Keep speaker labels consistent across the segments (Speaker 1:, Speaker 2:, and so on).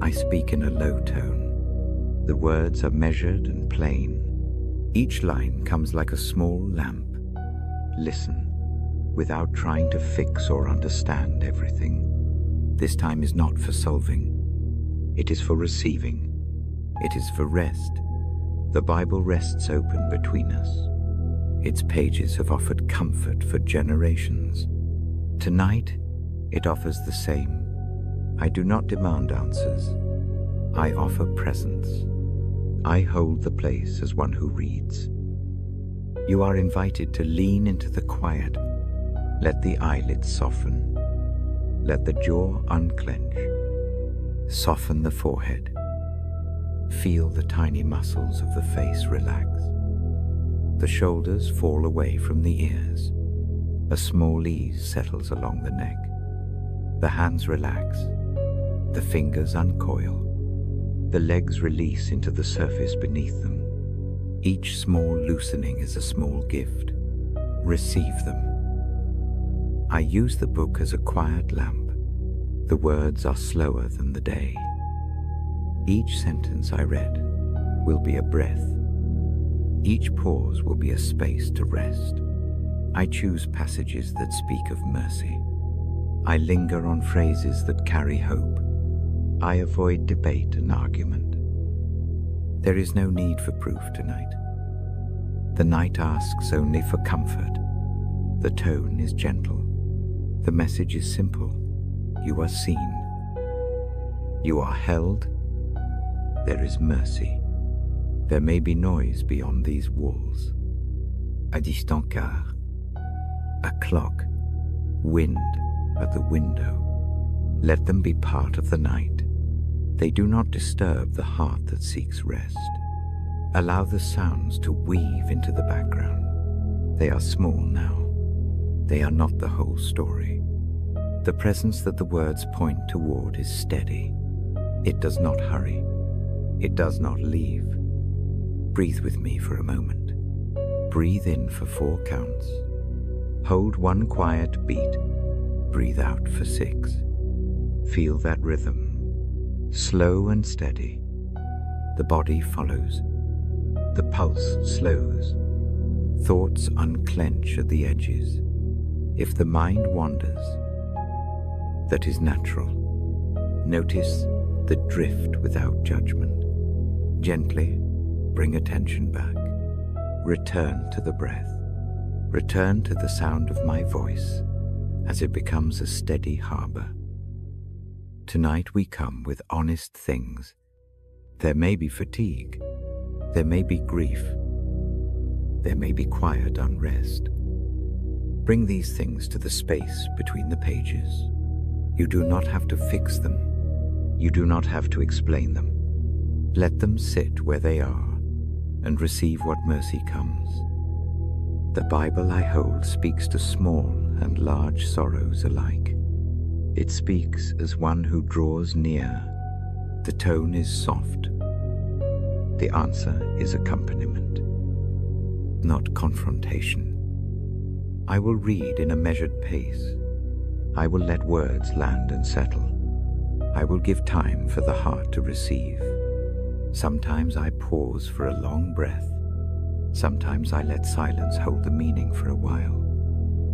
Speaker 1: I speak in a low tone. The words are measured and plain. Each line comes like a small lamp. Listen, without trying to fix or understand everything. This time is not for solving. It is for receiving. It is for rest. The Bible rests open between us. Its pages have offered comfort for generations. Tonight, it offers the same. I do not demand answers. I offer presence. I hold the place as one who reads. You are invited to lean into the quiet. Let the eyelids soften. Let the jaw unclench. Soften the forehead. Feel the tiny muscles of the face relax. The shoulders fall away from the ears. A small ease settles along the neck. The hands relax. The fingers uncoil. The legs release into the surface beneath them. Each small loosening is a small gift. Receive them. I use the book as a quiet lamp. The words are slower than the day. Each sentence I read will be a breath. Each pause will be a space to rest. I choose passages that speak of mercy. I linger on phrases that carry hope. I avoid debate and argument. There is no need for proof tonight. The night asks only for comfort. The tone is gentle. The message is simple. You are seen. You are held. There is mercy. There may be noise beyond these walls. A distant car. A clock. Wind at the window. Let them be part of the night. They do not disturb the heart that seeks rest. Allow the sounds to weave into the background. They are small now. They are not the whole story. The presence that the words point toward is steady. It does not hurry. It does not leave. Breathe with me for a moment. Breathe in for 4 counts. Hold 1 quiet beat. Breathe out for 6. Feel that rhythm. Slow and steady. The body follows. The pulse slows. Thoughts unclench at the edges. If the mind wanders, that is natural. Notice the drift without judgment. Gently bring attention back. Return to the breath. Return to the sound of my voice as it becomes a steady harbor. Tonight we come with honest things. There may be fatigue. There may be grief. There may be quiet unrest. Bring these things to the space between the pages. You do not have to fix them. You do not have to explain them. Let them sit where they are and receive what mercy comes. The Bible I hold speaks to small and large sorrows alike. It speaks as one who draws near. The tone is soft. The answer is accompaniment, not confrontation. I will read in a measured pace. I will let words land and settle. I will give time for the heart to receive. Sometimes I pause for a long breath. Sometimes I let silence hold the meaning for a while.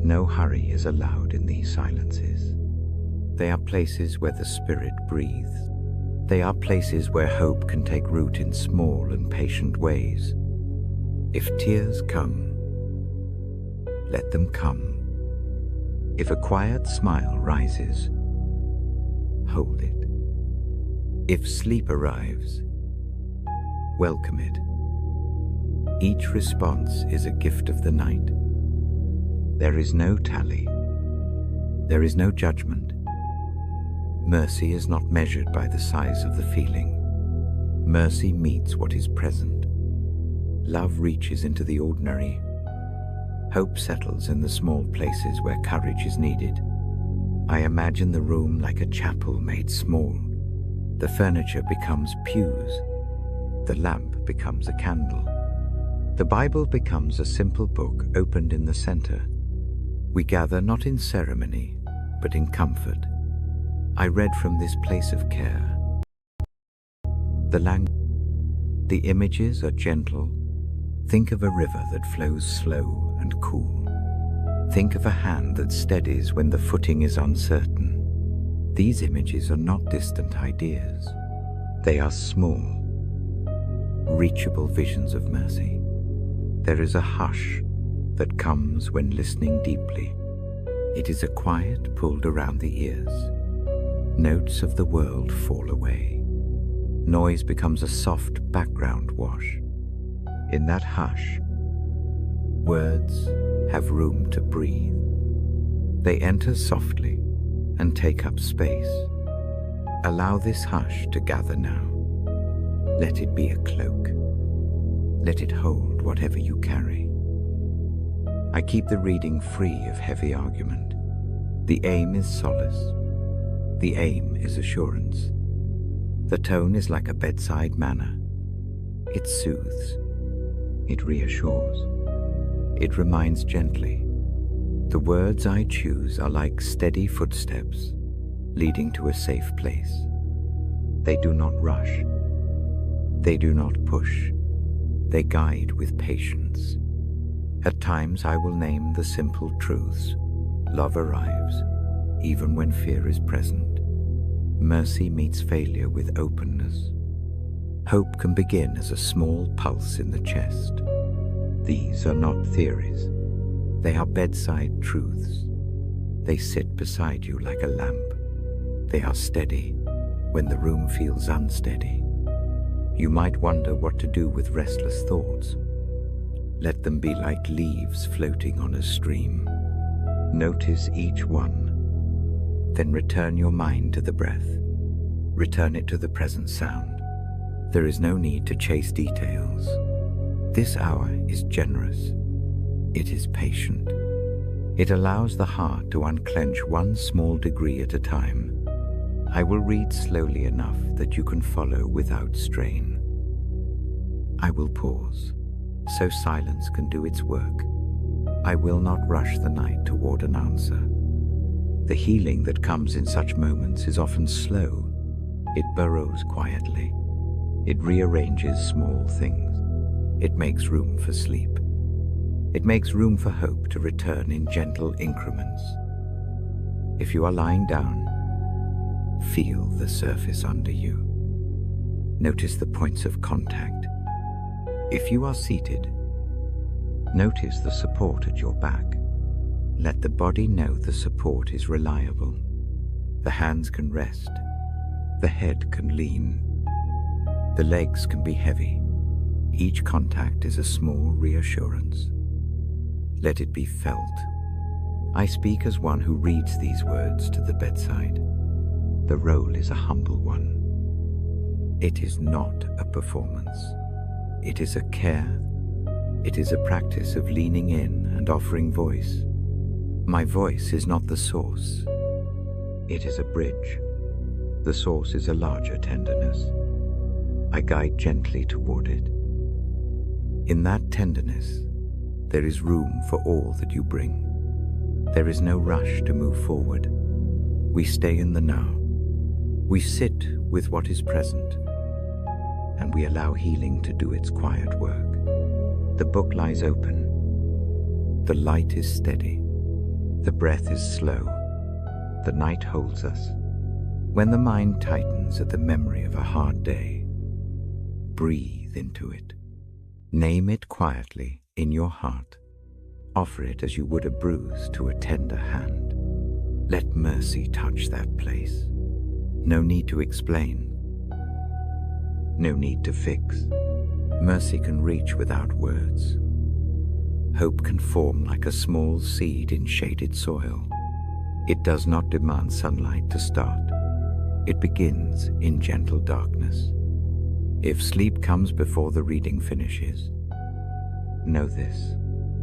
Speaker 1: No hurry is allowed in these silences. They are places where the Spirit breathes. They are places where hope can take root in small and patient ways. If tears come, let them come. If a quiet smile rises, hold it. If sleep arrives, welcome it. Each response is a gift of the night. There is no tally. There is no judgment. Mercy is not measured by the size of the feeling. Mercy meets what is present. Love reaches into the ordinary. Hope settles in the small places where courage is needed. I imagine the room like a chapel made small. The furniture becomes pews. The lamp becomes a candle. The Bible becomes a simple book opened in the center. We gather not in ceremony, but in comfort. I read from this place of care. The images are gentle. Think of a river that flows slow and cool. Think of a hand that steadies when the footing is uncertain. These images are not distant ideas. They are small, reachable visions of mercy. There is a hush that comes when listening deeply. It is a quiet pulled around the ears. Notes of the world fall away. Noise becomes a soft background wash. In that hush, words have room to breathe. They enter softly and take up space. Allow this hush to gather now. Let it be a cloak. Let it hold whatever you carry. I keep the reading free of heavy argument. The aim is solace. The aim is assurance. The tone is like a bedside manner. It soothes. It reassures. It reminds gently. The words I choose are like steady footsteps leading to a safe place. They do not rush. They do not push. They guide with patience. At times I will name the simple truths. Love arrives, even when fear is present. Mercy meets failure with openness. Hope can begin as a small pulse in the chest. These are not theories. They are bedside truths. They sit beside you like a lamp. They are steady when the room feels unsteady. You might wonder what to do with restless thoughts. Let them be like leaves floating on a stream. Notice each one. Then return your mind to the breath. Return it to the present sound. There is no need to chase details. This hour is generous. It is patient. It allows the heart to unclench one small degree at a time. I will read slowly enough that you can follow without strain. I will pause, so silence can do its work. I will not rush the night toward an answer. The healing that comes in such moments is often slow. It burrows quietly. It rearranges small things. It makes room for sleep. It makes room for hope to return in gentle increments. If you are lying down, feel the surface under you. Notice the points of contact. If you are seated, notice the support at your back. Let the body know the support is reliable. The hands can rest. The head can lean. The legs can be heavy. Each contact is a small reassurance. Let it be felt. I speak as one who reads these words to the bedside. The role is a humble one. It is not a performance. It is a care. It is a practice of leaning in and offering voice. My voice is not the source. It is a bridge. The source is a larger tenderness. I guide gently toward it. In that tenderness, there is room for all that you bring. There is no rush to move forward. We stay in the now. We sit with what is present, and we allow healing to do its quiet work. The book lies open. The light is steady. The breath is slow. The night holds us. When the mind tightens at the memory of a hard day, breathe into it. Name it quietly in your heart. Offer it as you would a bruise to a tender hand. Let mercy touch that place. No need to explain. No need to fix. Mercy can reach without words. Hope can form like a small seed in shaded soil. It does not demand sunlight to start. It begins in gentle darkness. If sleep comes before the reading finishes, know this: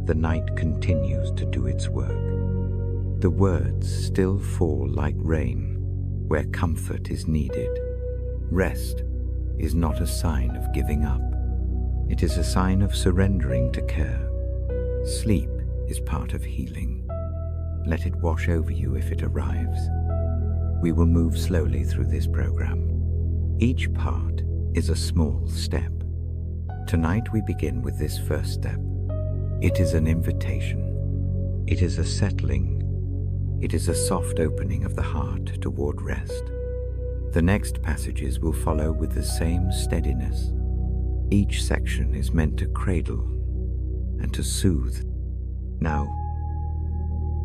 Speaker 1: the night continues to do its work. The words still fall like rain where comfort is needed. Rest is not a sign of giving up. It is a sign of surrendering to care. Sleep is part of healing. Let it wash over you if it arrives. We will move slowly through this program. Each part is a small step. Tonight we begin with this first step. It is an invitation. It is a settling. It is a soft opening of the heart toward rest. The next passages will follow with the same steadiness. Each section is meant to cradle and to soothe. Now,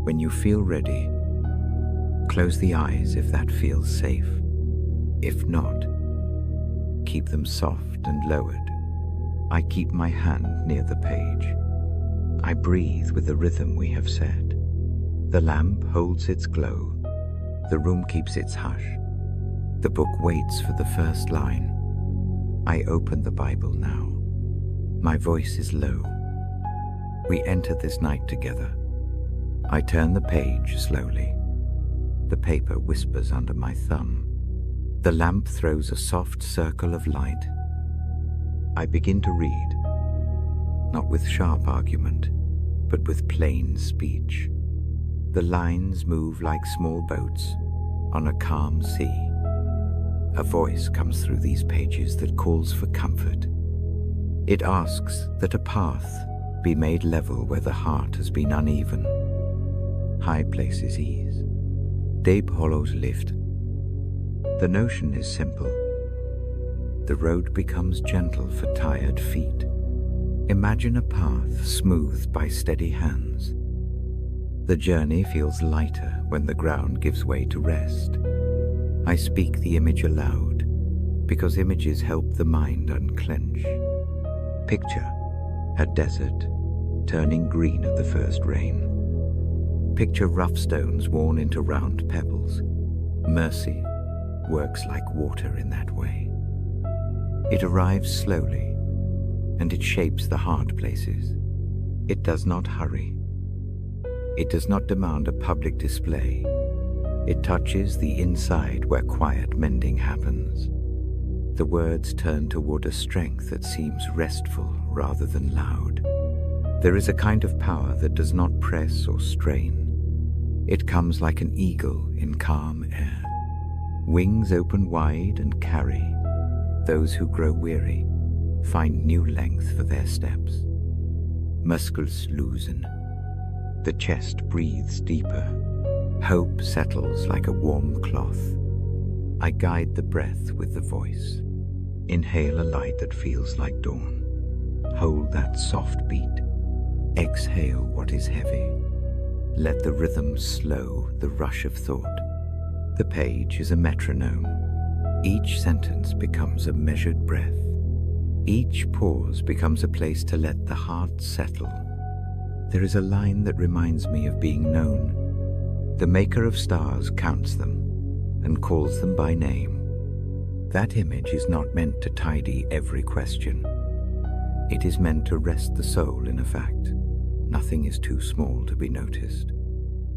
Speaker 1: when you feel ready, close the eyes if that feels safe. If not, keep them soft and lowered. I keep my hand near the page. I breathe with the rhythm we have set. The lamp holds its glow. The room keeps its hush. The book waits for the first line. I open the Bible now. My voice is low. We enter this night together. I turn the page slowly. The paper whispers under my thumb. The lamp throws a soft circle of light. I begin to read, not with sharp argument, but with plain speech. The lines move like small boats on a calm sea. A voice comes through these pages that calls for comfort. It asks that a path be made level where the heart has been uneven. High places ease, deep hollows lift. The notion is simple. The road becomes gentle for tired feet. Imagine a path smoothed by steady hands. The journey feels lighter when the ground gives way to rest. I speak the image aloud because images help the mind unclench. Picture a desert turning green at the first rain. Picture rough stones worn into round pebbles. Mercy works like water in that way. It arrives slowly, and it shapes the hard places. It does not hurry. It does not demand a public display. It touches the inside where quiet mending happens. The words turn toward a strength that seems restful rather than loud. There is a kind of power that does not press or strain. It comes like an eagle in calm air. Wings open wide and carry. Those who grow weary find new length for their steps. Muscles loosen. The chest breathes deeper. Hope settles like a warm cloth. I guide the breath with the voice. Inhale a light that feels like dawn. Hold that soft beat. Exhale what is heavy. Let the rhythm slow the rush of thought. The page is a metronome. Each sentence becomes a measured breath. Each pause becomes a place to let the heart settle. There is a line that reminds me of being known. The maker of stars counts them and calls them by name. That image is not meant to tidy every question. It is meant to rest the soul in a fact. Nothing is too small to be noticed.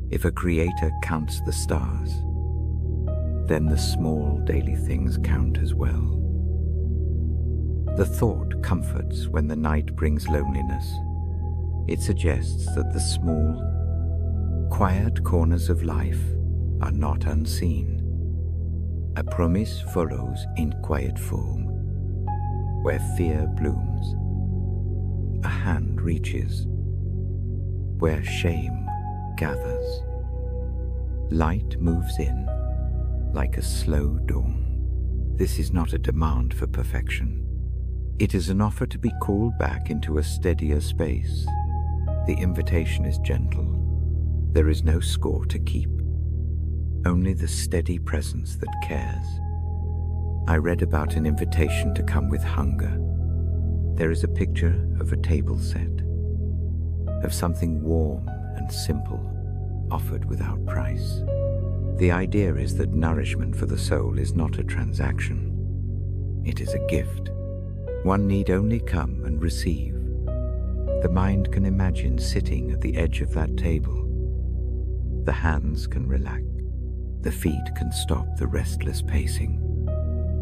Speaker 1: If a creator counts the stars, then the small daily things count as well. The thought comforts when the night brings loneliness. It suggests that the small, quiet corners of life are not unseen. A promise follows in quiet form. Where fear blooms, a hand reaches. Where shame gathers, light moves in like a slow dawn. This is not a demand for perfection. It is an offer to be called back into a steadier space. The invitation is gentle. There is no score to keep, only the steady presence that cares. I read about an invitation to come with hunger. There is a picture of a table set, of something warm and simple, offered without price. The idea is that nourishment for the soul is not a transaction. It is a gift. One need only come and receive. The mind can imagine sitting at the edge of that table. The hands can relax. The feet can stop the restless pacing.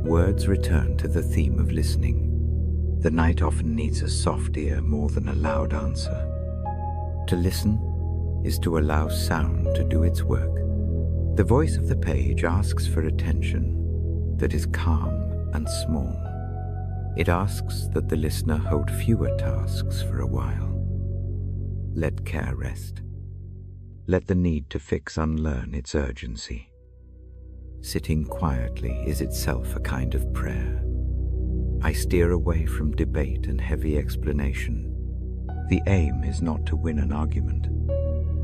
Speaker 1: Words return to the theme of listening. The night often needs a soft ear more than a loud answer. To listen is to allow sound to do its work. The voice of the page asks for attention that is calm and small. It asks that the listener hold fewer tasks for a while. Let care rest. Let the need to fix unlearn its urgency. Sitting quietly is itself a kind of prayer. I steer away from debate and heavy explanation. The aim is not to win an argument.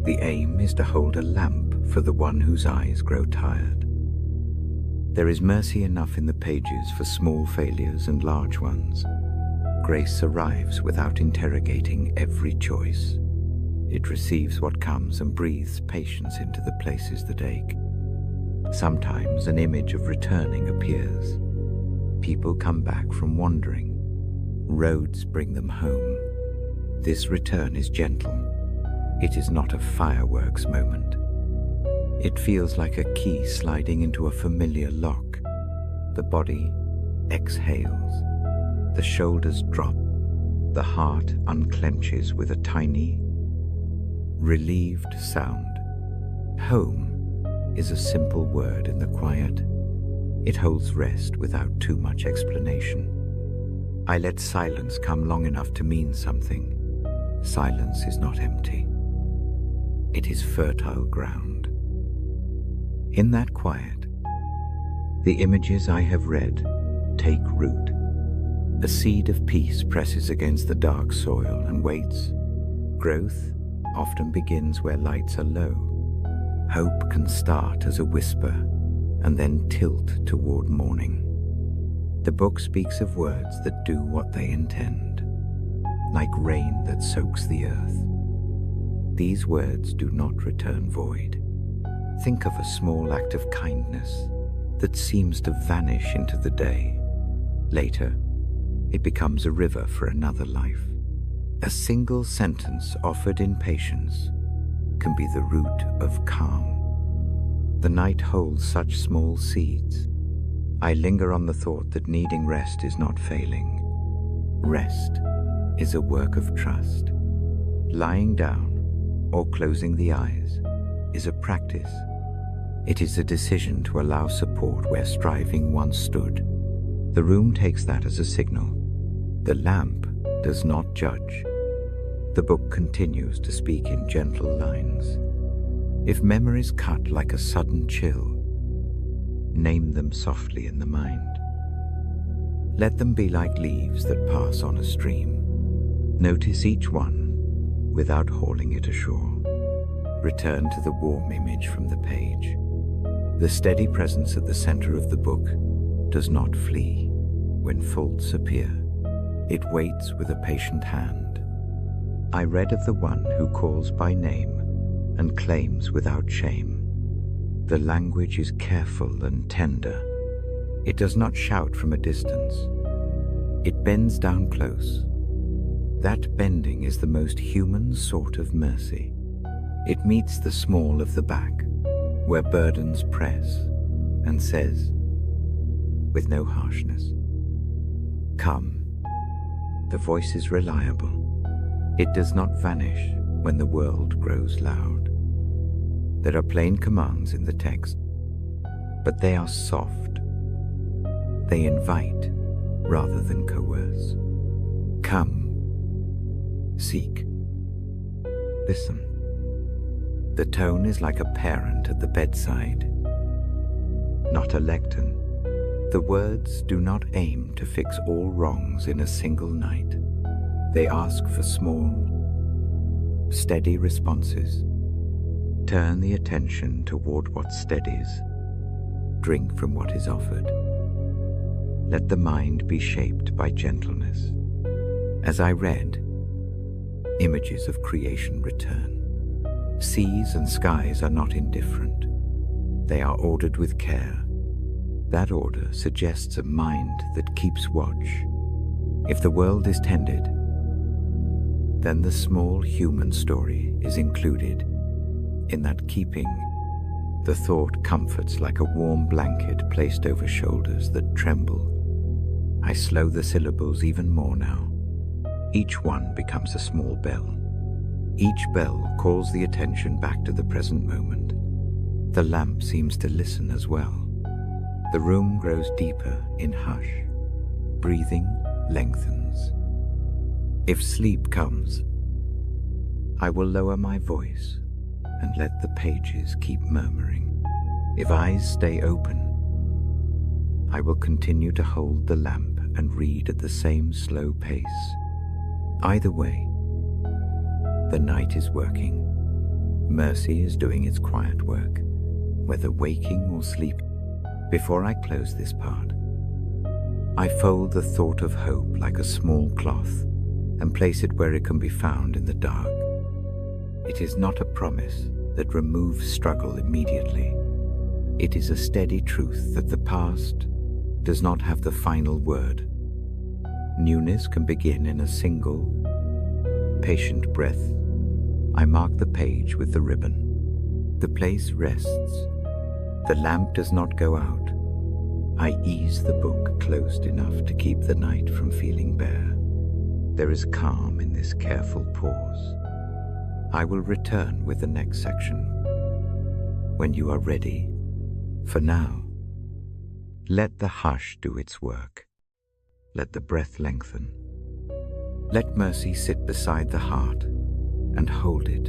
Speaker 1: The aim is to hold a lamp for the one whose eyes grow tired. There is mercy enough in the pages for small failures and large ones. Grace arrives without interrogating every choice. It receives what comes and breathes patience into the places that ache. Sometimes an image of returning appears. People come back from wandering. Roads bring them home. This return is gentle. It is not a fireworks moment. It feels like a key sliding into a familiar lock. The body exhales. The shoulders drop. The heart unclenches with a tiny, relieved sound. Home is a simple word in the quiet. It holds rest without too much explanation. I let silence come long enough to mean something. Silence is not empty. It is fertile ground. In that quiet, the images I have read take root. A seed of peace presses against the dark soil and waits. Growth often begins where lights are low. Hope can start as a whisper and then tilt toward morning. The book speaks of words that do what they intend, like rain that soaks the earth. These words do not return void. Think of a small act of kindness that seems to vanish into the day. Later, it becomes a river for another life. A single sentence offered in patience can be the root of calm. The night holds such small seeds. I linger on the thought that needing rest is not failing. Rest is a work of trust. Lying down or closing the eyes is a practice. It is a decision to allow support where striving once stood. The room takes that as a signal. The lamp does not judge. The book continues to speak in gentle lines. If memories cut like a sudden chill, name them softly in the mind. Let them be like leaves that pass on a stream. Notice each one without hauling it ashore. Return to the warm image from the page. The steady presence at the center of the book does not flee when faults appear. It waits with a patient hand. I read of the one who calls by name and claims without shame. The language is careful and tender. It does not shout from a distance. It bends down close. That bending is the most human sort of mercy. It meets the small of the back, where burdens press, and says, with no harshness, "Come." The voice is reliable. It does not vanish when the world grows loud. There are plain commands in the text, but they are soft. They invite rather than coerce. Come, seek, listen. The tone is like a parent at the bedside, not a lectern. The words do not aim to fix all wrongs in a single night. They ask for small, steady responses. Turn the attention toward what steadies. Drink from what is offered. Let the mind be shaped by gentleness. As I read, images of creation return. Seas and skies are not indifferent. They are ordered with care. That order suggests a mind that keeps watch. If the world is tended, then the small human story is included. In that keeping, the thought comforts like a warm blanket placed over shoulders that tremble. I slow the syllables even more now. Each one becomes a small bell. Each bell calls the attention back to the present moment. The lamp seems to listen as well. The room grows deeper in hush. Breathing lengthens. If sleep comes, I will lower my voice and let the pages keep murmuring. If eyes stay open, I will continue to hold the lamp and read at the same slow pace. Either way, the night is working. Mercy is doing its quiet work, whether waking or sleeping. Before I close this part, I fold the thought of hope like a small cloth and place it where it can be found in the dark. It is not a promise that removes struggle immediately. It is a steady truth that the past does not have the final word. Newness can begin in a single, patient breath. I mark the page with the ribbon. The place rests. The lamp does not go out. I ease the book closed enough to keep the night from feeling bare. There is calm in this careful pause. I will return with the next section when you are ready. For now, let the hush do its work. Let the breath lengthen. Let mercy sit beside the heart and hold it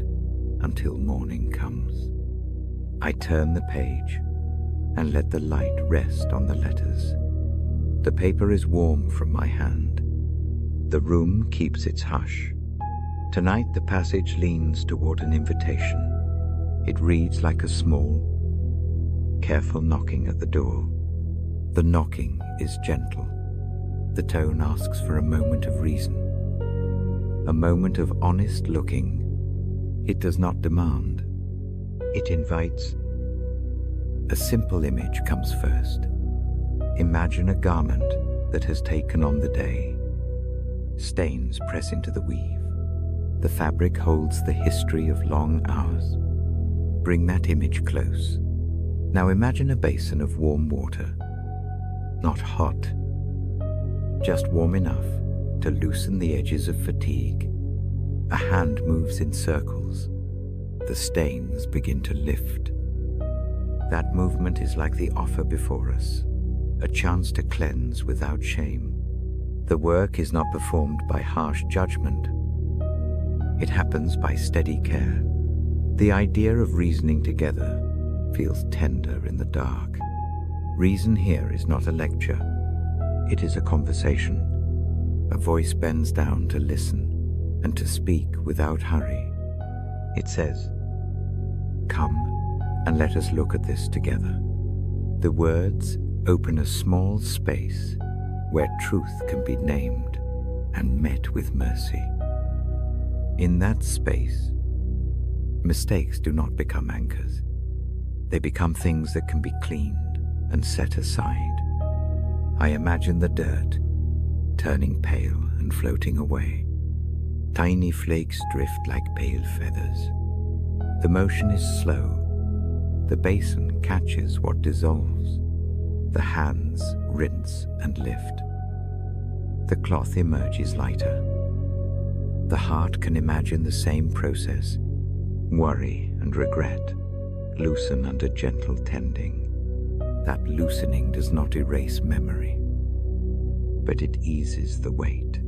Speaker 1: until morning comes. I turn the page and let the light rest on the letters. The paper is warm from my hand. The room keeps its hush. Tonight the passage leans toward an invitation. It reads like a small, careful knocking at the door. The knocking is gentle. The tone asks for a moment of reason, a moment of honest looking. It does not demand. It invites. A simple image comes first. Imagine a garment that has taken on the day. Stains press into the weave. The fabric holds the history of long hours. Bring that image close. Now imagine a basin of warm water. Not hot, just warm enough to loosen the edges of fatigue. A hand moves in circles. The stains begin to lift. That movement is like the offer before us, a chance to cleanse without shame. The work is not performed by harsh judgment. It happens by steady care. The idea of reasoning together feels tender in the dark. Reason here is not a lecture. It is a conversation. A voice bends down to listen and to speak without hurry. It says, "Come and let us look at this together." The words open a small space where truth can be named and met with mercy. In that space, mistakes do not become anchors. They become things that can be cleaned and set aside. I imagine the dirt turning pale and floating away. Tiny flakes drift like pale feathers. The motion is slow. The basin catches what dissolves. The hands rinse and lift. The cloth emerges lighter. The heart can imagine the same process. Worry and regret loosen under gentle tending. That loosening does not erase memory, but it eases the weight.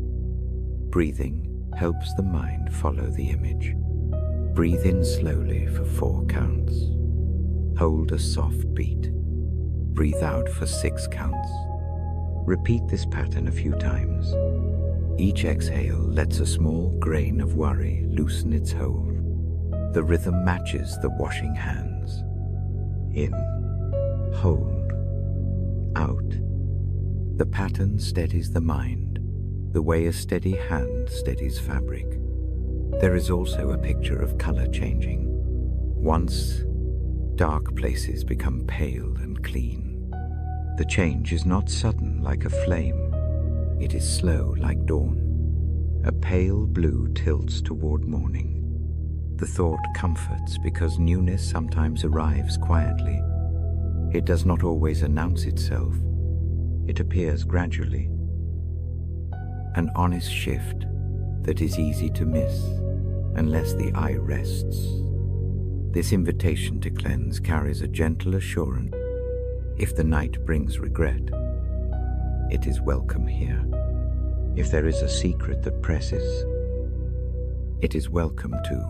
Speaker 1: Breathing helps the mind follow the image. Breathe in slowly for 4 counts. Hold a soft beat. Breathe out for 6 counts. Repeat this pattern a few times. Each exhale lets a small grain of worry loosen its hold. The rhythm matches the washing hands. In, hold, out. The pattern steadies the mind, the way a steady hand steadies fabric. There is also a picture of color changing. Once, dark places become pale and clean. The change is not sudden like a flame. It is slow like dawn. A pale blue tilts toward morning. The thought comforts because newness sometimes arrives quietly. It does not always announce itself. It appears gradually. An honest shift that is easy to miss unless the eye rests. This invitation to cleanse carries a gentle assurance. If the night brings regret, it is welcome here. If there is a secret that presses, it is welcome too.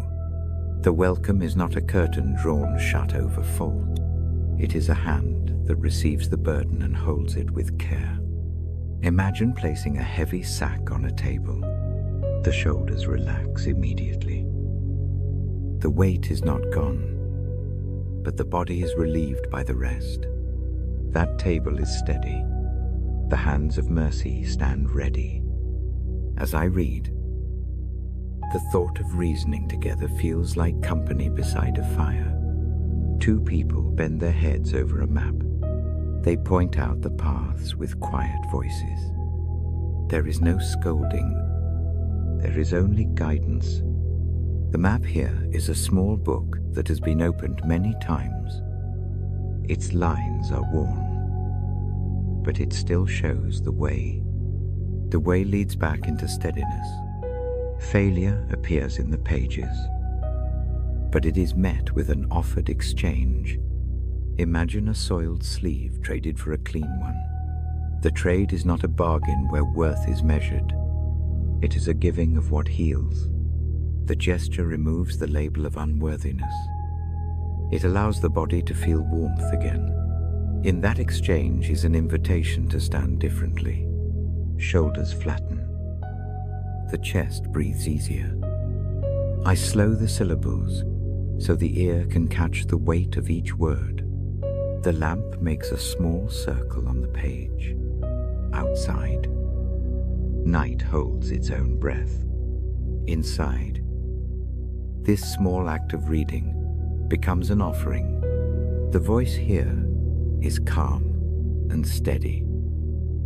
Speaker 1: The welcome is not a curtain drawn shut over fault. It is a hand that receives the burden and holds it with care. Imagine placing a heavy sack on a table. The shoulders relax immediately. The weight is not gone, but the body is relieved by the rest. That table is steady. The hands of mercy stand ready. As I read, the thought of reasoning together feels like company beside a fire. Two people bend their heads over a map. They point out the paths with quiet voices. There is no scolding. There is only guidance. The map here is a small book that has been opened many times. Its lines are worn, but it still shows the way. The way leads back into steadiness. Failure appears in the pages, but it is met with an offered exchange. Imagine a soiled sleeve traded for a clean one. The trade is not a bargain where worth is measured. It is a giving of what heals. The gesture removes the label of unworthiness. It allows the body to feel warmth again. In that exchange is an invitation to stand differently. Shoulders flatten. The chest breathes easier. I slow the syllables so the ear can catch the weight of each word. The lamp makes a small circle on the page. Outside, night holds its own breath. Inside, this small act of reading becomes an offering. The voice here is calm and steady.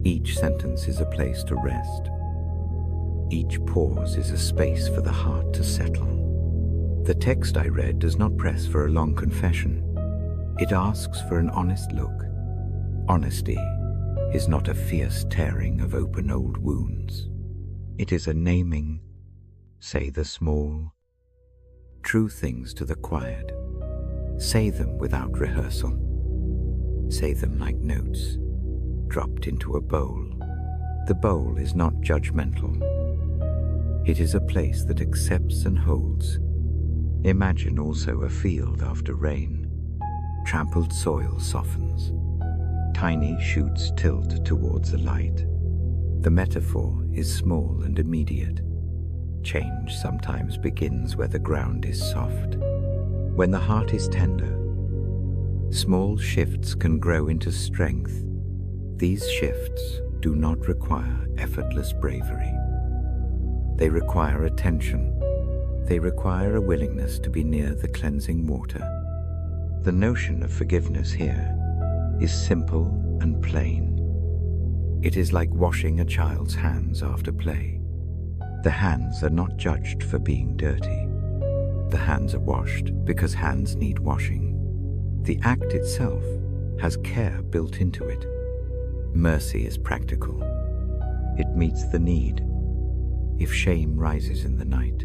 Speaker 1: Each sentence is a place to rest. Each pause is a space for the heart to settle. The text I read does not press for a long confession. It asks for an honest look. Honesty is not a fierce tearing of open old wounds. It is a naming, say the small, true things to the quiet. Say them without rehearsal. Say them like notes, dropped into a bowl. The bowl is not judgmental. It is a place that accepts and holds. Imagine also a field after rain. Trampled soil softens. Tiny shoots tilt towards the light. The metaphor is small and immediate. Change sometimes begins where the ground is soft. When the heart is tender, small shifts can grow into strength. These shifts do not require effortless bravery. They require attention. They require a willingness to be near the cleansing water. The notion of forgiveness here is simple and plain. It is like washing a child's hands after play. The hands are not judged for being dirty. The hands are washed because hands need washing. The act itself has care built into it. Mercy is practical. It meets the need. If shame rises in the night,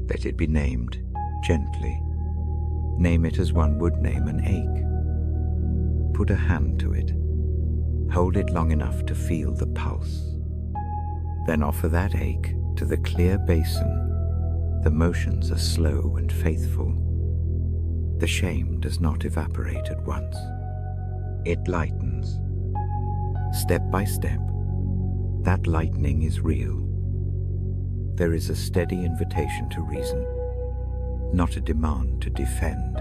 Speaker 1: let it be named gently. Name it as one would name an ache. Put a hand to it. Hold it long enough to feel the pulse. Then offer that ache to the clear basin. The motions are slow and faithful. The shame does not evaporate at once. It lightens. Step by step, that lightening is real. There is a steady invitation to reason, not a demand to defend.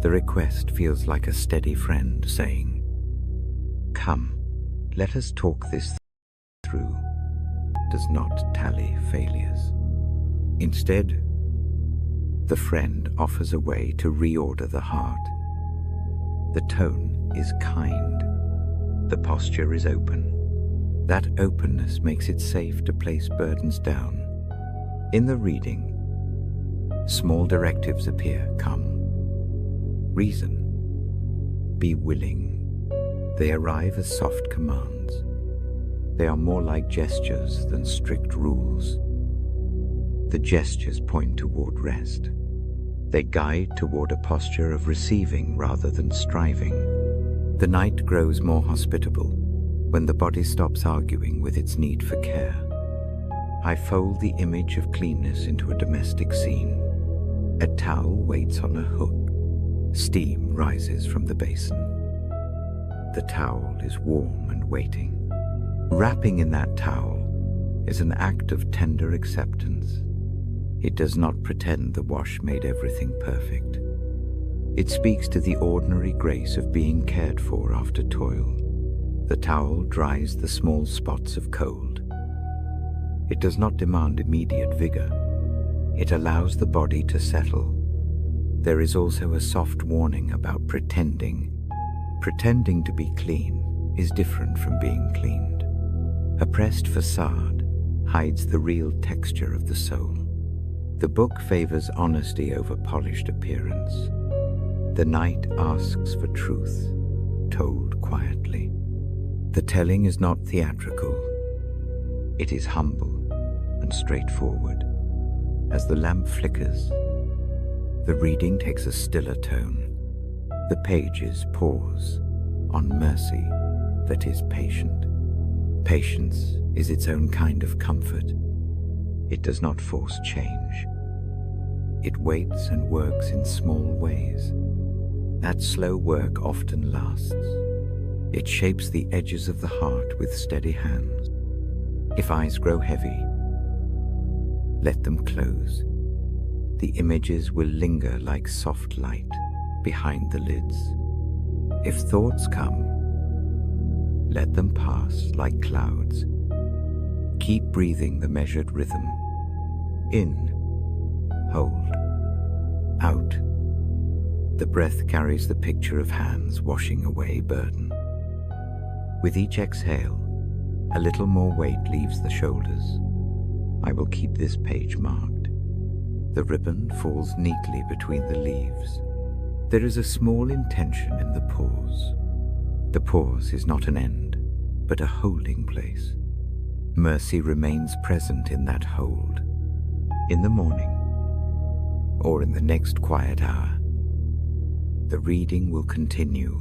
Speaker 1: The request feels like a steady friend saying, "Come, let us talk this through." Does not tally failures. Instead, the friend offers a way to reorder the heart. The tone is kind. The posture is open. That openness makes it safe to place burdens down. In the reading, small directives appear. Come. Reason. Be willing. They arrive as soft commands. They are more like gestures than strict rules. The gestures point toward rest. They guide toward a posture of receiving rather than striving. The night grows more hospitable. when the body stops arguing with its need for care. I fold the image of cleanness into a domestic scene. A towel waits on a hook. Steam rises from the basin. The towel is warm and waiting. Wrapping in that towel is an act of tender acceptance. It does not pretend the wash made everything perfect. It speaks to the ordinary grace of being cared for after toil. The towel dries the small spots of cold. It does not demand immediate vigor. It allows the body to settle. There is also a soft warning about pretending. Pretending to be clean is different from being cleaned. A pressed facade hides the real texture of the soul. The book favors honesty over polished appearance. The night asks for truth, told quietly. The telling is not theatrical. It is humble and straightforward. As the lamp flickers, the reading takes a stiller tone. The pages pause on mercy that is patient. Patience is its own kind of comfort. It does not force change. It waits and works in small ways. That slow work often lasts. It shapes the edges of the heart with steady hands. If eyes grow heavy, let them close. The images will linger like soft light behind the lids. If thoughts come, let them pass like clouds. Keep breathing the measured rhythm. In, hold, out. The breath carries the picture of hands washing away burden. With each exhale, a little more weight leaves the shoulders. I will keep this page marked. The ribbon falls neatly between the leaves. There is a small intention in the pause. The pause is not an end, but a holding place. Mercy remains present in that hold. In the morning, or in the next quiet hour, the reading will continue.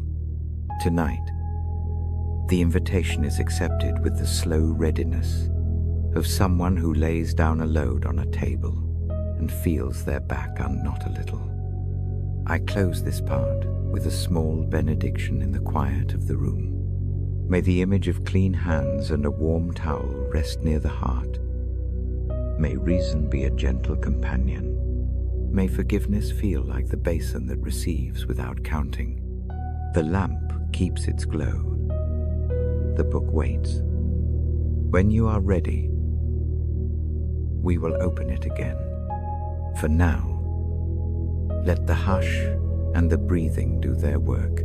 Speaker 1: Tonight, the invitation is accepted with the slow readiness of someone who lays down a load on a table and feels their back unknot a little. I close this part with a small benediction in the quiet of the room. May the image of clean hands and a warm towel rest near the heart. May reason be a gentle companion. May forgiveness feel like the basin that receives without counting. The lamp keeps its glow. The book waits. When you are ready, we will open it again. For now, let the hush and the breathing do their work.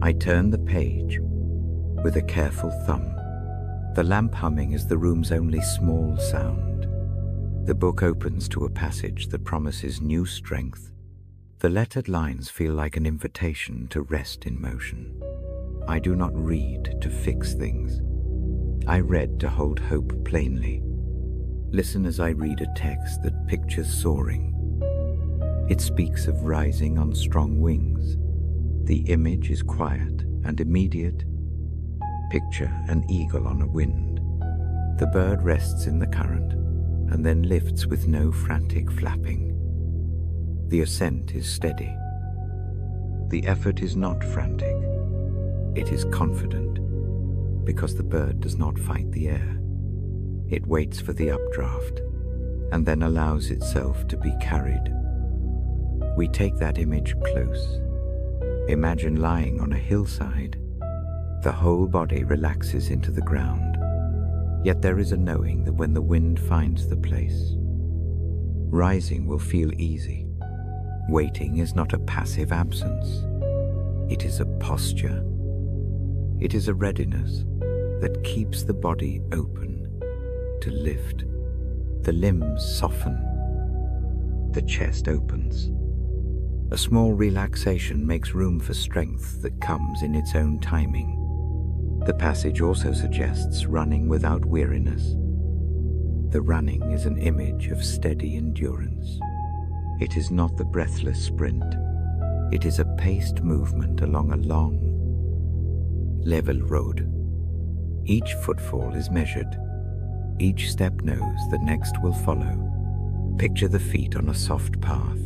Speaker 1: I turn the page with a careful thumb. The lamp humming is the room's only small sound. The book opens to a passage that promises new strength. The lettered lines feel like an invitation to rest in motion. I do not read to fix things. I read to hold hope plainly. Listen as I read a text that pictures soaring. It speaks of rising on strong wings. The image is quiet and immediate. Picture an eagle on a wind. The bird rests in the current and then lifts with no frantic flapping. The ascent is steady. The effort is not frantic. It is confident, because the bird does not fight the air. It waits for the updraft and then allows itself to be carried. We take that image close. Imagine lying on a hillside. The whole body relaxes into the ground. Yet there is a knowing that when the wind finds the place, rising will feel easy. Waiting is not a passive absence. It is a posture. It is a readiness that keeps the body open to lift. The limbs soften. The chest opens. A small relaxation makes room for strength that comes in its own timing. The passage also suggests running without weariness. The running is an image of steady endurance. It is not the breathless sprint. It is a paced movement along a long, level road. Each footfall is measured. Each step knows the next will follow. Picture the feet on a soft path.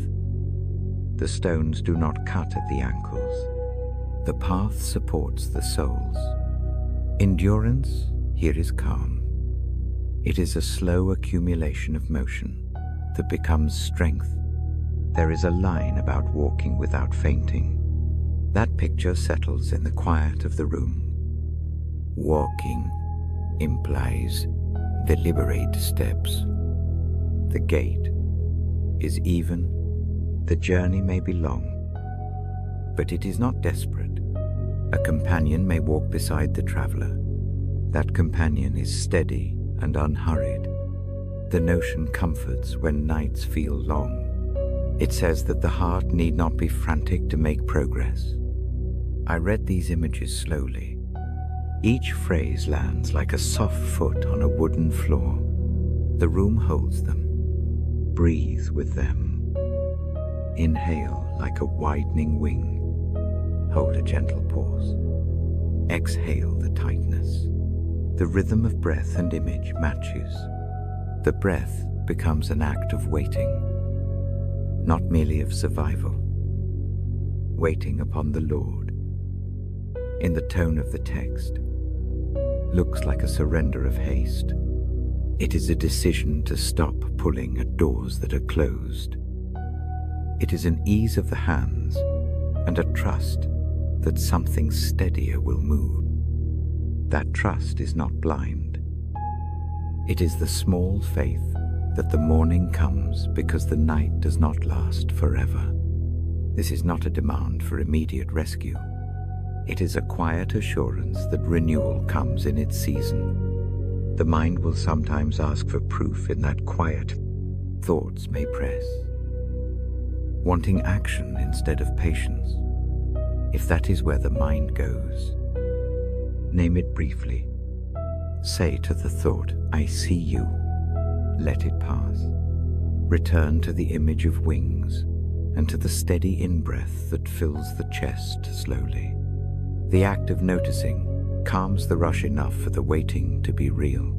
Speaker 1: The stones do not cut at the ankles. The path supports the soles. Endurance here is calm. It is a slow accumulation of motion that becomes strength. There is a line about walking without fainting. That picture settles in the quiet of the room. Walking implies deliberate steps. The gait is even. The journey may be long, but it is not desperate. A companion may walk beside the traveler. That companion is steady and unhurried. The notion comforts when nights feel long. It says that the heart need not be frantic to make progress. I read these images slowly. Each phrase lands like a soft foot on a wooden floor. The room holds them. Breathe with them. Inhale like a widening wing. Hold a gentle pause. Exhale the tightness. The rhythm of breath and image matches. The breath becomes an act of waiting, not merely of survival. Waiting upon the Lord. In the tone of the text, looks like a surrender of haste. It is a decision to stop pulling at doors that are closed. It is an ease of the hands and a trust that something steadier will move. That trust is not blind. It is the small faith that the morning comes because the night does not last forever. This is not a demand for immediate rescue. It is a quiet assurance that renewal comes in its season. The mind will sometimes ask for proof in that quiet. Thoughts may press, wanting action instead of patience. If that is where the mind goes, name it briefly. Say to the thought, I see you. Let it pass. Return to the image of wings and to the steady in-breath that fills the chest slowly. The act of noticing calms the rush enough for the waiting to be real.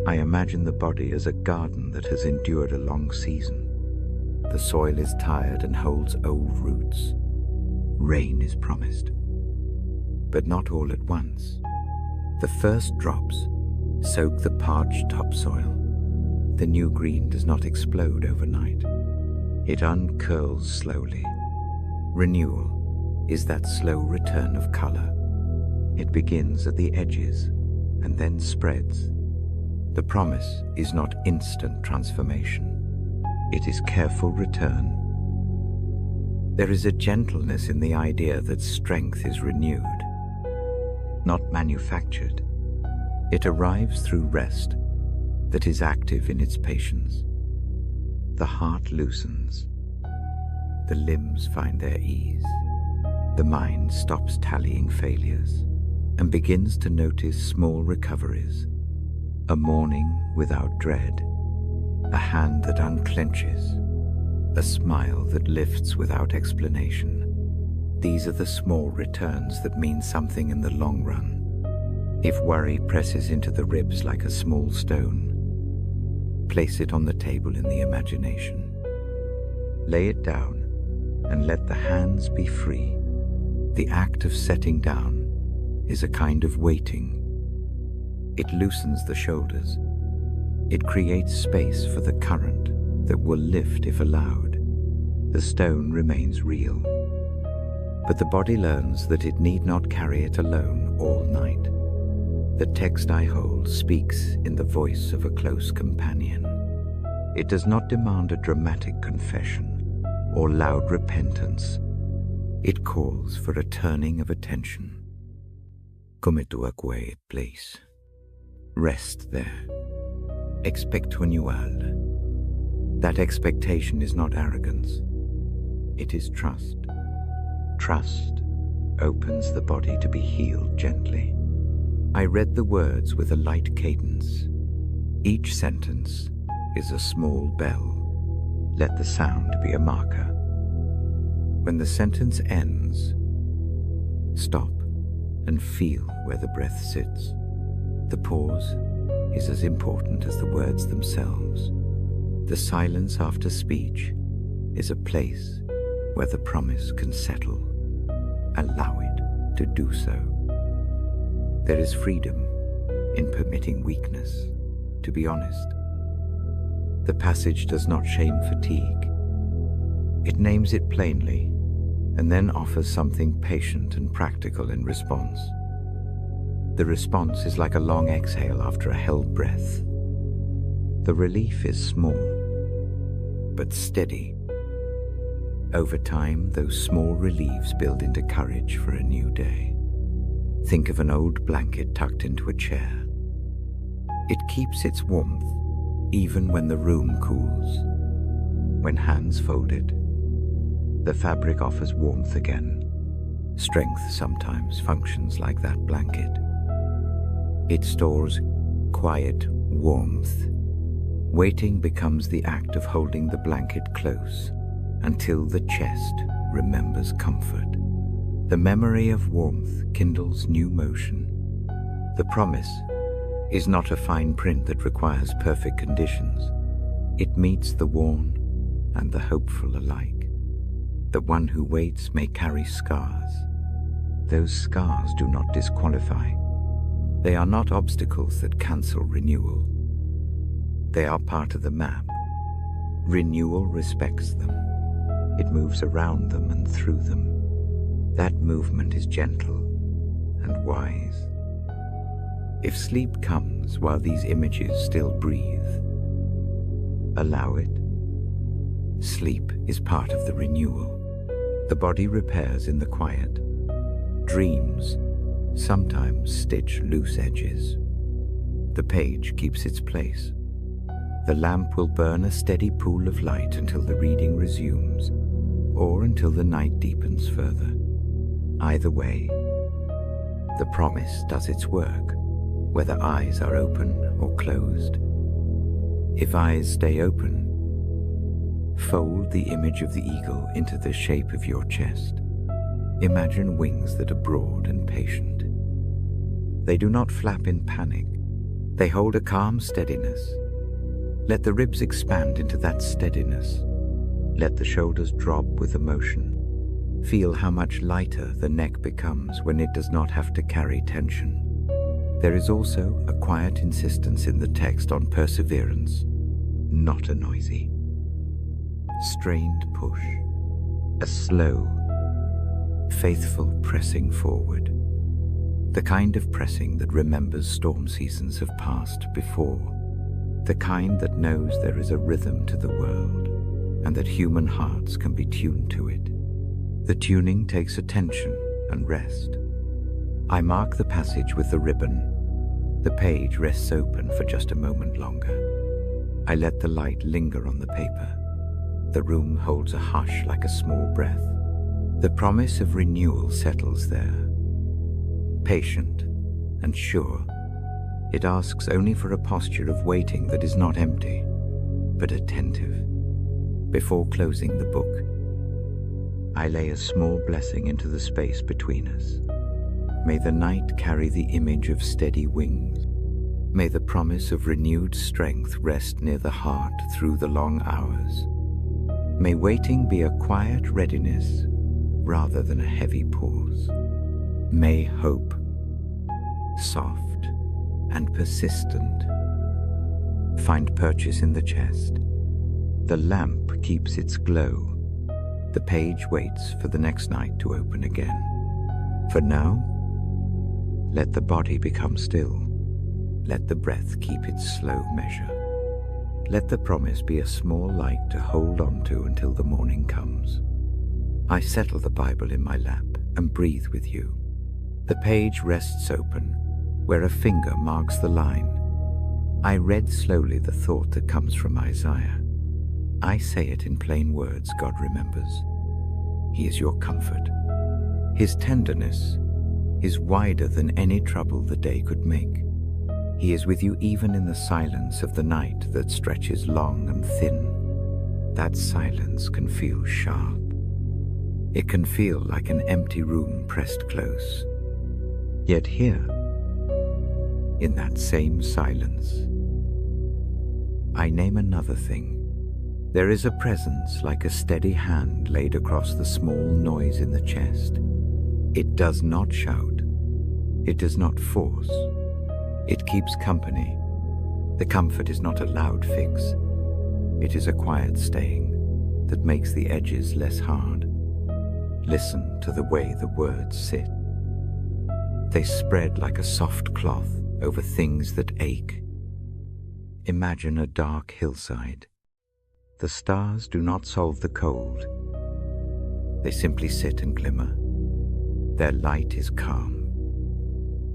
Speaker 1: I imagine the body as a garden that has endured a long season. The soil is tired and holds old roots. Rain is promised, but not all at once. The first drops soak the parched topsoil. The new green does not explode overnight. It uncurls slowly. Renewal is that slow return of color. It begins at the edges and then spreads. The promise is not instant transformation. It is careful return. There is a gentleness in the idea that strength is renewed, not manufactured. It arrives through rest that is active in its patience. The heart loosens. The limbs find their ease. The mind stops tallying failures and begins to notice small recoveries. A morning without dread. A hand that unclenches. A smile that lifts without explanation. These are the small returns that mean something in the long run. If worry presses into the ribs like a small stone, place it on the table in the imagination. Lay it down and let the hands be free. The act of setting down is a kind of waiting. It loosens the shoulders. It creates space for the current that will lift if allowed. The stone remains real, but the body learns that it need not carry it alone all night. The text I hold speaks in the voice of a close companion. It does not demand a dramatic confession or loud repentance. It calls for a turning of attention. Come to a quiet place. Rest there. Expect renewal. That expectation is not arrogance. It is trust. Trust opens the body to be healed gently. I read the words with a light cadence. Each sentence is a small bell. Let the sound be a marker. When the sentence ends, stop and feel where the breath sits. The pause is as important as the words themselves. The silence after speech is a place where the promise can settle. Allow it to do so. There is freedom in permitting weakness to be honest. The passage does not shame fatigue. It names it plainly and then offers something patient and practical in response. The response is like a long exhale after a held breath. The relief is small, but steady. Over time, those small reliefs build into courage for a new day. Think of an old blanket tucked into a chair. It keeps its warmth even when the room cools. When hands folded, the fabric offers warmth again. Strength sometimes functions like that blanket. It stores quiet warmth. Waiting becomes the act of holding the blanket close until the chest remembers comfort. The memory of warmth kindles new motion. The promise is not a fine print that requires perfect conditions. It meets the worn and the hopeful alike. The one who waits may carry scars. Those scars do not disqualify. They are not obstacles that cancel renewal. They are part of the map. Renewal respects them. It moves around them and through them. That movement is gentle and wise. If sleep comes while these images still breathe, allow it. Sleep is part of the renewal. The body repairs in the quiet. Dreams sometimes stitch loose edges. The page keeps its place. The lamp will burn a steady pool of light until the reading resumes, or until the night deepens further. Either way, the promise does its work, whether eyes are open or closed. If eyes stay open, fold the image of the eagle into the shape of your chest. Imagine wings that are broad and patient. They do not flap in panic. They hold a calm steadiness. Let the ribs expand into that steadiness. Let the shoulders drop with emotion. Feel how much lighter the neck becomes when it does not have to carry tension. There is also a quiet insistence in the text on perseverance, not a noisy, strained push, a slow, faithful pressing forward. The kind of pressing that remembers storm seasons have passed before. The kind that knows there is a rhythm to the world and that human hearts can be tuned to it. The tuning takes attention and rest. I mark the passage with the ribbon. The page rests open for just a moment longer. I let the light linger on the paper. The room holds a hush like a small breath. The promise of renewal settles there. Patient and sure, it asks only for a posture of waiting that is not empty, but attentive. Before closing the book, I lay a small blessing into the space between us. May the night carry the image of steady wings. May the promise of renewed strength rest near the heart through the long hours. May waiting be a quiet readiness rather than a heavy pause. May hope, soft and persistent, find purchase in the chest. The lamp keeps its glow. The page waits for the next night to open again. For now, let the body become still. Let the breath keep its slow measure. Let the promise be a small light to hold on to until the morning comes. I settle the Bible in my lap and breathe with you. The page rests open, where a finger marks the line. I read slowly the thought that comes from Isaiah. I say it in plain words God remembers. He is your comfort. His tenderness is wider than any trouble the day could make. He is with you even in the silence of the night that stretches long and thin. That silence can feel sharp. It can feel like an empty room pressed close. Yet here, in that same silence. I name another thing. There is a presence like a steady hand laid across the small noise in the chest. It does not shout. It does not force. It keeps company. The comfort is not a loud fix. It is a quiet staying that makes the edges less hard. Listen to the way the words sit. They spread like a soft cloth over things that ache. Imagine a dark hillside. The stars do not solve the cold. They simply sit and glimmer. Their light is calm.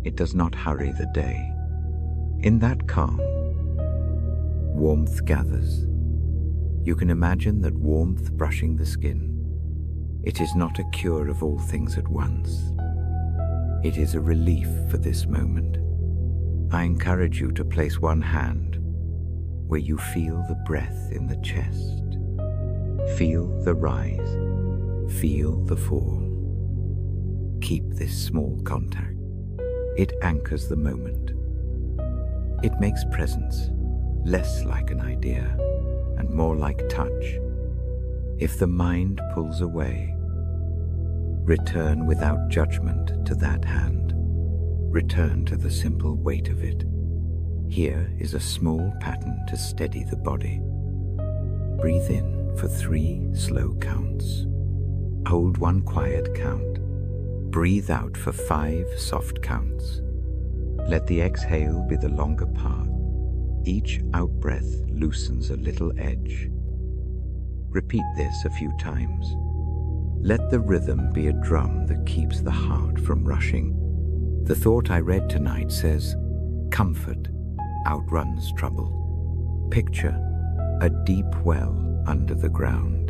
Speaker 1: It does not hurry the day. In that calm, warmth gathers. You can imagine that warmth brushing the skin. It is not a cure of all things at once. It is a relief for this moment. I encourage you to place one hand where you feel the breath in the chest. Feel the rise. Feel the fall. Keep this small contact. It anchors the moment. It makes presence less like an idea and more like touch. If the mind pulls away, return without judgment to that hand. Return to the simple weight of it. Here is a small pattern to steady the body. Breathe in for 3 slow counts. Hold 1 quiet count. Breathe out for 5 soft counts. Let the exhale be the longer part. Each out-breath loosens a little edge. Repeat this a few times. Let the rhythm be a drum that keeps the heart from rushing. The thought I read tonight says, comfort outruns trouble. Picture a deep well under the ground.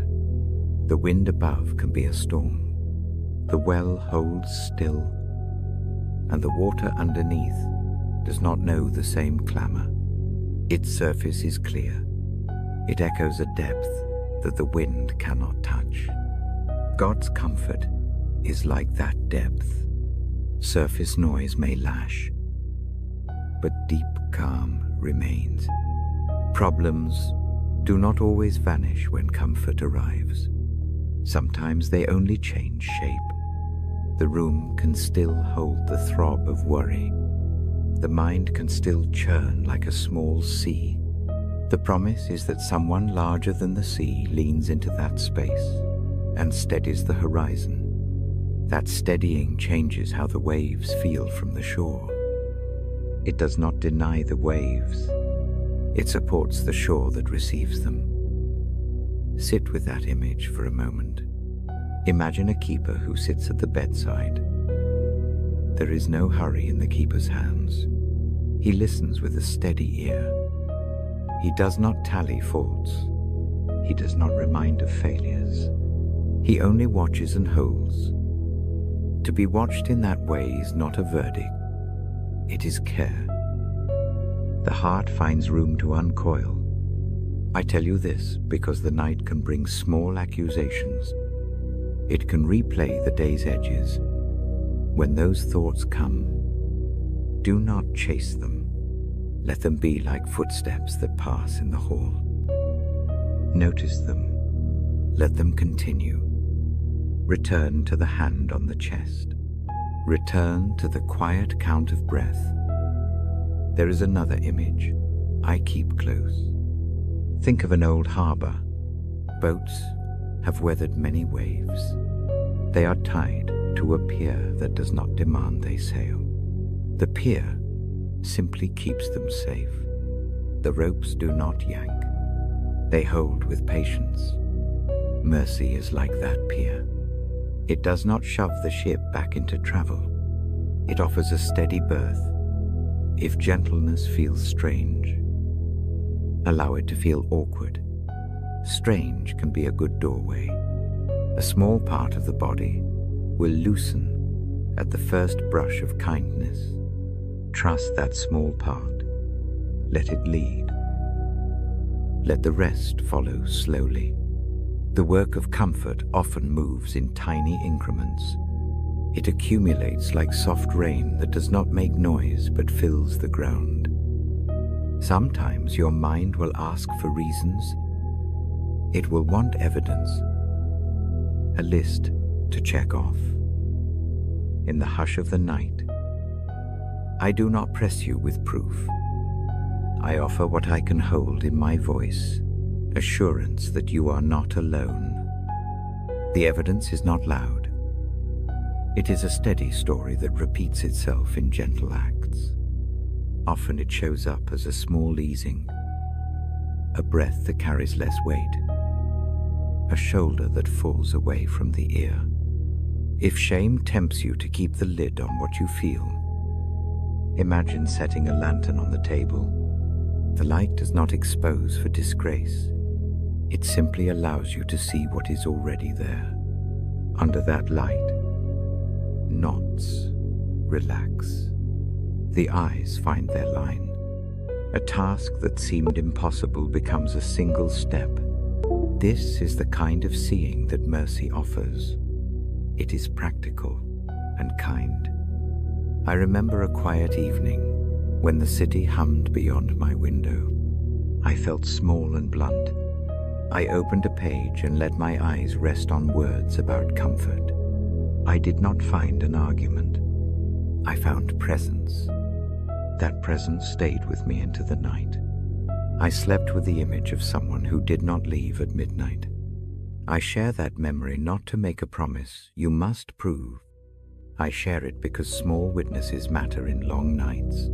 Speaker 1: The wind above can be a storm. The well holds still, and the water underneath does not know the same clamor. Its surface is clear. It echoes a depth that the wind cannot touch. God's comfort is like that depth. Surface noise may lash, but deep calm remains. Problems do not always vanish when comfort arrives. Sometimes they only change shape. The room can still hold the throb of worry. The mind can still churn like a small sea. The promise is that someone larger than the sea leans into that space and steadies the horizon. That steadying changes how the waves feel from the shore. It does not deny the waves. It supports the shore that receives them. Sit with that image for a moment. Imagine a keeper who sits at the bedside. There is no hurry in the keeper's hands. He listens with a steady ear. He does not tally faults. He does not remind of failures. He only watches and holds. To be watched in that way is not a verdict. It is care. The heart finds room to uncoil. I tell you this because the night can bring small accusations. It can replay the day's edges. When those thoughts come, do not chase them. Let them be like footsteps that pass in the hall. Notice them. Let them continue. Return to the hand on the chest. Return to the quiet count of breath. There is another image I keep close. Think of an old harbor. Boats have weathered many waves. They are tied to a pier that does not demand they sail. The pier simply keeps them safe. The ropes do not yank. They hold with patience. Mercy is like that pier. It does not shove the ship back into travel. It offers a steady berth. If gentleness feels strange, allow it to feel awkward. Strange can be a good doorway. A small part of the body will loosen at the first brush of kindness. Trust that small part. Let it lead. Let the rest follow slowly. The work of comfort often moves in tiny increments. It accumulates like soft rain that does not make noise but fills the ground. Sometimes your mind will ask for reasons. It will want evidence, a list to check off. In the hush of the night, I do not press you with proof. I offer what I can hold in my voice, assurance that you are not alone. The evidence is not loud. It is a steady story that repeats itself in gentle acts. Often it shows up as a small easing, a breath that carries less weight, a shoulder that falls away from the ear. If shame tempts you to keep the lid on what you feel, imagine setting a lantern on the table. The light does not expose for disgrace. It simply allows you to see what is already there. Under that light, knots relax. The eyes find their line. A task that seemed impossible becomes a single step. This is the kind of seeing that mercy offers. It is practical and kind. I remember a quiet evening when the city hummed beyond my window. I felt small and blunt. I opened a page and let my eyes rest on words about comfort. I did not find an argument. I found presence. That presence stayed with me into the night. I slept with the image of someone who did not leave at midnight. I share that memory not to make a promise you must prove. I share it because small witnesses matter in long nights.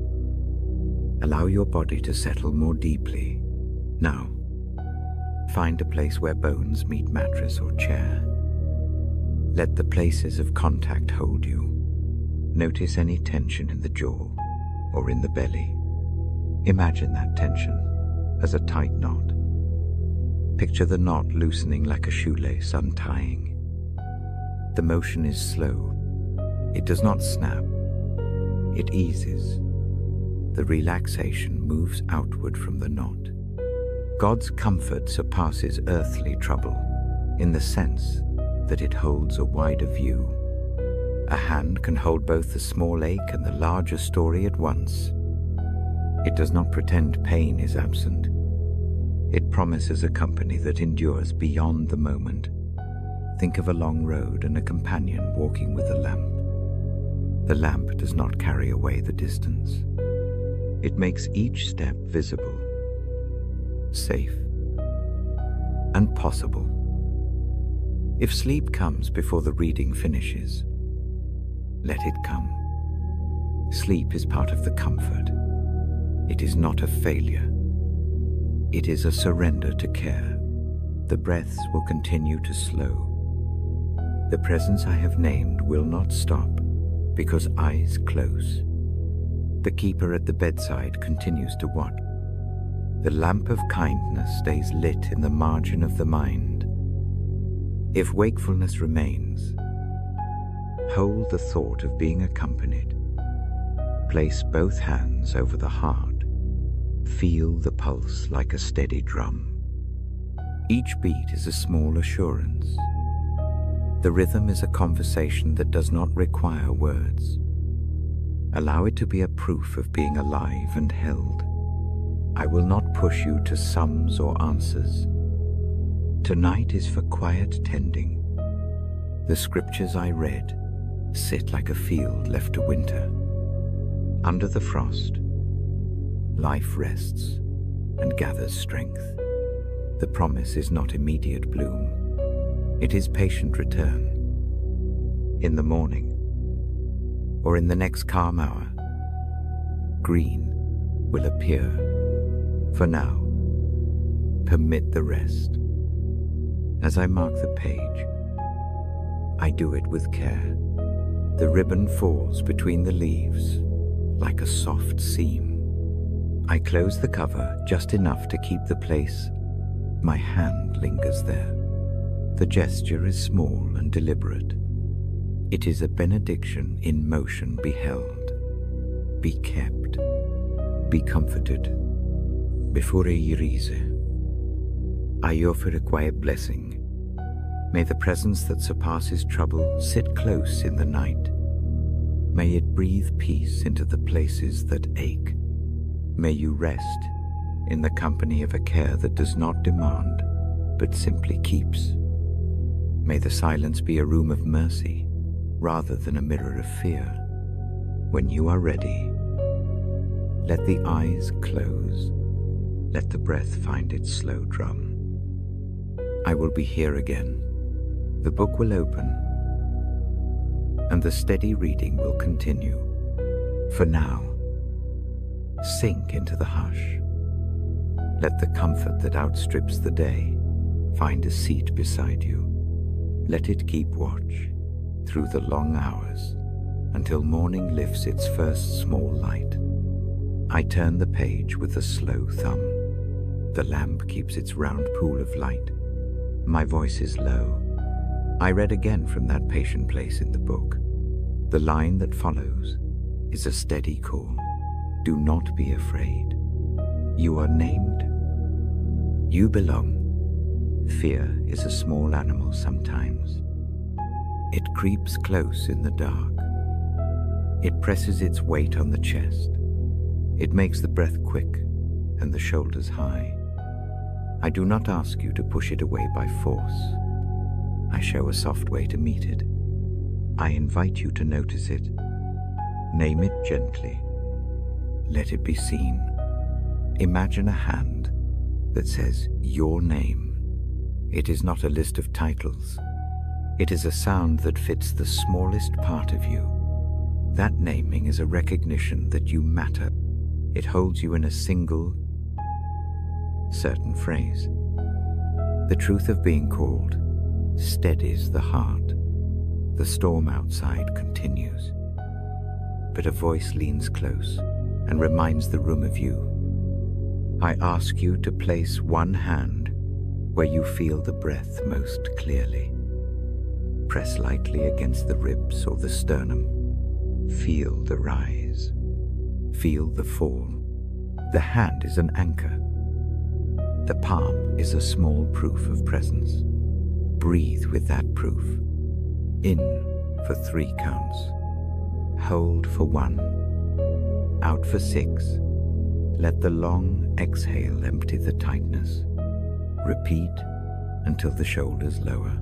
Speaker 1: Allow your body to settle more deeply. Now, find a place where bones meet mattress or chair. Let the places of contact hold you. Notice any tension in the jaw or in the belly. Imagine that tension as a tight knot. Picture the knot loosening like a shoelace untying. The motion is slow. It does not snap. It eases. The relaxation moves outward from the knot. God's comfort surpasses earthly trouble in the sense that it holds a wider view. A hand can hold both the small ache and the larger story at once. It does not pretend pain is absent. It promises a company that endures beyond the moment. Think of a long road and a companion walking with a lamp. The lamp does not carry away the distance. It makes each step visible, safe, and possible. If sleep comes before the reading finishes, let it come. Sleep is part of the comfort. It is not a failure. It is a surrender to care. The breaths will continue to slow. The presence I have named will not stop because eyes close. The keeper at the bedside continues to watch. The lamp of kindness stays lit in the margin of the mind. If wakefulness remains, hold the thought of being accompanied. Place both hands over the heart. Feel the pulse like a steady drum. Each beat is a small assurance. The rhythm is a conversation that does not require words. Allow it to be a proof of being alive and held. I will not push you to sums or answers. Tonight is for quiet tending. The scriptures I read sit like a field left to winter. Under the frost, life rests and gathers strength. The promise is not immediate bloom. It is patient return. In the morning, or in the next calm hour, green will appear. For now, permit the rest. As I mark the page, I do it with care. The ribbon falls between the leaves like a soft seam. I close the cover just enough to keep the place. My hand lingers there. The gesture is small and deliberate. It is a benediction in motion beheld. Be kept. Be comforted. Before I rise, I offer a quiet blessing. May the presence that surpasses trouble sit close in the night. May it breathe peace into the places that ache. May you rest in the company of a care that does not demand, but simply keeps. May the silence be a room of mercy rather than a mirror of fear. When you are ready, let the eyes close. Let the breath find its slow drum. I will be here again. The book will open, and the steady reading will continue. For now, sink into the hush. Let the comfort that outstrips the day find a seat beside you. Let it keep watch through the long hours until morning lifts its first small light. I turn the page with a slow thumb. The lamp keeps its round pool of light. My voice is low. I read again from that patient place in the book. The line that follows is a steady call. Do not be afraid. You are named. You belong. Fear is a small animal sometimes. It creeps close in the dark. It presses its weight on the chest. It makes the breath quick and the shoulders high. I do not ask you to push it away by force. I show a soft way to meet it. I invite you to notice it. Name it gently. Let it be seen. Imagine a hand that says your name. It is not a list of titles. It is a sound that fits the smallest part of you. That naming is a recognition that you matter. It holds you in a single, certain phrase. The truth of being called steadies the heart. The storm outside continues, but a voice leans close and reminds the room of you. I ask you to place one hand where you feel the breath most clearly. Press lightly against the ribs or the sternum. Feel the rise. Feel the fall. The hand is an anchor. The palm is a small proof of presence. Breathe with that proof. In for 3 counts. Hold for 1. Out for 6. Let the long exhale empty the tightness. Repeat until the shoulders lower.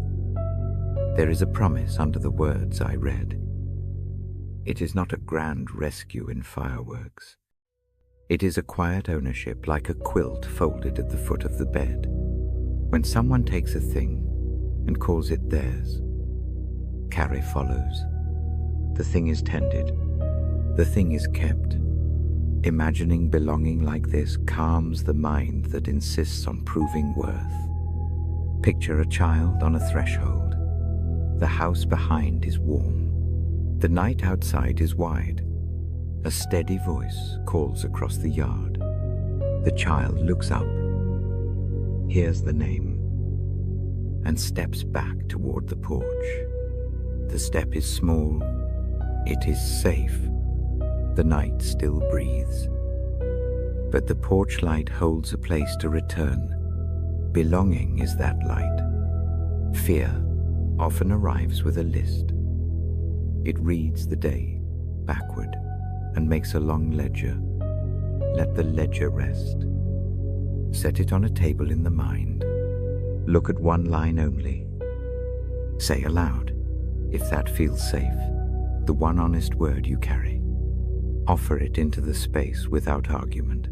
Speaker 1: There is a promise under the words I read. It is not a grand rescue in fireworks. It is a quiet ownership, like a quilt folded at the foot of the bed. When someone takes a thing and calls it theirs, carry follows. The thing is tended. The thing is kept. Imagining belonging like this calms the mind that insists on proving worth. Picture a child on a threshold. The house behind is warm. The night outside is wide. A steady voice calls across the yard. The child looks up, hears the name, and steps back toward the porch. The step is small. It is safe. The night still breathes. But the porch light holds a place to return. Belonging is that light. Fear often arrives with a list. It reads the day backward and makes a long ledger. Let the ledger rest. Set it on a table in the mind. Look at one line only. Say aloud, if that feels safe, the one honest word you carry. Offer it into the space without argument.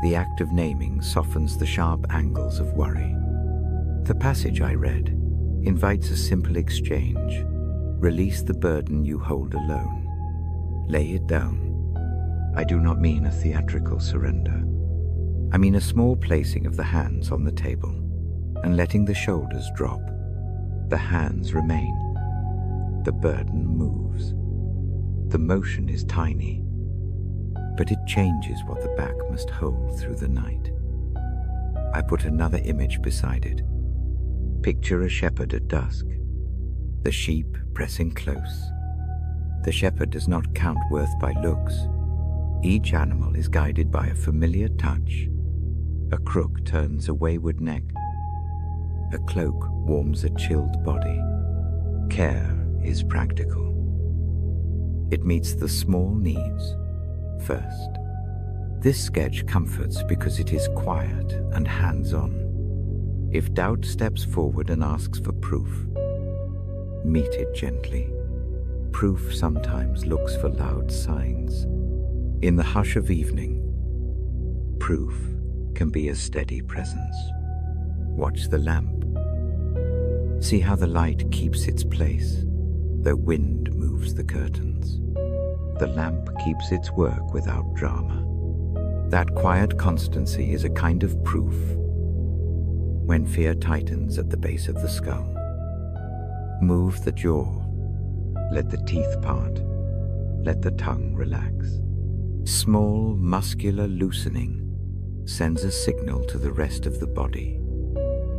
Speaker 1: The act of naming softens the sharp angles of worry. The passage I read invites a simple exchange. Release the burden you hold alone. Lay it down. I do not mean a theatrical surrender. I mean a small placing of the hands on the table and letting the shoulders drop. The hands remain. The burden moves. The motion is tiny, but it changes what the back must hold through the night. I put another image beside it. Picture a shepherd at dusk. The sheep pressing close. The shepherd does not count worth by looks. Each animal is guided by a familiar touch. A crook turns a wayward neck. A cloak warms a chilled body. Care is practical. It meets the small needs first. This sketch comforts because it is quiet and hands-on. If doubt steps forward and asks for proof, meet it gently. Proof sometimes looks for loud signs. In the hush of evening, proof can be a steady presence. Watch the lamp. See how the light keeps its place, though wind moves the curtains. The lamp keeps its work without drama. That quiet constancy is a kind of proof. When fear tightens at the base of the skull, move the jaw, let the teeth part, let the tongue relax. Small muscular loosening sends a signal to the rest of the body.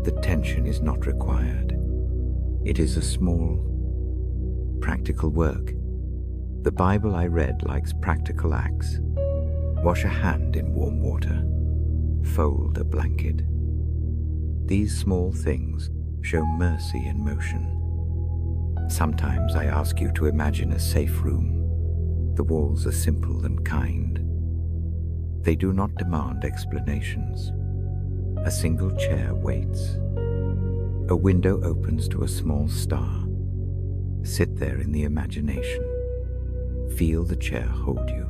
Speaker 1: The tension is not required. It is a small, practical work. The Bible I read likes practical acts. Wash a hand in warm water. Fold a blanket. These small things show mercy in motion. Sometimes I ask you to imagine a safe room. The walls are simple and kind. They do not demand explanations. A single chair waits. A window opens to a small star. Sit there in the imagination. Feel the chair hold you.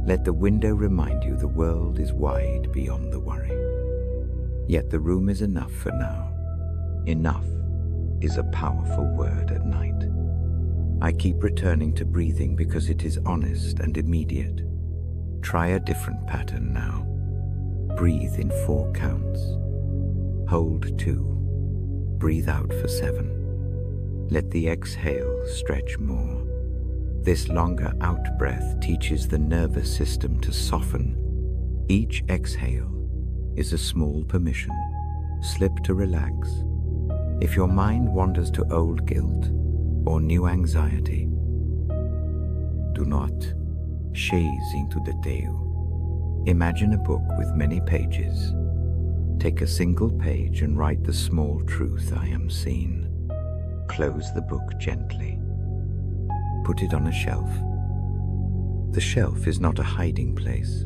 Speaker 1: Let the window remind you the world is wide beyond the worry. Yet the room is enough for now. Enough is a powerful word at night. I keep returning to breathing because it is honest and immediate. Try a different pattern now. Breathe in 4 counts. Hold 2. Breathe out for 7. Let the exhale stretch more. This longer out breath teaches the nervous system to soften. Each exhale is a small permission. Slip to relax. If your mind wanders to old guilt or new anxiety, do not chaise into the teu. Imagine a book with many pages. Take a single page and write the small truth I am seen. Close the book gently. Put it on a shelf. The shelf is not a hiding place.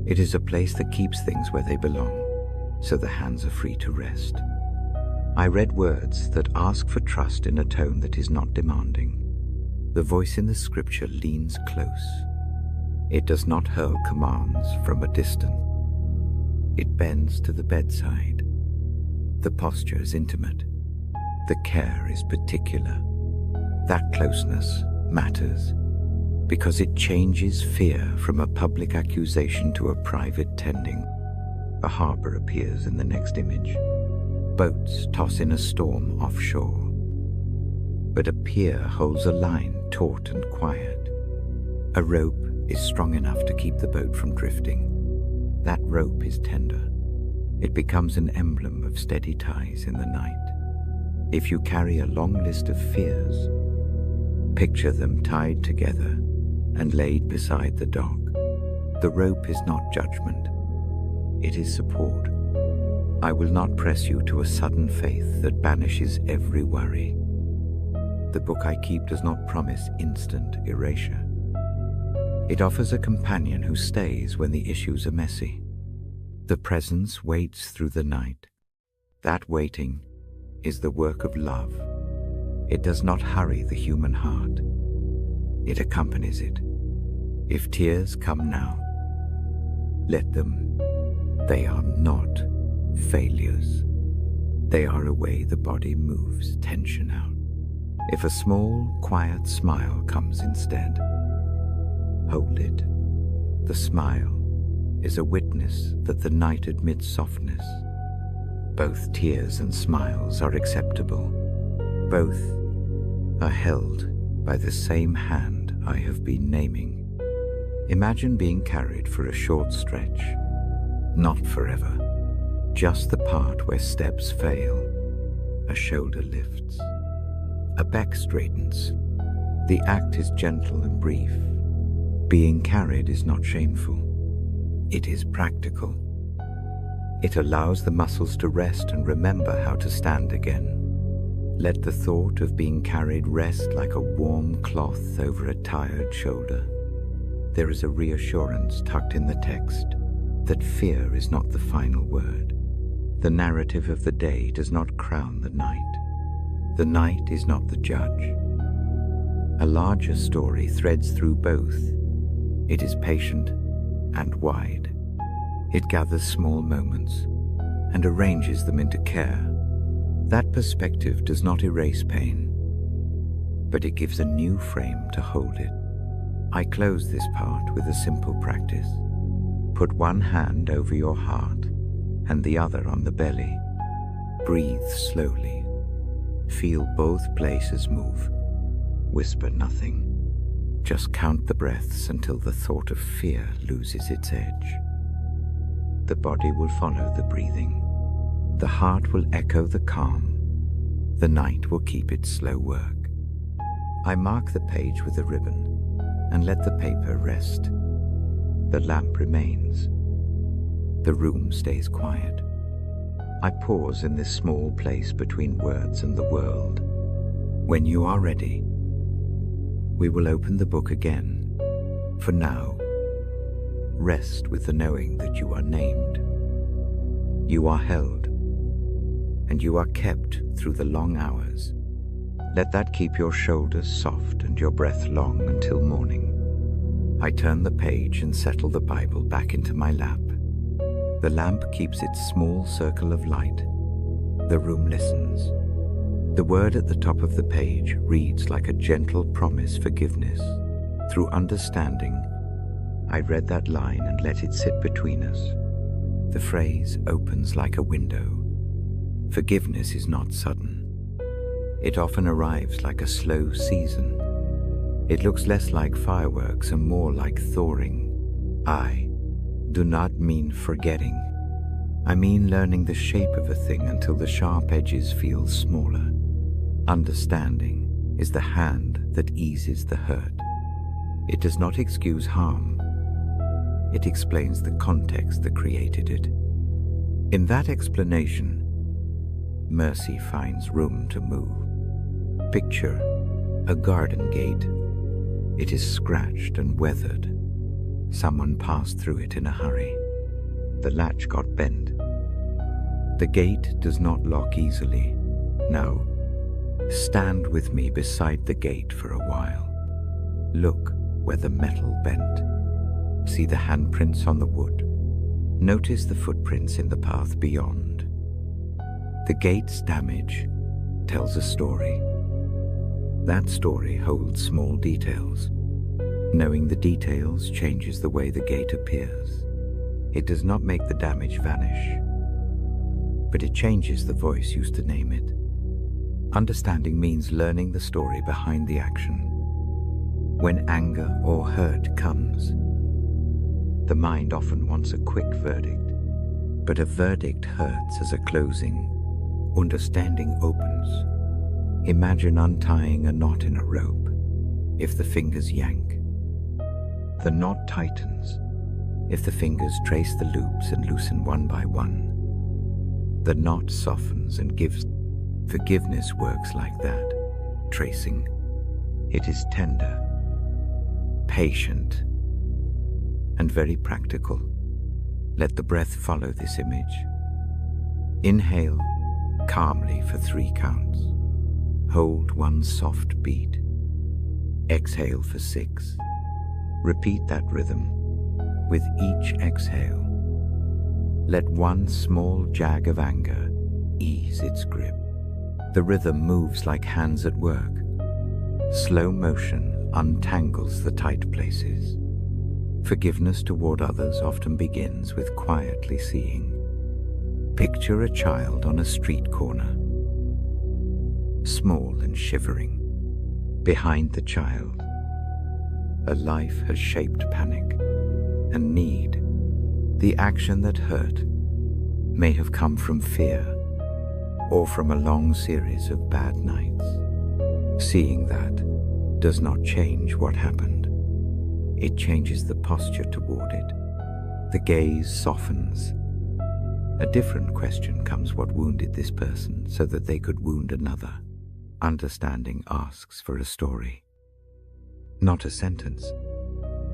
Speaker 1: It is a place that keeps things where they belong, so the hands are free to rest. I read words that ask for trust in a tone that is not demanding. The voice in the scripture leans close. It does not hurl commands from a distance. It bends to the bedside. The posture is intimate. The care is particular. That closeness matters because it changes fear from a public accusation to a private tending. A harbor appears in the next image. Boats toss in a storm offshore. But a pier holds a line taut and quiet. A rope is strong enough to keep the boat from drifting. That rope is tender. It becomes an emblem of steady ties in the night. If you carry a long list of fears, picture them tied together and laid beside the dock. The rope is not judgment. It is support. I will not press you to a sudden faith that banishes every worry. The book I keep does not promise instant erasure. It offers a companion who stays when the issues are messy. The presence waits through the night. That waiting is the work of love. It does not hurry the human heart. It accompanies it. If tears come now, let them. They are not failures. They are a way the body moves tension out. If a small, quiet smile comes instead, hold it. The smile is a witness that the night admits softness. Both tears and smiles are acceptable. Both are held by the same hand I have been naming. Imagine being carried for a short stretch, not forever. Just the part where steps fail. A shoulder lifts. A back straightens. The act is gentle and brief. Being carried is not shameful. It is practical. It allows the muscles to rest and remember how to stand again. Let the thought of being carried rest like a warm cloth over a tired shoulder. There is a reassurance tucked in the text that fear is not the final word. The narrative of the day does not crown the night. The night is not the judge. A larger story threads through both. It is patient and wide. It gathers small moments and arranges them into care. That perspective does not erase pain, but it gives a new frame to hold it. I close this part with a simple practice. Put one hand over your heart and the other on the belly. Breathe slowly. Feel both places move. Whisper nothing. Just count the breaths until the thought of fear loses its edge. The body will follow the breathing. The heart will echo the calm. The night will keep its slow work. I mark the page with a ribbon and let the paper rest. The lamp remains. The room stays quiet. I pause in this small place between words and the world. When you are ready, we will open the book again. For now, rest with the knowing that you are named. You are held, and you are kept through the long hours. Let that keep your shoulders soft and your breath long until morning. I turn the page and settle the Bible back into my lap. The lamp keeps its small circle of light. The room listens. The word at the top of the page reads like a gentle promise forgiveness. Through understanding, I read that line and let it sit between us. The phrase opens like a window. Forgiveness is not sudden. It often arrives like a slow season. It looks less like fireworks and more like thawing. I do not mean forgetting. I mean learning the shape of a thing until the sharp edges feel smaller. Understanding is the hand that eases the hurt. It does not excuse harm. It explains the context that created it. In that explanation, mercy finds room to move. Picture a garden gate. It is scratched and weathered. Someone passed through it in a hurry. The latch got bent. The gate does not lock easily. No. Stand with me beside the gate for a while. Look where the metal bent. See the handprints on the wood. Notice the footprints in the path beyond. The gate's damage tells a story. That story holds small details. Knowing the details changes the way the gate appears. It does not make the damage vanish, but it changes the voice used to name it. Understanding means learning the story behind the action. When anger or hurt comes, the mind often wants a quick verdict, but a verdict hurts as a closing. Understanding opens. Imagine untying a knot in a rope. If the fingers yank, the knot tightens. If the fingers trace the loops and loosen one by one, the knot softens and gives. Forgiveness works like that. Tracing. It is tender, patient, and very practical. Let the breath follow this image. Inhale calmly for 3 counts. Hold 1 soft beat. Exhale for 6. Repeat that rhythm with each exhale. Let 1 small jag of anger ease its grip. The rhythm moves like hands at work. Slow motion untangles the tight places. Forgiveness toward others often begins with quietly seeing. Picture a child on a street corner, small and shivering. Behind the child, a life has shaped panic and need. The action that hurt may have come from fear or from a long series of bad nights. Seeing that does not change what happened. It changes the posture toward it. The gaze softens. A different question comes: what wounded this person so that they could wound another? Understanding asks for a story, not a sentence.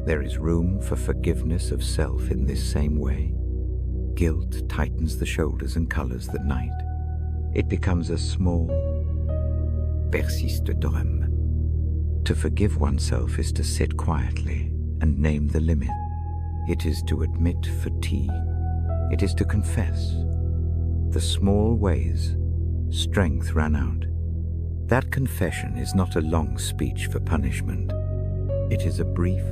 Speaker 1: There is room for forgiveness of self in this same way. Guilt tightens the shoulders and colors the night. It becomes a small, persiste drame. To forgive oneself is to sit quietly and name the limit. It is to admit fatigue. It is to confess the small ways strength ran out. That confession is not a long speech for punishment. It is a brief,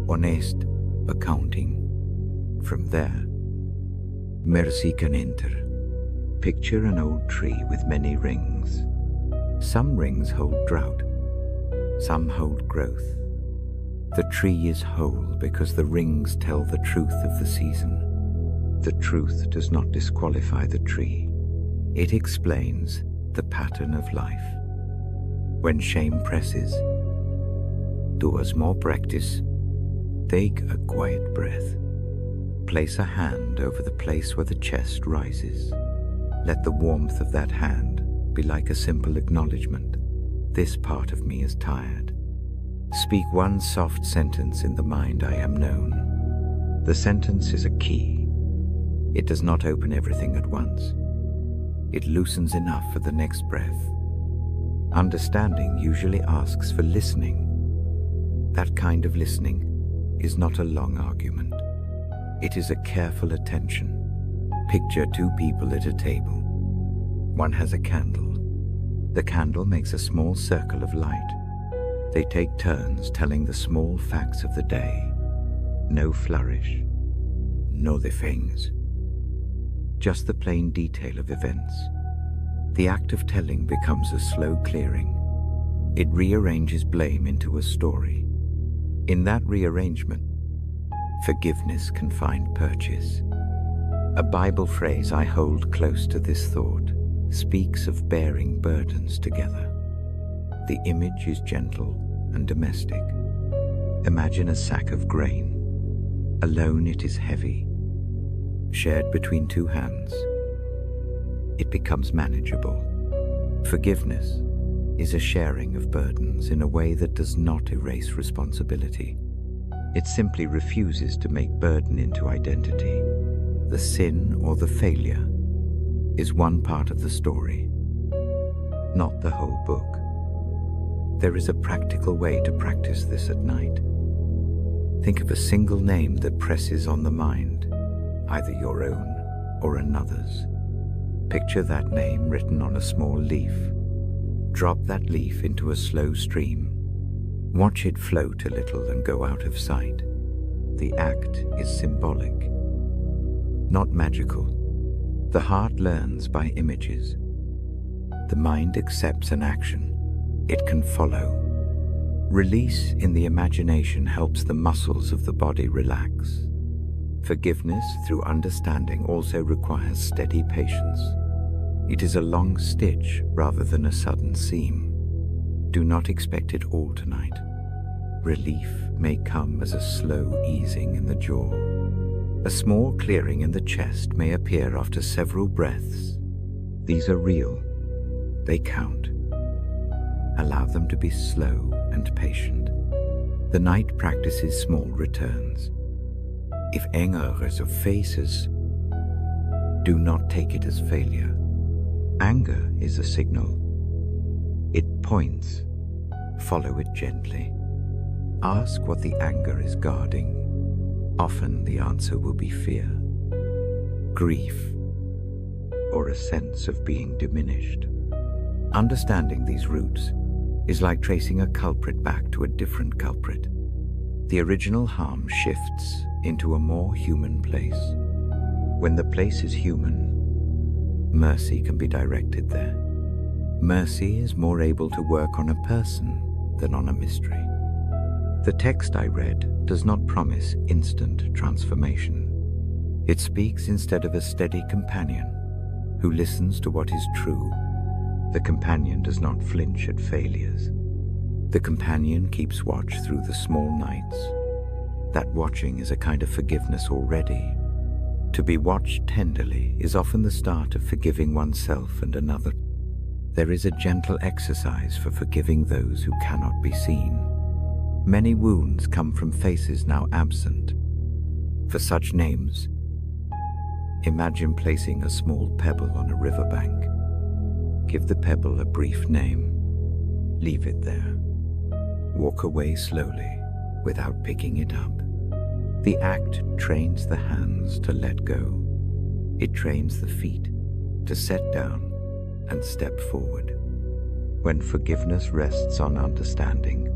Speaker 1: honest accounting. From there, mercy can enter. Picture an old tree with many rings. Some rings hold drought, some hold growth. The tree is whole because the rings tell the truth of the season. The truth does not disqualify the tree. It explains the pattern of life. When shame presses, do a small practice. Take a quiet breath. Place a hand over the place where the chest rises. Let the warmth of that hand be like a simple acknowledgement. This part of me is tired. Speak one soft sentence in the mind: I am known. The sentence is a key. It does not open everything at once. It loosens enough for the next breath. Understanding usually asks for listening. That kind of listening is not a long argument. It is a careful attention. Picture two people at a table. One has a candle. The candle makes a small circle of light. They take turns telling the small facts of the day. No flourish, no defense. Just the plain detail of events. The act of telling becomes a slow clearing. It rearranges blame into a story. In that rearrangement, forgiveness can find purchase. A Bible phrase I hold close to this thought speaks of bearing burdens together. The image is gentle and domestic. Imagine a sack of grain. Alone it is heavy. Shared between two hands, it becomes manageable. Forgiveness is a sharing of burdens in a way that does not erase responsibility. It simply refuses to make burden into identity. The sin or the failure is one part of the story, not the whole book. There is a practical way to practice this at night. Think of a single name that presses on the mind, either your own or another's. Picture that name written on a small leaf. Drop that leaf into a slow stream. Watch it float a little and go out of sight. The act is symbolic, not magical. The heart learns by images. The mind accepts an action it can follow. Release in the imagination helps the muscles of the body relax. Forgiveness through understanding also requires steady patience. It is a long stitch rather than a sudden seam. Do not expect it all tonight. Relief may come as a slow easing in the jaw. A small clearing in the chest may appear after several breaths. These are real. They count. Allow them to be slow and patient. The night practices small returns. If anger is of faces, do not take it as failure. Anger is a signal. It points. Follow it gently. Ask what the anger is guarding. Often the answer will be fear, grief, or a sense of being diminished. Understanding these roots is like tracing a culprit back to a different culprit. The original harm shifts into a more human place. When the place is human, mercy can be directed there. Mercy is more able to work on a person than on a mystery. The text I read does not promise instant transformation. It speaks instead of a steady companion who listens to what is true. The companion does not flinch at failures. The companion keeps watch through the small nights. That watching is a kind of forgiveness already. To be watched tenderly is often the start of forgiving oneself and another. There is a gentle exercise for forgiving those who cannot be seen. Many wounds come from faces now absent. For such names, imagine placing a small pebble on a riverbank. Give the pebble a brief name. Leave it there. Walk away slowly without picking it up. The act trains the hands to let go. It trains the feet to set down and step forward. When forgiveness rests on understanding,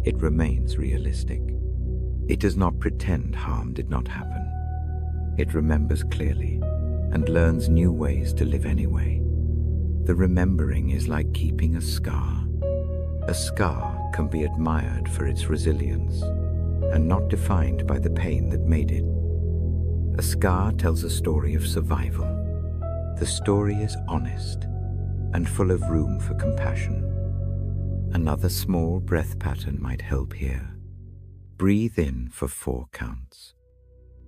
Speaker 1: it remains realistic. It does not pretend harm did not happen. It remembers clearly and learns new ways to live anyway. The remembering is like keeping a scar. A scar can be admired for its resilience and not defined by the pain that made it. A scar tells a story of survival. The story is honest and full of room for compassion. Another small breath pattern might help here. Breathe in for 4 counts.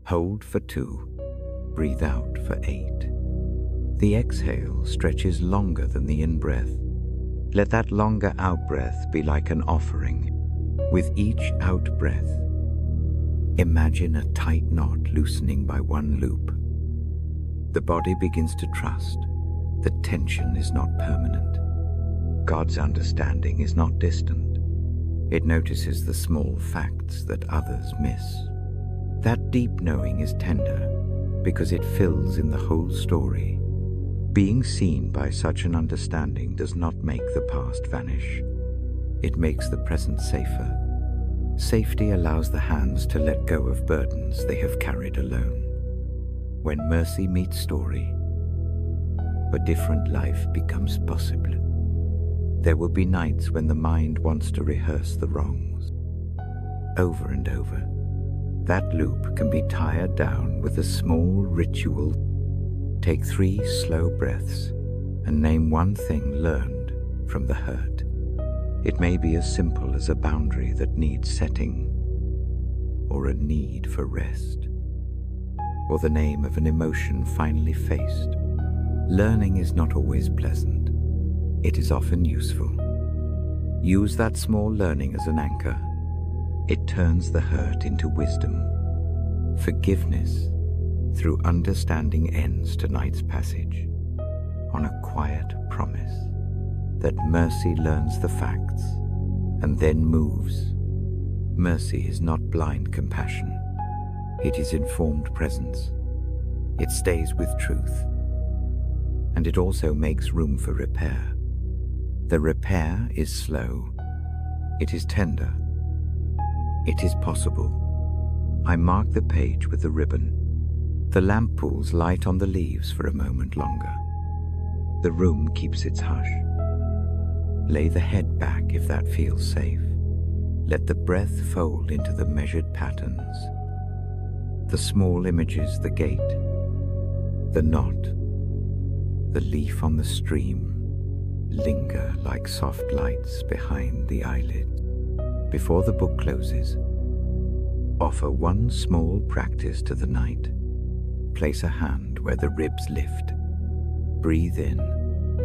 Speaker 1: Hold for 2. Breathe out for 8. The exhale stretches longer than the in-breath. Let that longer out-breath be like an offering. With each out-breath, imagine a tight knot loosening by one loop. The body begins to trust that tension is not permanent. God's understanding is not distant. It notices the small facts that others miss. That deep knowing is tender because it fills in the whole story. Being seen by such an understanding does not make the past vanish. It makes the present safer. Safety allows the hands to let go of burdens they have carried alone. When mercy meets story, a different life becomes possible. There will be nights when the mind wants to rehearse the wrongs. Over and over. That loop can be tired down with a small ritual. Take 3 slow breaths and name one thing learned from the hurt. It may be as simple as a boundary that needs setting, or a need for rest, or the name of an emotion finally faced. Learning is not always pleasant. It is often useful. Use that small learning as an anchor. It turns the hurt into wisdom. Forgiveness through understanding ends tonight's passage on a quiet promise that mercy learns the facts and then moves. Mercy is not blind compassion. It is informed presence. It stays with truth. And it also makes room for repair. The repair is slow. It is tender. It is possible. I mark the page with the ribbon. The lamp pools light on the leaves for a moment longer. The room keeps its hush. Lay the head back if that feels safe. Let the breath fold into the measured patterns. The small images, the gate, the knot, the leaf on the stream, linger like soft lights behind the eyelid. Before the book closes, offer one small practice to the night. Place a hand where the ribs lift. Breathe in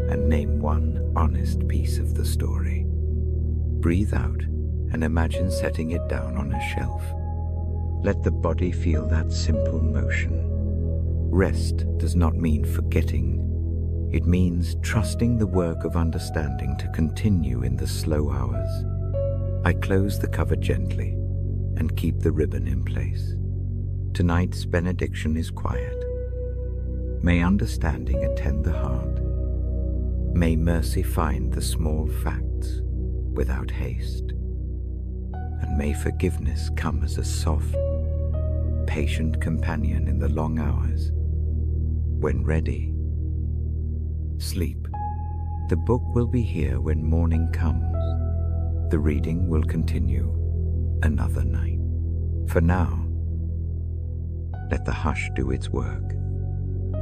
Speaker 1: and name one honest piece of the story. Breathe out and imagine setting it down on a shelf. Let the body feel that simple motion. Rest does not mean forgetting. It means trusting the work of understanding to continue in the slow hours. I close the cover gently and keep the ribbon in place. Tonight's benediction is quiet. May understanding attend the heart. May mercy find the small facts without haste. And may forgiveness come as a soft, patient companion in the long hours. When ready, sleep. The book will be here when morning comes. The reading will continue another night. For now, let the hush do its work.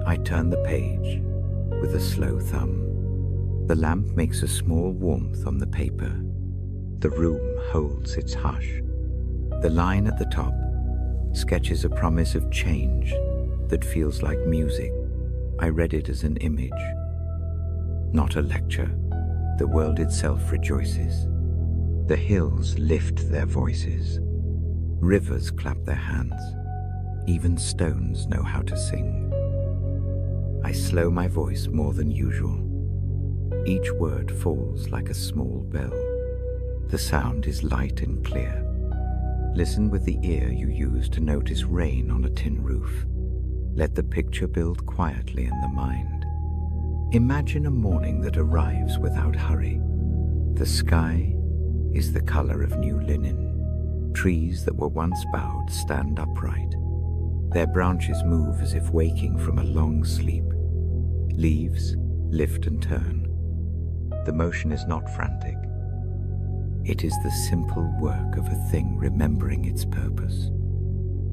Speaker 1: I turn the page with a slow thumb. The lamp makes a small warmth on the paper. The room holds its hush. The line at the top sketches a promise of change that feels like music. I read it as an image, not a lecture. The world itself rejoices. The hills lift their voices. Rivers clap their hands. Even stones know how to sing. I slow my voice more than usual. Each word falls like a small bell. The sound is light and clear. Listen with the ear you use to notice rain on a tin roof. Let the picture build quietly in the mind. Imagine a morning that arrives without hurry. The sky is the color of new linen. Trees that were once bowed stand upright. Their branches move as if waking from a long sleep. Leaves lift and turn. The motion is not frantic. It is the simple work of a thing remembering its purpose.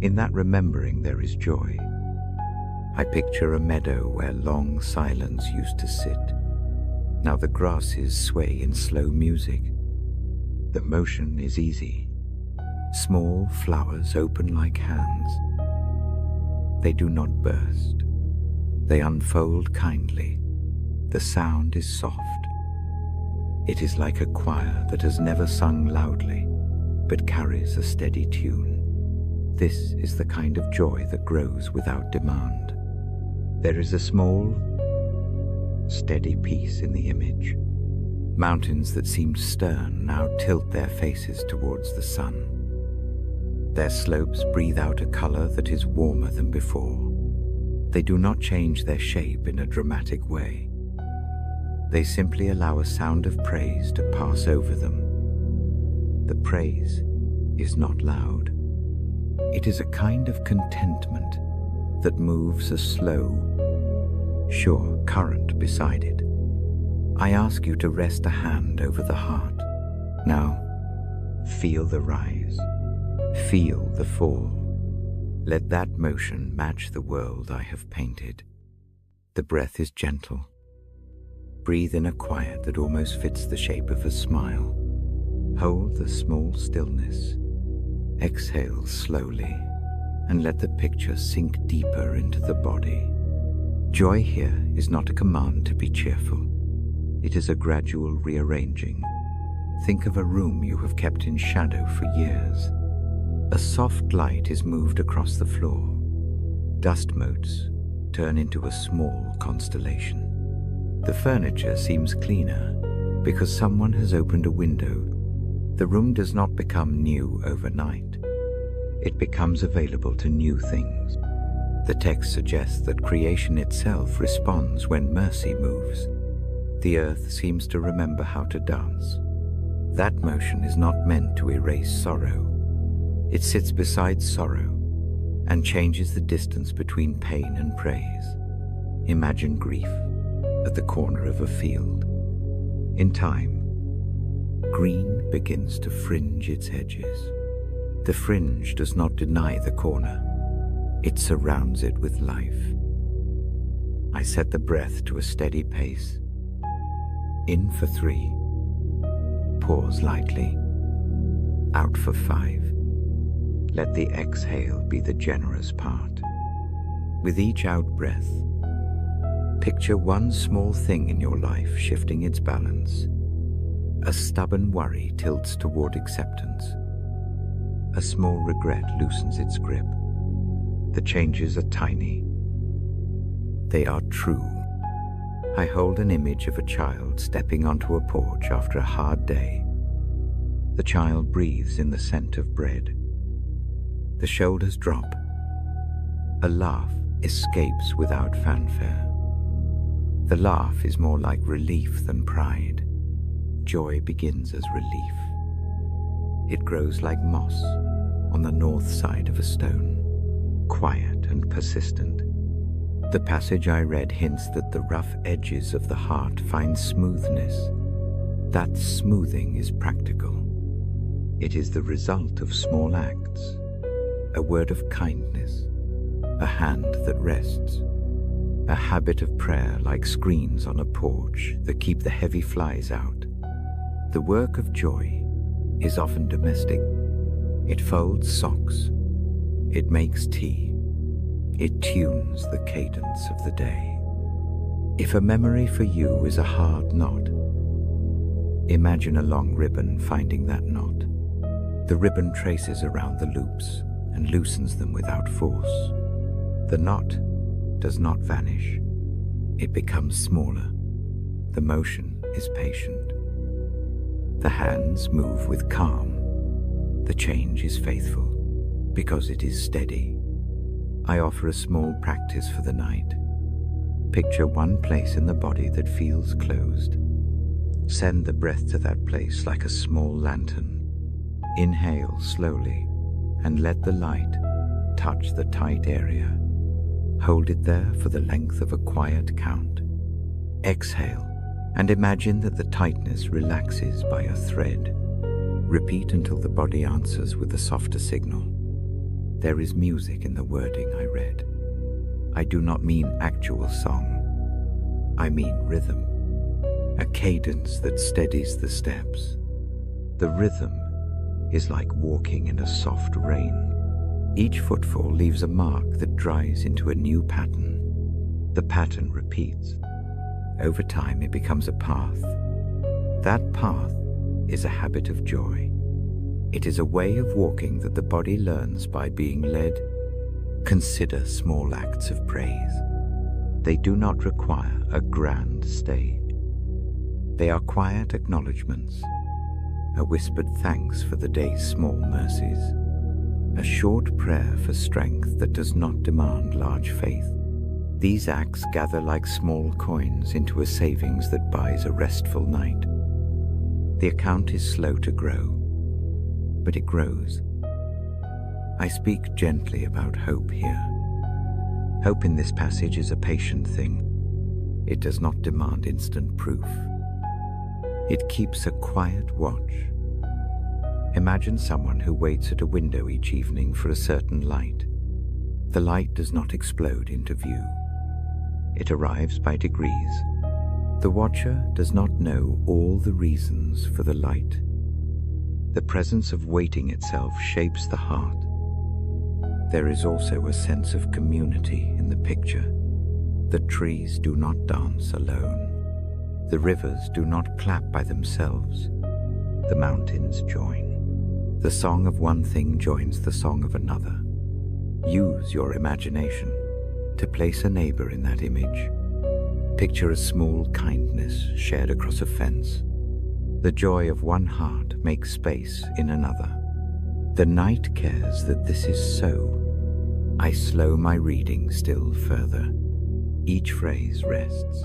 Speaker 1: In that remembering there is joy. I picture a meadow where long silence used to sit. Now the grasses sway in slow music. The motion is easy. Small flowers open like hands. They do not burst. They unfold kindly. The sound is soft. It is like a choir that has never sung loudly, but carries a steady tune. This is the kind of joy that grows without demand. There is a small, steady peace in the image. Mountains that seemed stern now tilt their faces towards the sun. Their slopes breathe out a color that is warmer than before. They do not change their shape in a dramatic way. They simply allow a sound of praise to pass over them. The praise is not loud. It is a kind of contentment that moves a slow, sure current beside it. I ask you to rest a hand over the heart. Now, feel the rise. Feel the fall. Let that motion match the world I have painted. The breath is gentle. Breathe in a quiet that almost fits the shape of a smile. Hold the small stillness. Exhale slowly, and let the picture sink deeper into the body. Joy here is not a command to be cheerful. It is a gradual rearranging. Think of a room you have kept in shadow for years. A soft light is moved across the floor. Dust motes turn into a small constellation. The furniture seems cleaner because someone has opened a window. The room does not become new overnight. It becomes available to new things. The text suggests that creation itself responds when mercy moves. The earth seems to remember how to dance. That motion is not meant to erase sorrow. It sits beside sorrow and changes the distance between pain and praise. Imagine grief at the corner of a field. In time, green begins to fringe its edges. The fringe does not deny the corner. It surrounds it with life. I set the breath to a steady pace. In for 3. Pause lightly. Out for 5. Let the exhale be the generous part. With each out-breath, picture one small thing in your life shifting its balance. A stubborn worry tilts toward acceptance. A small regret loosens its grip. The changes are tiny. They are true. I hold an image of a child stepping onto a porch after a hard day. The child breathes in the scent of bread. The shoulders drop. A laugh escapes without fanfare. The laugh is more like relief than pride. Joy begins as relief. It grows like moss on the north side of a stone, quiet and persistent. The passage I read hints that the rough edges of the heart find smoothness. That smoothing is practical. It is the result of small acts. A word of kindness, a hand that rests, a habit of prayer like screens on a porch that keep the heavy flies out. The work of joy is often domestic. It folds socks. It makes tea. It tunes the cadence of the day. If a memory for you is a hard knot, imagine a long ribbon finding that knot. The ribbon traces around the loops and loosens them without force. The knot does not vanish. It becomes smaller. The motion is patient. The hands move with calm. The change is faithful because it is steady. I offer a small practice for the night. Picture one place in the body that feels closed. Send the breath to that place like a small lantern. Inhale slowly and let the light touch the tight area. Hold it there for the length of a quiet count. Exhale and imagine that the tightness relaxes by a thread. Repeat until the body answers with a softer signal. There is music in the wording I read. I do not mean actual song. I mean rhythm. A cadence that steadies the steps. The rhythm is like walking in a soft rain. Each footfall leaves a mark that dries into a new pattern. The pattern repeats. Over time it becomes a path. That path is a habit of joy. It is a way of walking that the body learns by being led. Consider small acts of praise. They do not require a grand stage. They are quiet acknowledgements, a whispered thanks for the day's small mercies, a short prayer for strength that does not demand large faith. These acts gather like small coins into a savings that buys a restful night. The account is slow to grow, but it grows. I speak gently about hope here. Hope in this passage is a patient thing. It does not demand instant proof. It keeps a quiet watch. Imagine someone who waits at a window each evening for a certain light. The light does not explode into view. It arrives by degrees. The watcher does not know all the reasons for the light. The presence of waiting itself shapes the heart. There is also a sense of community in the picture. The trees do not dance alone. The rivers do not clap by themselves. The mountains join. The song of one thing joins the song of another. Use your imagination to place a neighbor in that image. Picture a small kindness shared across a fence. The joy of one heart makes space in another. The night cares that this is so. I slow my reading still further. Each phrase rests.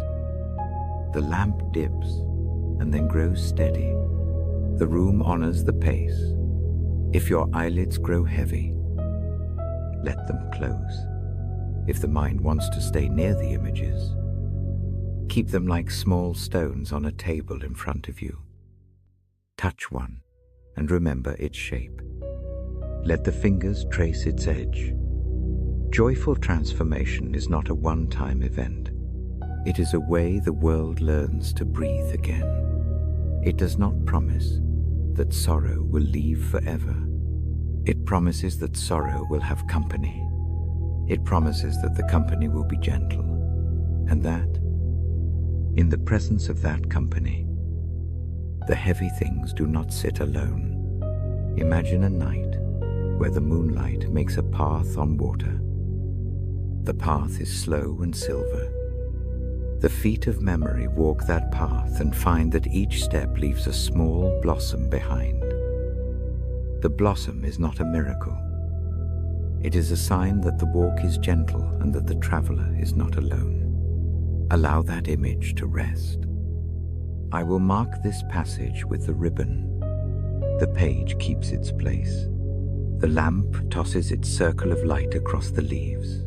Speaker 1: The lamp dips and then grows steady. The room honors the pace. If your eyelids grow heavy, let them close. If the mind wants to stay near the images, keep them like small stones on a table in front of you. Touch one and remember its shape. Let the fingers trace its edge. Joyful transformation is not a one-time event. It is a way the world learns to breathe again. It does not promise that sorrow will leave forever. It promises that sorrow will have company. It promises that the company will be gentle, and that, in the presence of that company, the heavy things do not sit alone. Imagine a night where the moonlight makes a path on water. The path is slow and silver. The feet of memory walk that path and find that each step leaves a small blossom behind. The blossom is not a miracle. It is a sign that the walk is gentle and that the traveler is not alone. Allow that image to rest. I will mark this passage with the ribbon. The page keeps its place. The lamp tosses its circle of light across the leaves.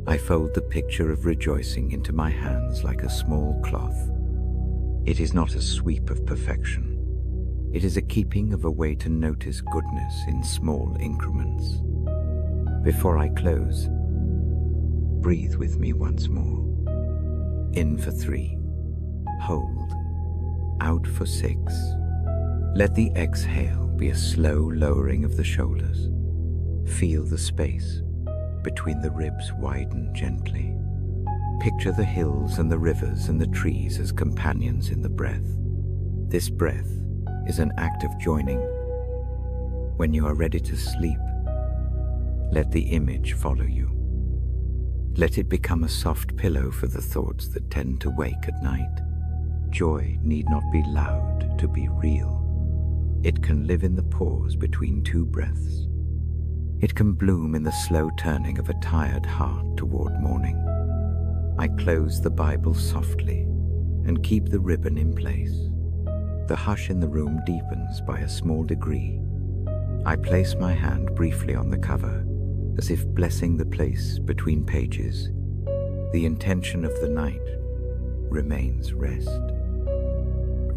Speaker 1: I fold the picture of rejoicing into my hands like a small cloth. It is not a sweep of perfection. It is a keeping of a way to notice goodness in small increments. Before I close, breathe with me once more. In for 3. Hold. Out for 6. Let the exhale be a slow lowering of the shoulders. Feel the space. between the ribs widen gently. Picture the hills and the rivers and the trees as companions in the breath. This breath is an act of joining. When you are ready to sleep, let the image follow you. Let it become a soft pillow for the thoughts that tend to wake at night. Joy need not be loud to be real. It can live in the pause between two breaths. It can bloom in the slow turning of a tired heart toward morning. I close the Bible softly and keep the ribbon in place. The hush in the room deepens by a small degree. I place my hand briefly on the cover, as if blessing the place between pages. The intention of the night remains rest.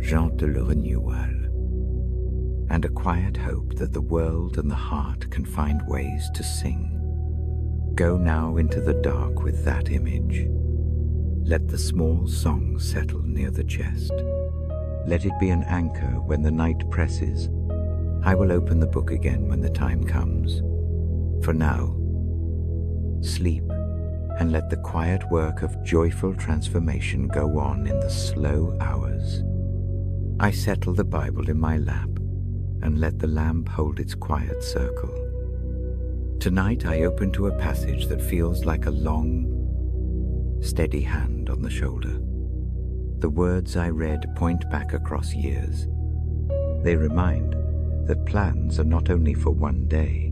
Speaker 1: Chante le renewal, and a quiet hope that the world and the heart can find ways to sing. Go now into the dark with that image. Let the small song settle near the chest. Let it be an anchor when the night presses. I will open the book again when the time comes. For now, sleep and let the quiet work of joyful transformation go on in the slow hours. I settle the Bible in my lap and let the lamp hold its quiet circle. Tonight I open to a passage that feels like a long, steady hand on the shoulder. The words I read point back across years. They remind that plans are not only for one day.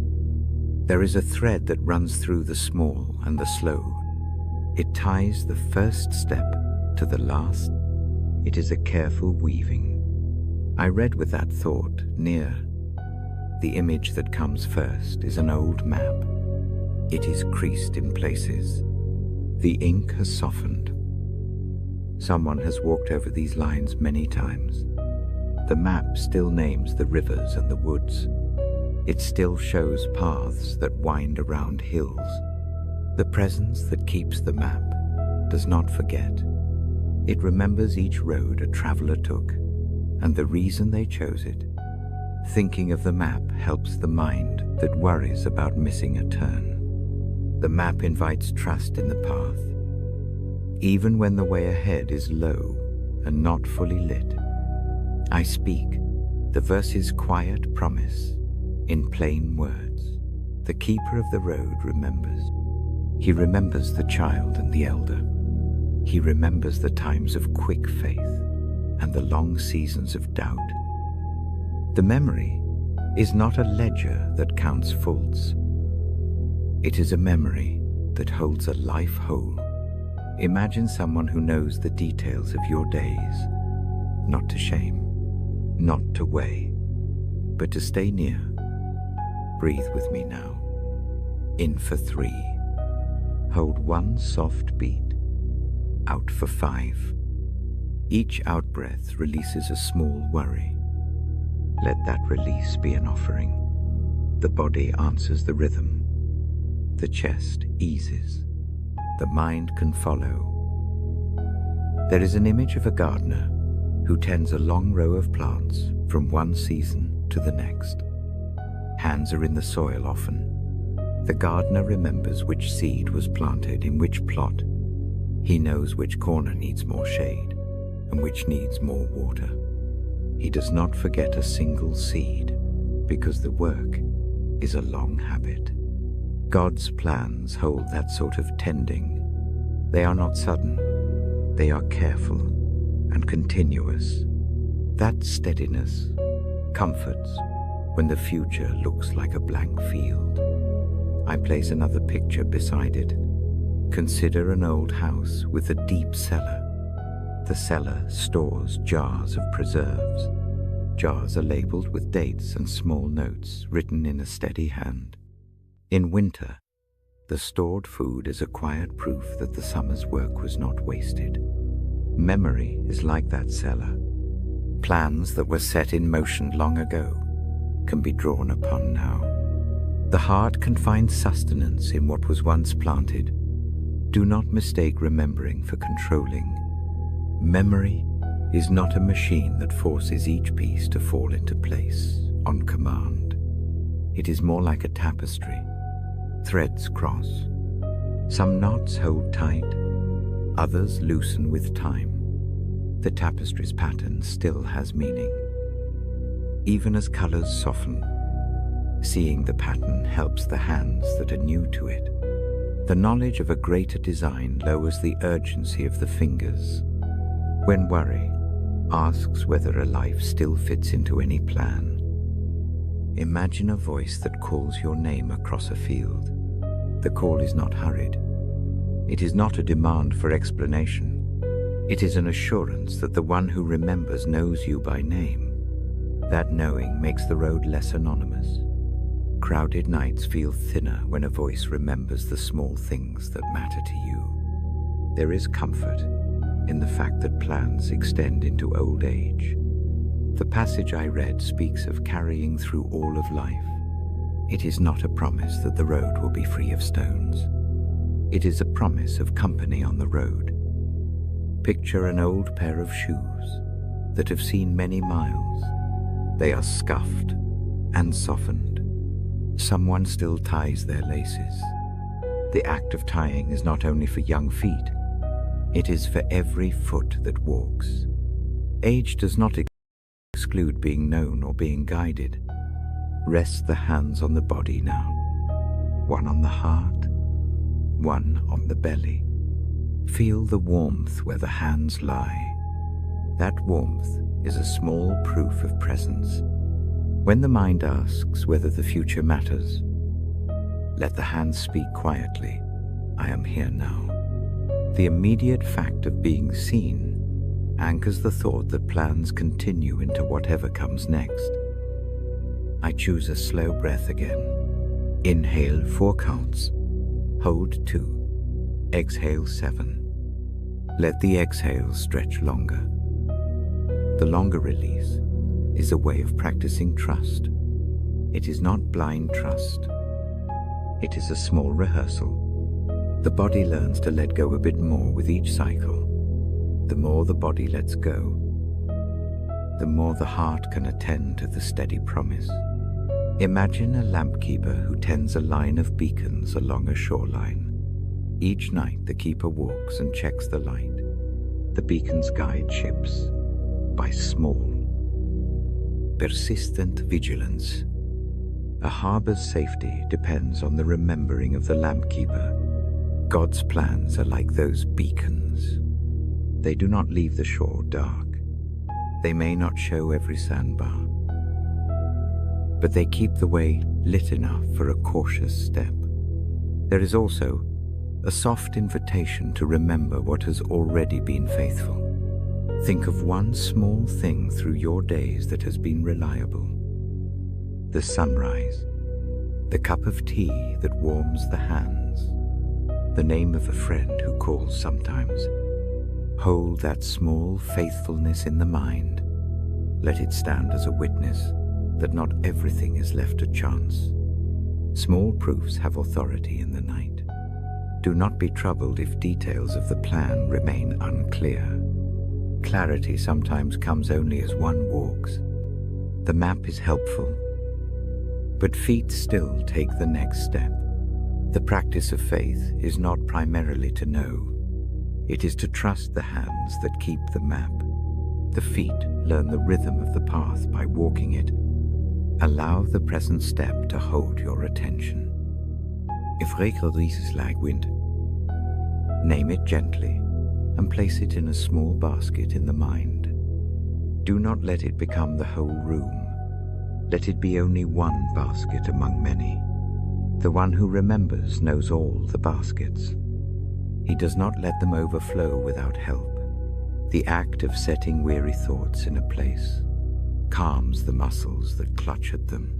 Speaker 1: There is a thread that runs through the small and the slow. It ties the first step to the last. It is a careful weaving. I read with that thought near. The image that comes first is an old map. It is creased in places. The ink has softened. Someone has walked over these lines many times. The map still names the rivers and the woods. It still shows paths that wind around hills. The presence that keeps the map does not forget. It remembers each road a traveler took and the reason they chose it. Thinking of the map helps the mind that worries about missing a turn. The map invites trust in the path. Even when the way ahead is low and not fully lit, I speak the verse's quiet promise in plain words. The keeper of the road remembers. He remembers the child and the elder. He remembers the times of quick faith and the long seasons of doubt. The memory is not a ledger that counts faults. It is a memory that holds a life whole. Imagine someone who knows the details of your days, not to shame, not to weigh, but to stay near. Breathe with me now. In for 3. Hold 1 soft beat. Out for 5. Each out-breath releases a small worry. Let that release be an offering. The body answers the rhythm. The chest eases. The mind can follow. There is an image of a gardener who tends a long row of plants from one season to the next. Hands are in the soil often. The gardener remembers which seed was planted in which plot. He knows which corner needs more shade and which needs more water. He does not forget a single seed because the work is a long habit. God's plans hold that sort of tending. They are not sudden. They are careful and continuous. That steadiness comforts when the future looks like a blank field. I place another picture beside it. Consider an old house with a deep cellar. The cellar stores jars of preserves. Jars are labeled with dates and small notes written in a steady hand. In winter, the stored food is a quiet proof that the summer's work was not wasted. Memory is like that cellar. Plans that were set in motion long ago can be drawn upon now. The heart can find sustenance in what was once planted. Do not mistake remembering for controlling. Memory is not a machine that forces each piece to fall into place on command. It is more like a tapestry. Threads cross. Some knots hold tight, others loosen with time. The tapestry's pattern still has meaning. Even as colors soften, seeing the pattern helps the hands that are new to it. The knowledge of a greater design lowers the urgency of the fingers. When worry asks whether a life still fits into any plan, imagine a voice that calls your name across a field. The call is not hurried. It is not a demand for explanation. It is an assurance that the one who remembers knows you by name. That knowing makes the road less anonymous. Crowded nights feel thinner when a voice remembers the small things that matter to you. There is comfort in the fact that plans extend into old age. The passage I read speaks of carrying through all of life. It is not a promise that the road will be free of stones. It is a promise of company on the road. Picture an old pair of shoes that have seen many miles. They are scuffed and softened. Someone still ties their laces. The act of tying is not only for young feet, it is for every foot that walks. Age does not exclude being known or being guided. Rest the hands on the body now. One on the heart, one on the belly. Feel the warmth where the hands lie. That warmth is a small proof of presence. When the mind asks whether the future matters, let the hands speak quietly. I am here now. The immediate fact of being seen anchors the thought that plans continue into whatever comes next. I choose a slow breath again. Inhale 4 counts. Hold 2. Exhale 7. Let the exhale stretch longer. The longer release is a way of practicing trust. It is not blind trust. It is a small rehearsal. The body learns to let go a bit more with each cycle. The more the body lets go, the more the heart can attend to the steady promise. Imagine a lamp keeper who tends a line of beacons along a shoreline. Each night the keeper walks and checks the light. The beacons guide ships by small, persistent vigilance. A harbor's safety depends on the remembering of the lamp keeper. God's plans are like those beacons. They do not leave the shore dark. They may not show every sandbar, but they keep the way lit enough for a cautious step. There is also a soft invitation to remember what has already been faithful. Think of one small thing through your days that has been reliable. The sunrise, the cup of tea that warms the hands, the name of a friend who calls sometimes. Hold that small faithfulness in the mind. Let it stand as a witness that not everything is left to chance. Small proofs have authority in the night. Do not be troubled if details of the plan remain unclear. Clarity sometimes comes only as one walks. The map is helpful, but feet still take the next step. The practice of faith is not primarily to know. It is to trust the hands that keep the map. The feet learn the rhythm of the path by walking it. Allow the present step to hold your attention. If regelreis is like wind, name it gently and place it in a small basket in the mind. Do not let it become the whole room. Let it be only one basket among many. The one who remembers knows all the baskets. He does not let them overflow without help. The act of setting weary thoughts in a place calms the muscles that clutch at them.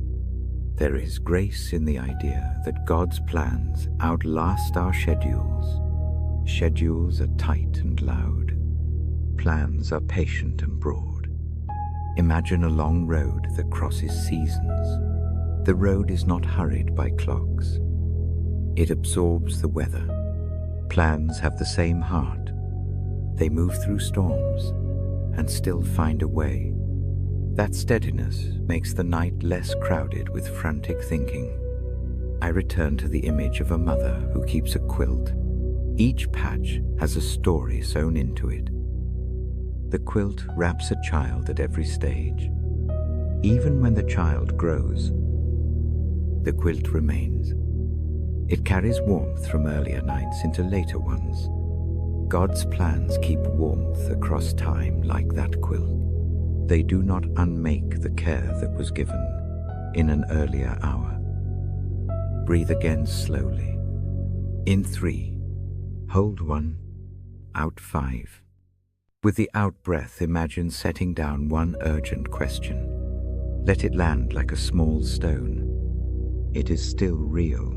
Speaker 1: There is grace in the idea that God's plans outlast our schedules. Schedules are tight and loud. Plans are patient and broad. Imagine a long road that crosses seasons. The road is not hurried by clocks. It absorbs the weather. Plans have the same heart. They move through storms and still find a way. That steadiness makes the night less crowded with frantic thinking. I return to the image of a mother who keeps a quilt. Each patch has a story sewn into it. The quilt wraps a child at every stage. Even when the child grows, the quilt remains. It carries warmth from earlier nights into later ones. God's plans keep warmth across time like that quilt. They do not unmake the care that was given in an earlier hour. Breathe again slowly. In 3, hold 1, out 5. With the out-breath, imagine setting down one urgent question. Let it land like a small stone. It is still real.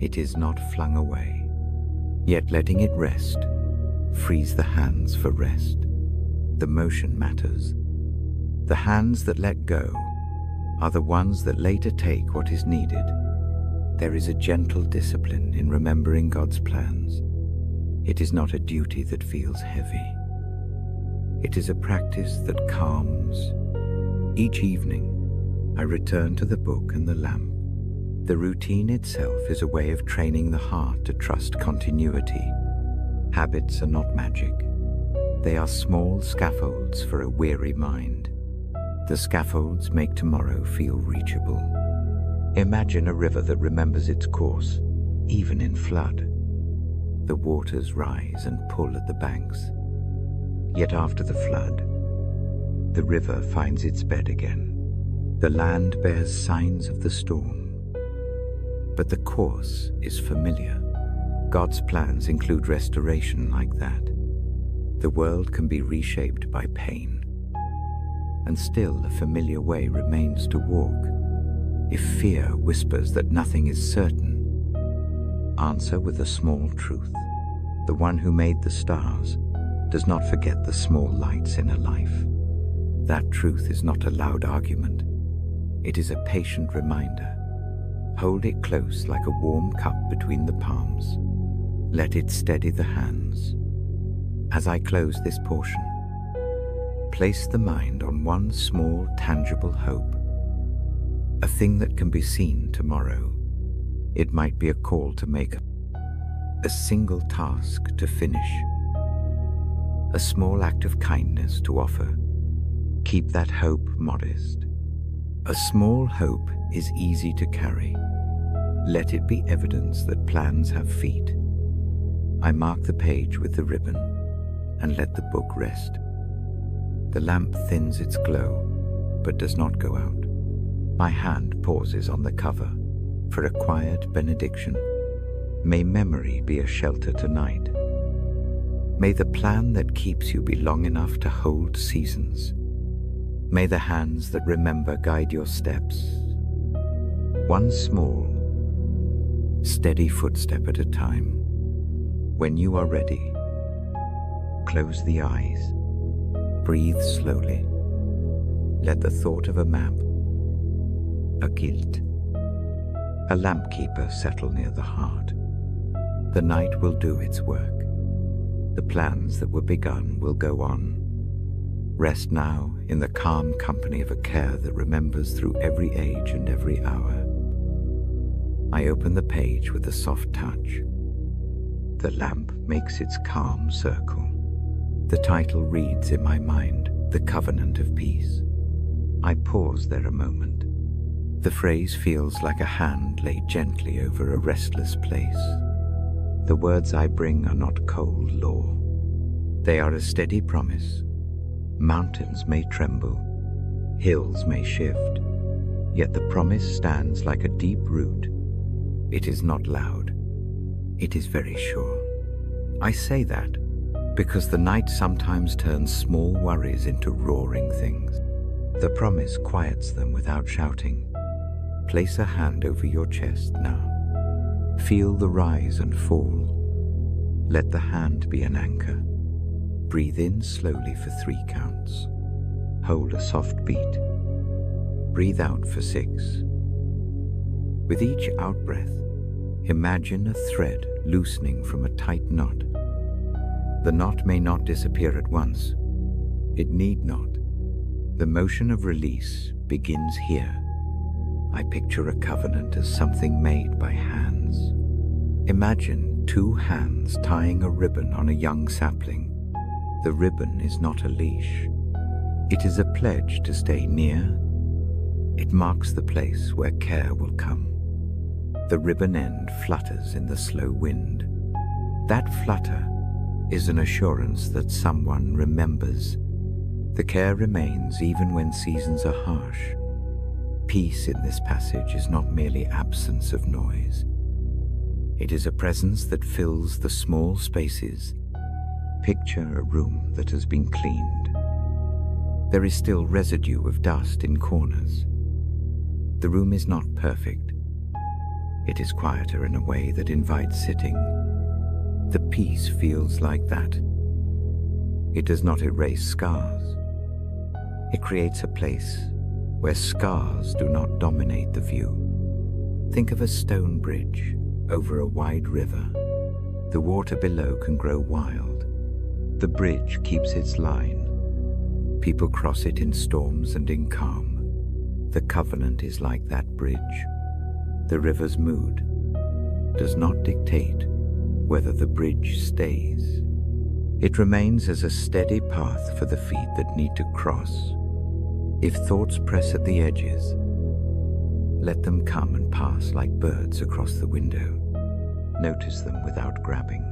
Speaker 1: It is not flung away. Yet letting it rest frees the hands for rest. The motion matters. The hands that let go are the ones that later take what is needed. There is a gentle discipline in remembering God's plans. It is not a duty that feels heavy. It is a practice that calms. Each evening, I return to the book and the lamp. The routine itself is a way of training the heart to trust continuity. Habits are not magic. They are small scaffolds for a weary mind. The scaffolds make tomorrow feel reachable. Imagine a river that remembers its course, even in flood. The waters rise and pull at the banks. Yet after the flood, the river finds its bed again. The land bears signs of the storm, but the course is familiar. God's plans include restoration like that. The world can be reshaped by pain, and still a familiar way remains to walk. If fear whispers that nothing is certain, answer with a small truth. The one who made the stars does not forget the small lights in a life. That truth is not a loud argument. It is a patient reminder. Hold it close like a warm cup between the palms. Let it steady the hands. As I close this portion, place the mind on one small, tangible hope. A thing that can be seen tomorrow. It might be a call to make, a single task to finish, a small act of kindness to offer. Keep that hope modest. A small hope is easy to carry. Let it be evidence that plans have feet. I mark the page with the ribbon and let the book rest. The lamp thins its glow, but does not go out. My hand pauses on the cover for a quiet benediction. May memory be a shelter tonight. May the plan that keeps you be long enough to hold seasons. May the hands that remember guide your steps. One small, steady footstep at a time. When you are ready, close the eyes. Breathe slowly. Let the thought of a map, a guilt, a lamp keeper settle near the heart. The night will do its work. The plans that were begun will go on. Rest now in the calm company of a care that remembers through every age and every hour. I open the page with a soft touch. The lamp makes its calm circle. The title reads in my mind, The Covenant of Peace. I pause there a moment. The phrase feels like a hand laid gently over a restless place. The words I bring are not cold law. They are a steady promise. Mountains may tremble, hills may shift, yet the promise stands like a deep root. It is not loud. It is very sure. I say that because the night sometimes turns small worries into roaring things. The promise quiets them without shouting. Place a hand over your chest now. Feel the rise and fall. Let the hand be an anchor. Breathe in slowly for 3 counts. Hold a soft beat. Breathe out for 6. With each out-breath, imagine a thread loosening from a tight knot. The knot may not disappear at once. It need not. The motion of release begins here. I picture a covenant as something made by hands. Imagine two hands tying a ribbon on a young sapling. The ribbon is not a leash. It is a pledge to stay near. It marks the place where care will come. The ribbon end flutters in the slow wind. That flutter is an assurance that someone remembers. The care remains even when seasons are harsh. Peace in this passage is not merely absence of noise. It is a presence that fills the small spaces. Picture a room that has been cleaned. There is still residue of dust in corners. The room is not perfect. It is quieter in a way that invites sitting. The peace feels like that. It does not erase scars. It creates a place where scars do not dominate the view. Think of a stone bridge over a wide river. The water below can grow wild. The bridge keeps its line. People cross it in storms and in calm. The covenant is like that bridge. The river's mood does not dictate whether the bridge stays. It remains as a steady path for the feet that need to cross. If thoughts press at the edges, let them come and pass like birds across the window. Notice them without grabbing.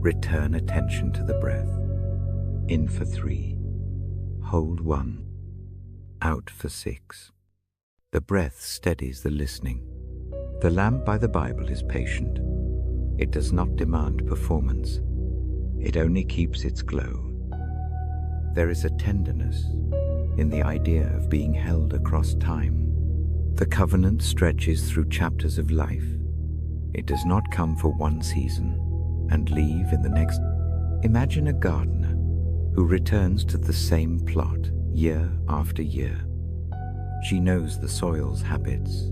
Speaker 1: Return attention to the breath. In for 3. Hold 1. Out for 6. The breath steadies the listening. The lamp by the Bible is patient. It does not demand performance. It only keeps its glow. There is a tenderness in the idea of being held across time. The covenant stretches through chapters of life. It does not come for one season and leave in the next. Imagine a gardener who returns to the same plot year after year. She knows the soil's habits.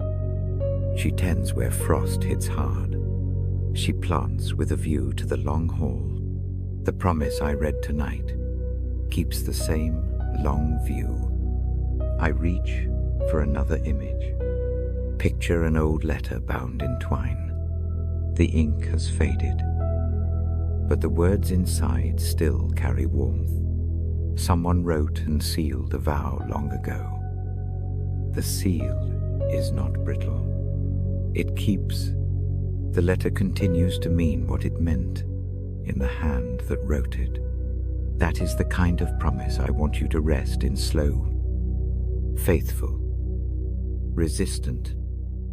Speaker 1: She tends where frost hits hard. She plants with a view to the long haul. The promise I read tonight keeps the same long view. I reach for another image. Picture an old letter bound in twine. The ink has faded, but the words inside still carry warmth. Someone wrote and sealed a vow long ago. The seal is not brittle. It keeps. The letter continues to mean what it meant in the hand that wrote it. That is the kind of promise I want you to rest in slow, faithful, resistant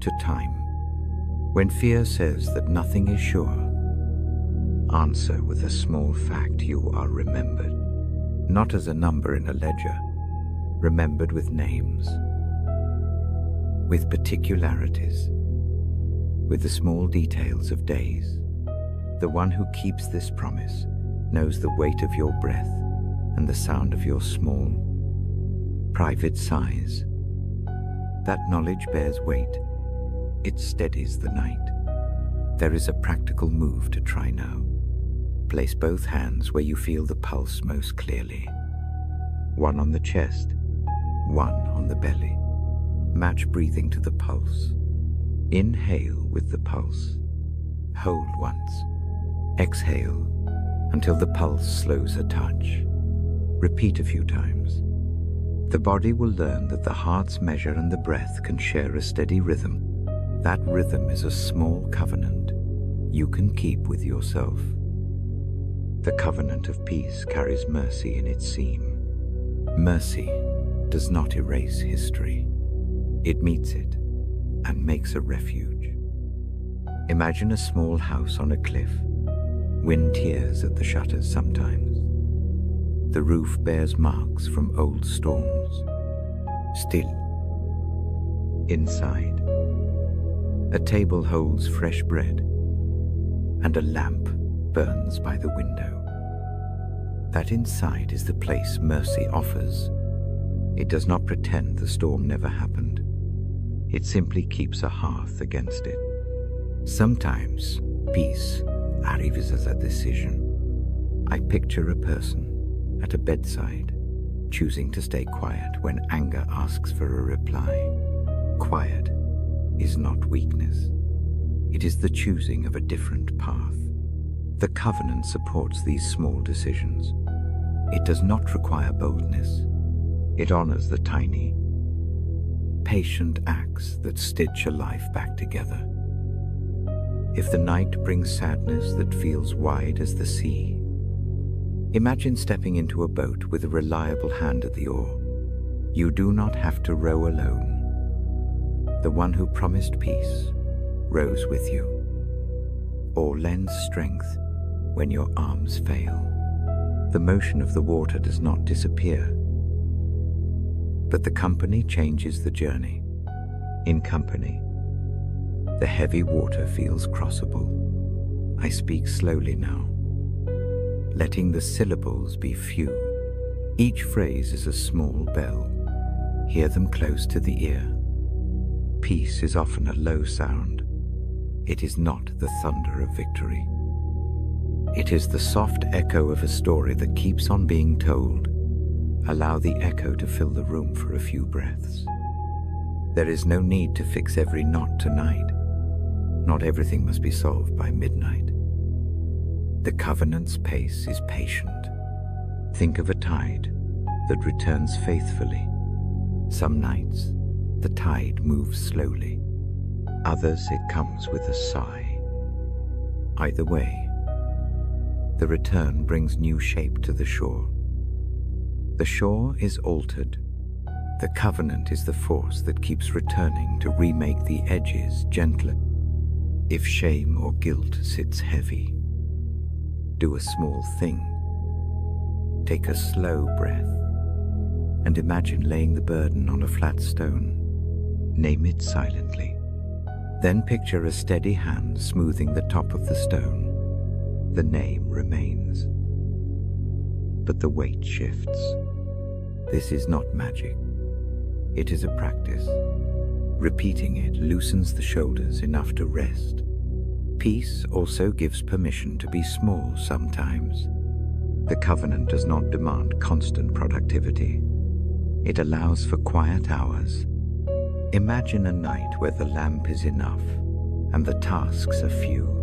Speaker 1: to time. When fear says that nothing is sure, answer with a small fact: you are remembered. Not as a number in a ledger, remembered with names, with particularities, with the small details of days. The one who keeps this promise knows the weight of your breath and the sound of your small, private sighs. That knowledge bears weight. It steadies the night. There is a practical move to try now. Place both hands where you feel the pulse most clearly. One on the chest, one on the belly. Match breathing to the pulse. Inhale with the pulse. Hold once. Exhale until the pulse slows a touch. Repeat a few times. The body will learn that the heart's measure and the breath can share a steady rhythm. That rhythm is a small covenant you can keep with yourself. The covenant of peace carries mercy in its seam. Mercy does not erase history. It meets it and makes a refuge. Imagine a small house on a cliff. Wind tears at the shutters sometimes. The roof bears marks from old storms. Still, inside, a table holds fresh bread, and a lamp burns by the window. That inside is the place mercy offers. It does not pretend the storm never happened. It simply keeps a hearth against it. Sometimes peace arrives as a decision. I picture a person at a bedside, choosing to stay quiet when anger asks for a reply. quiet is not weakness. It is the choosing of a different path. The covenant supports these small decisions. It does not require boldness. It honors the tiny, patient acts that stitch a life back together. If the night brings sadness that feels wide as the sea, imagine stepping into a boat with a reliable hand at the oar. You do not have to row alone. The one who promised peace rows with you, or lends strength when your arms fail. The motion of the water does not disappear, but the company changes the journey. In company, the heavy water feels crossable. I speak slowly now, letting the syllables be few. Each phrase is a small bell. Hear them close to the ear. Peace is often a low sound. It is not the thunder of victory. It is the soft echo of a story that keeps on being told. Allow the echo to fill the room for a few breaths. There is no need to fix every knot tonight. Not everything must be solved by midnight. The covenant's pace is patient. Think of a tide that returns faithfully. Some nights, the tide moves slowly. Others, it comes with a sigh. Either way, the return brings new shape to the shore. The shore is altered. The covenant is the force that keeps returning to remake the edges gentler. If shame or guilt sits heavy, do a small thing. Take a slow breath and imagine laying the burden on a flat stone. Name it silently. Then picture a steady hand smoothing the top of the stone. The name remains, but the weight shifts. This is not magic. It is a practice. Repeating it loosens the shoulders enough to rest. Peace also gives permission to be small sometimes. The covenant does not demand constant productivity. It allows for quiet hours. Imagine a night where the lamp is enough and the tasks are few.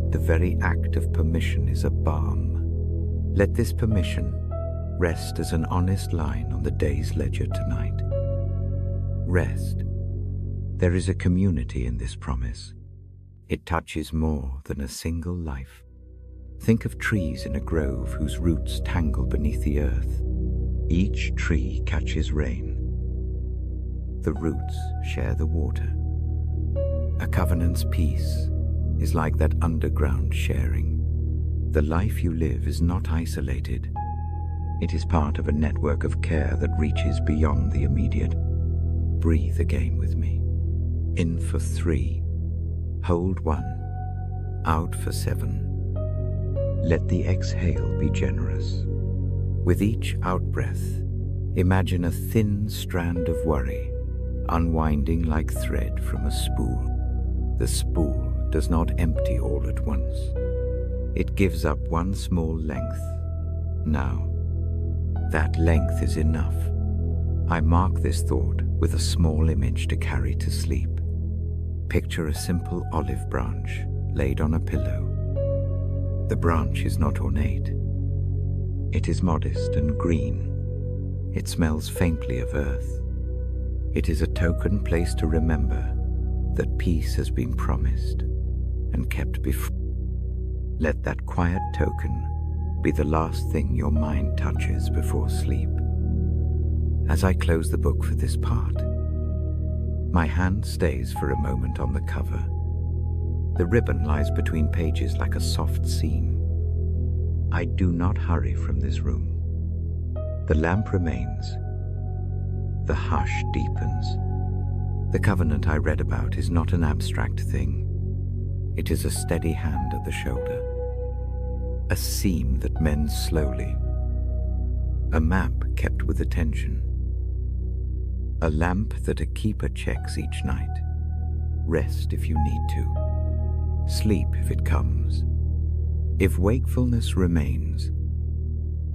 Speaker 1: The very act of permission is a balm. Let this permission rest as an honest line on the day's ledger tonight. Rest. There is a community in this promise. It touches more than a single life. Think of trees in a grove whose roots tangle beneath the earth. Each tree catches rain. The roots share the water. A covenant's peace is like that underground sharing. The life you live is not isolated. It is part of a network of care that reaches beyond the immediate. Breathe again with me. In for 3. Hold 1. Out for 7. Let the exhale be generous. With each out-breath, imagine a thin strand of worry unwinding like thread from a spool. The spool does not empty all at once. It gives up one small length. Now, that length is enough. I mark this thought with a small image to carry to sleep. Picture a simple olive branch laid on a pillow. The branch is not ornate. It is modest and green. It smells faintly of earth. It is a token placed to remember that peace has been promised and kept before. Let that quiet token be the last thing your mind touches before sleep. As I close the book for this part, my hand stays for a moment on the cover. The ribbon lies between pages like a soft seam. I do not hurry from this room. The lamp remains. The hush deepens. The covenant I read about is not an abstract thing. It is a steady hand at the shoulder, a seam that mends slowly, a map kept with attention, a lamp that a keeper checks each night. Rest if you need to. Sleep if it comes. If wakefulness remains,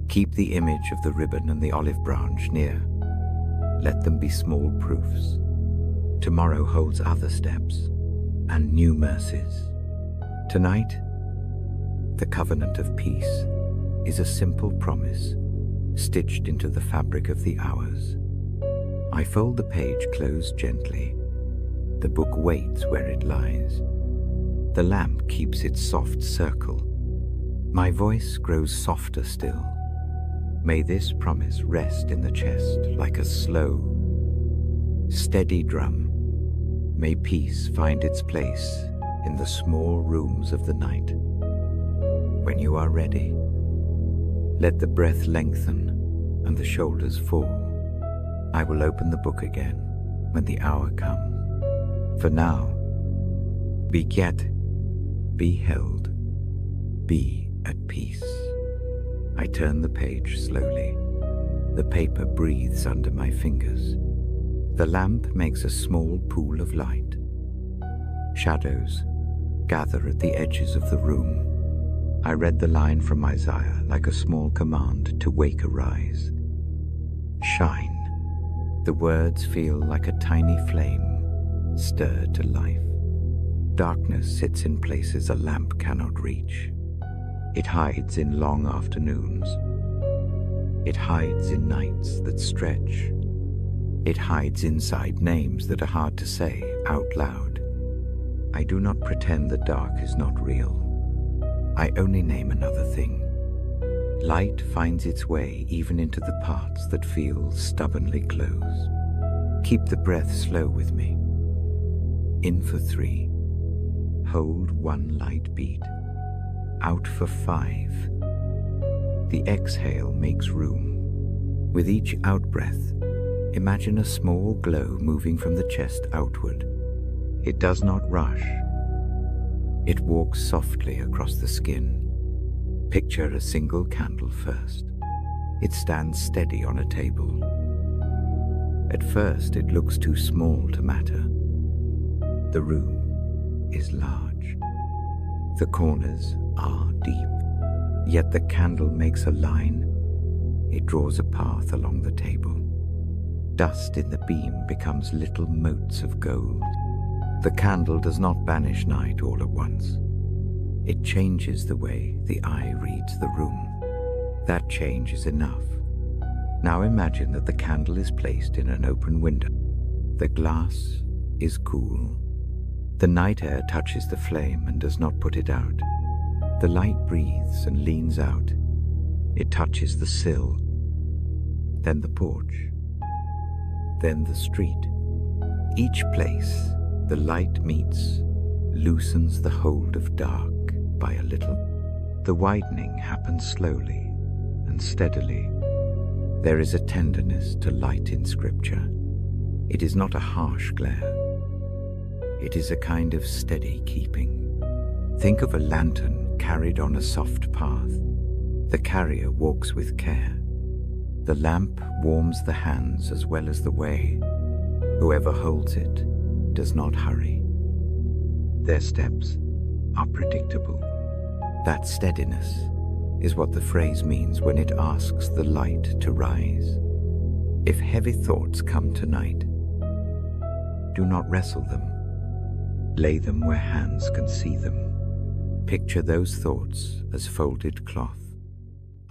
Speaker 1: keep the image of the ribbon and the olive branch near. Let them be small proofs. Tomorrow holds other steps and new mercies. Tonight, the covenant of peace is a simple promise stitched into the fabric of the hours. I fold the page closed gently. The book waits where it lies. The lamp keeps its soft circle. My voice grows softer still. May this promise rest in the chest like a slow, steady drum. May peace find its place in the small rooms of the night. When you are ready, let the breath lengthen and the shoulders fall. I will open the book again when the hour comes. For now, be yet, be held, be at peace. I turn the page slowly. The paper breathes under my fingers. The lamp makes a small pool of light. Shadows gather at the edges of the room. I read the line from Isaiah like a small command to wake arise. Shine. The words feel like a tiny flame stirred to life. Darkness sits in places a lamp cannot reach. It hides in long afternoons. It hides in nights that stretch. It hides inside names that are hard to say out loud. I do not pretend the dark is not real. I only name another thing. Light finds its way even into the parts that feel stubbornly closed. Keep the breath slow with me. In for 3. Hold 1 light beat. Out for 5. The exhale makes room. With each out-breath, imagine a small glow moving from the chest outward. It does not rush. It walks softly across the skin. Picture a single candle first. It stands steady on a table. At first, it looks too small to matter. The room is large. The corners are deep. Yet the candle makes a line. It draws a path along the table. Dust in the beam becomes little motes of gold. The candle does not banish night all at once. It changes the way the eye reads the room. That change is enough. Now imagine that the candle is placed in an open window. The glass is cool. The night air touches the flame and does not put it out. The light breathes and leans out. It touches the sill, then the porch, then the street. Each place the light meets loosens the hold of dark by a little. The widening happens slowly and steadily. There is a tenderness to light in Scripture. It is not a harsh glare. It is a kind of steady keeping. Think of a lantern carried on a soft path. The carrier walks with care. The lamp warms the hands as well as the way. Whoever holds it does not hurry. Their steps are predictable. That steadiness is what the phrase means when it asks the light to rise. If heavy thoughts come tonight, do not wrestle them. Lay them where hands can see them. Picture those thoughts as folded cloth.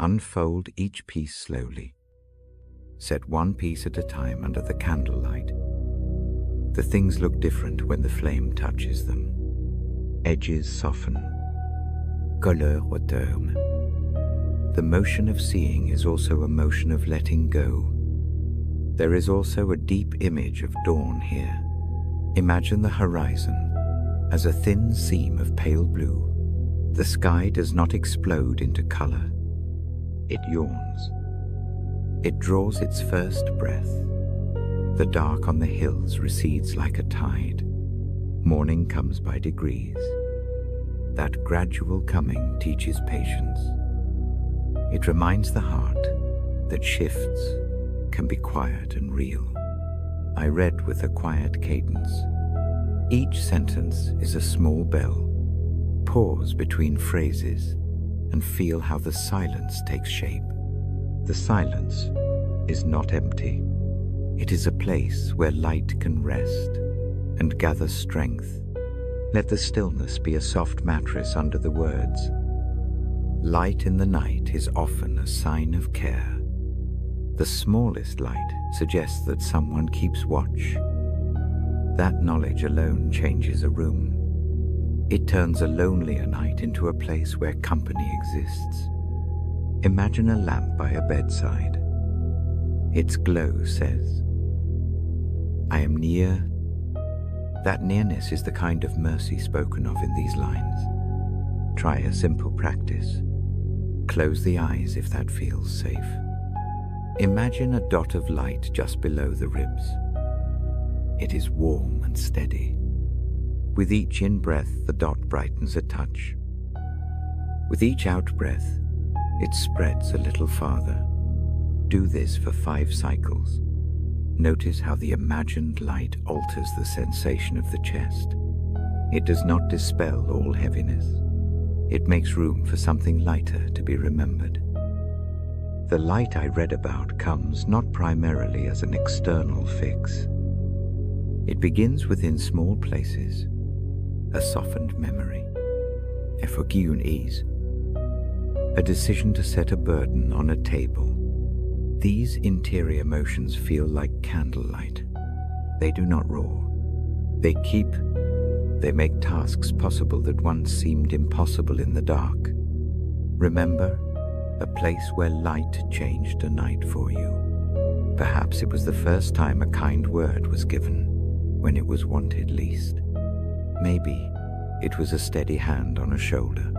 Speaker 1: Unfold each piece slowly. Set one piece at a time under the candlelight. The things look different when the flame touches them. Edges soften. Couleur retourne. The motion of seeing is also a motion of letting go. There is also a deep image of dawn here. Imagine the horizon as a thin seam of pale blue. The sky does not explode into color. It yawns. It draws its first breath. The dark on the hills recedes like a tide. Morning comes by degrees. That gradual coming teaches patience. It reminds the heart that shifts can be quiet and real. I read with a quiet cadence. Each sentence is a small bell. Pause between phrases and feel how the silence takes shape. The silence is not empty. It is a place where light can rest. and gather strength. Let the stillness be a soft mattress under the words. Light in the night is often a sign of care. The smallest light suggests that someone keeps watch. That knowledge alone changes a room. It turns a lonelier night into a place where company exists. Imagine a lamp by a bedside. Its glow says, "I am near." That nearness is the kind of mercy spoken of in these lines. Try a simple practice. Close the eyes if that feels safe. Imagine a dot of light just below the ribs. It is warm and steady. With each in-breath, the dot brightens a touch. With each out-breath, it spreads a little farther. Do this for 5 cycles. Notice how the imagined light alters the sensation of the chest. It does not dispel all heaviness. It makes room for something lighter to be remembered. The light I read about comes not primarily as an external fix. It begins within small places, a softened memory, a forgiven ease, a decision to set a burden on a table. These interior motions feel like candlelight. They do not roar. They make tasks possible that once seemed impossible in the dark. Remember, a place where light changed a night for you. Perhaps it was the first time a kind word was given when it was wanted least. Maybe it was a steady hand on a shoulder.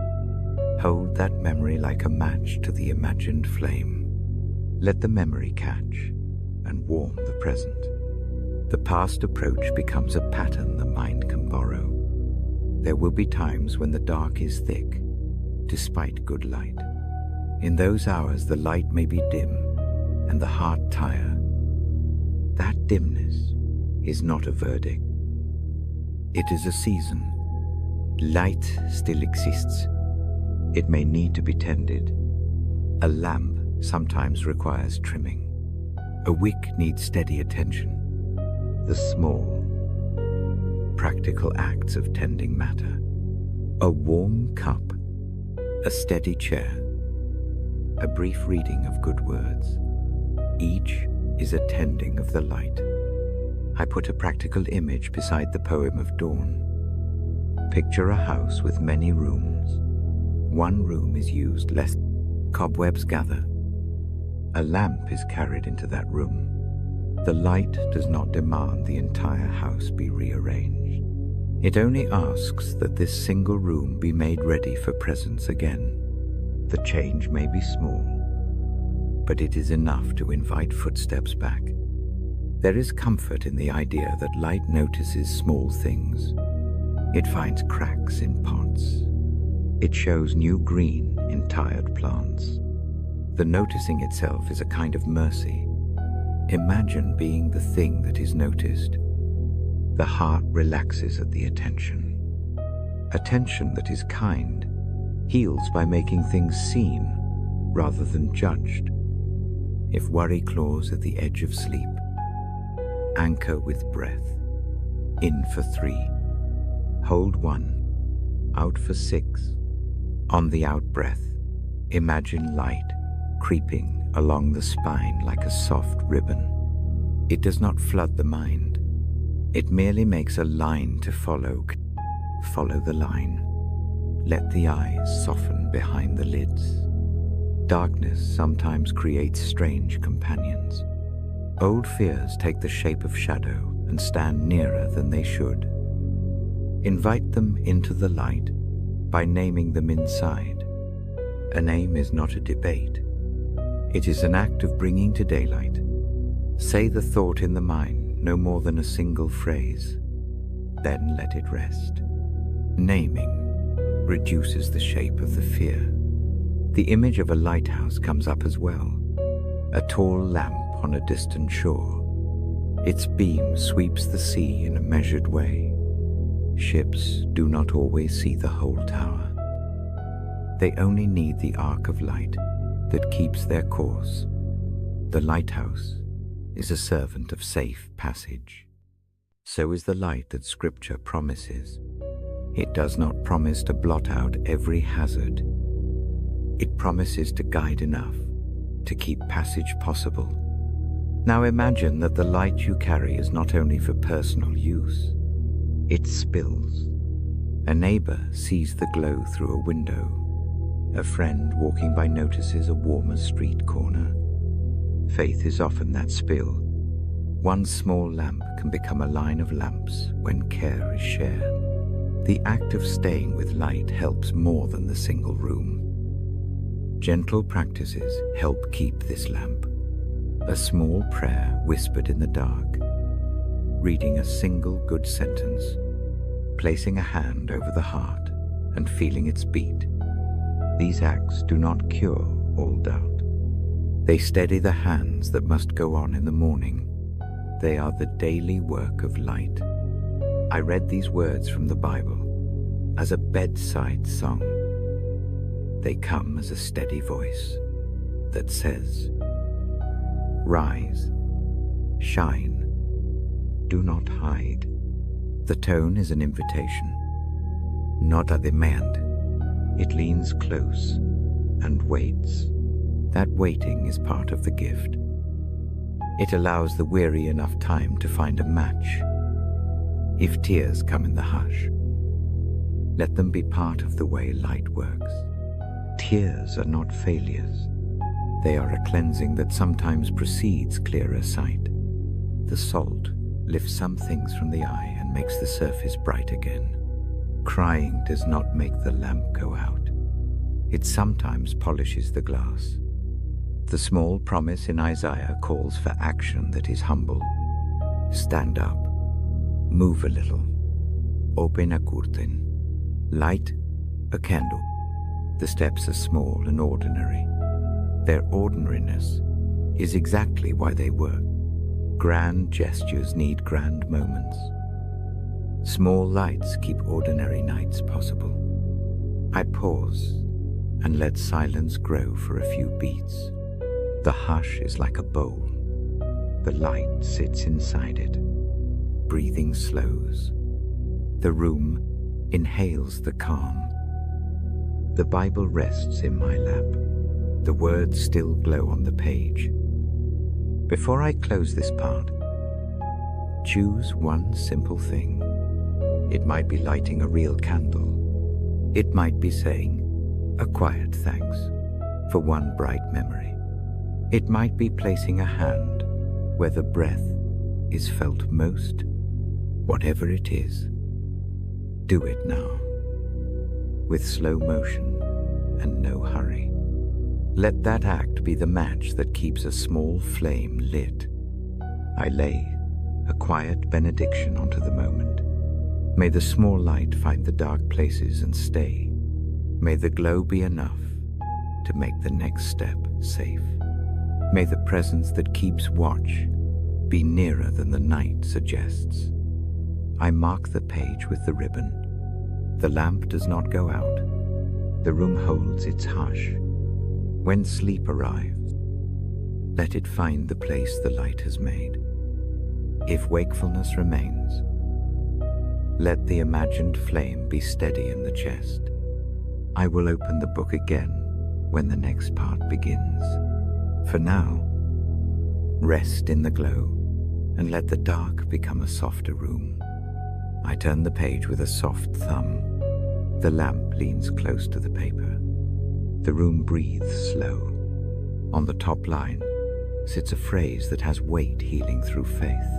Speaker 1: Hold that memory like a match to the imagined flame. Let the memory catch and warm the present. The past approach becomes a pattern the mind can borrow. There will be times when the dark is thick, despite good light. In those hours, the light may be dim and the heart tire. That dimness is not a verdict. It is a season. Light still exists. It may need to be tended. A lamp sometimes requires trimming. A wick needs steady attention. The small, practical acts of tending matter. A warm cup, a steady chair, a brief reading of good words. Each is a tending of the light. I put a practical image beside the poem of dawn. Picture a house with many rooms. One room is used less. Cobwebs gather. A lamp is carried into that room. The light does not demand the entire house be rearranged. It only asks that this single room be made ready for presence again. The change may be small, but it is enough to invite footsteps back. There is comfort in the idea that light notices small things. It finds cracks in pots. It shows new green in tired plants. The noticing itself is a kind of mercy. Imagine being the thing that is noticed. The heart relaxes at the attention. Attention that is kind heals by making things seen rather than judged. If worry claws at the edge of sleep, anchor with breath. In for 3. Hold 1. Out for 6. On the out-breath, imagine light creeping along the spine like a soft ribbon. It does not flood the mind. It merely makes a line to follow. Follow the line. Let the eyes soften behind the lids. Darkness sometimes creates strange companions. Old fears take the shape of shadow and stand nearer than they should. Invite them into the light by naming them inside. A name is not a debate. It is an act of bringing to daylight. Say the thought in the mind, no more than a single phrase. Then let it rest. Naming reduces the shape of the fear. The image of a lighthouse comes up as well. A tall lamp on a distant shore. Its beam sweeps the sea in a measured way. Ships do not always see the whole tower. They only need the arc of light that keeps their course. The lighthouse is a servant of safe passage. So is the light that Scripture promises. It does not promise to blot out every hazard. It promises to guide enough to keep passage possible. Now imagine that the light you carry is not only for personal use. It spills. A neighbor sees the glow through a window. A friend walking by notices a warmer street corner. Faith is often that spill. One small lamp can become a line of lamps when care is shared. The act of staying with light helps more than the single room. Gentle practices help keep this lamp. A small prayer whispered in the dark, reading a single good sentence, placing a hand over the heart and feeling its beat. These acts do not cure all doubt. They steady the hands that must go on in the morning. They are the daily work of light. I read these words from the Bible as a bedside song. They come as a steady voice that says, "Rise, shine, do not hide." The tone is an invitation, not a demand. It leans close and waits. That waiting is part of the gift. It allows the weary enough time to find a match. If tears come in the hush, let them be part of the way light works. Tears are not failures. They are a cleansing that sometimes precedes clearer sight. The salt lifts some things from the eye and makes the surface bright again. Crying does not make the lamp go out. It sometimes polishes the glass. The small promise in Isaiah calls for action that is humble. Stand up, move a little, open a curtain, light a candle. The steps are small and ordinary. Their ordinariness is exactly why they work. Grand gestures need grand moments. Small lights keep ordinary nights possible. I pause and let silence grow for a few beats. The hush is like a bowl. The light sits inside it. Breathing slows. The room inhales the calm. The Bible rests in my lap. The words still glow on the page. Before I close this part, choose one simple thing. It might be lighting a real candle. It might be saying a quiet thanks for one bright memory. It might be placing a hand where the breath is felt most. Whatever it is, do it now, with slow motion and no hurry. Let that act be the match that keeps a small flame lit. I lay a quiet benediction onto the moment. May the small light find the dark places and stay. May the glow be enough to make the next step safe. May the presence that keeps watch be nearer than the night suggests. I mark the page with the ribbon. The lamp does not go out. The room holds its hush. When sleep arrives, let it find the place the light has made. If wakefulness remains, let the imagined flame be steady in the chest. I will open the book again when the next part begins. For now, rest in the glow and let the dark become a softer room. I turn the page with a soft thumb. The lamp leans close to the paper. The room breathes slow. On the top line sits a phrase that has weight healing through faith.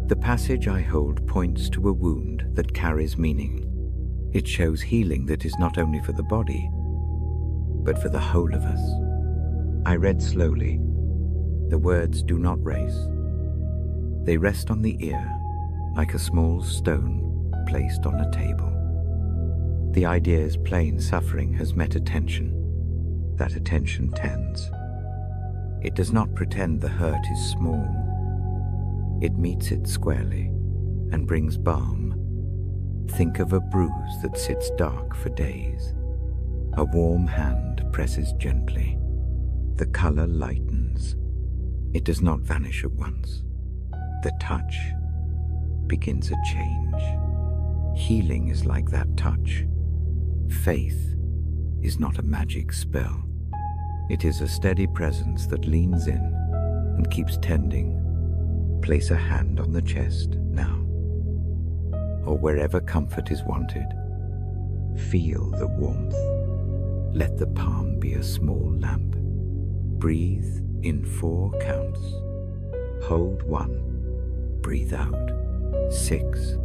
Speaker 1: The passage I hold points to a wound that carries meaning. It shows healing that is not only for the body, but for the whole of us. I read slowly. The words do not race. They rest on the ear like a small stone placed on a table. The idea is plain: suffering has met attention. That attention tends. It does not pretend the hurt is small. It meets it squarely and brings balm. Think of a bruise that sits dark for days. A warm hand presses gently. The color lightens. It does not vanish at once. The touch begins a change. Healing is like that touch. Faith is not a magic spell. It is a steady presence that leans in and keeps tending. Place a hand on the chest now, or wherever comfort is wanted. Feel the warmth. Let the palm be a small lamp. Breathe in 4 counts. Hold 1. Breathe out 6.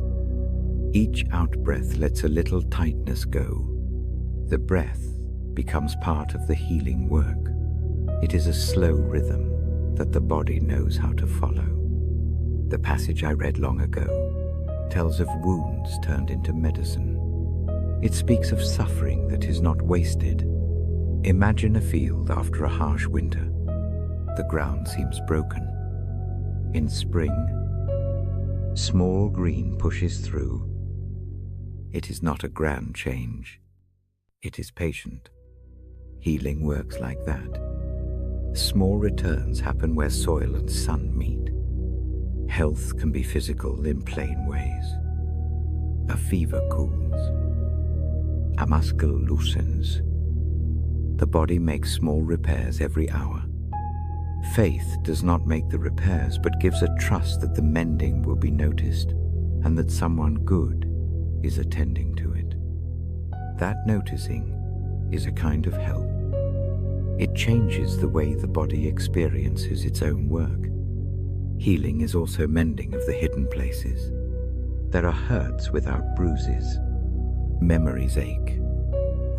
Speaker 1: Each out-breath lets a little tightness go. The breath becomes part of the healing work. It is a slow rhythm that the body knows how to follow. The passage I read long ago tells of wounds turned into medicine. It speaks of suffering that is not wasted. Imagine a field after a harsh winter. The ground seems broken. In spring, small green pushes through. It is not a grand change. It is patient. Healing works like that. Small returns happen where soil and sun meet. Health can be physical in plain ways. A fever cools. A muscle loosens. The body makes small repairs every hour. Faith does not make the repairs, but gives a trust that the mending will be noticed and that someone good is attending to it. That noticing is a kind of help. It changes the way the body experiences its own work. Healing is also mending of the hidden places. There are hurts without bruises. Memories ache.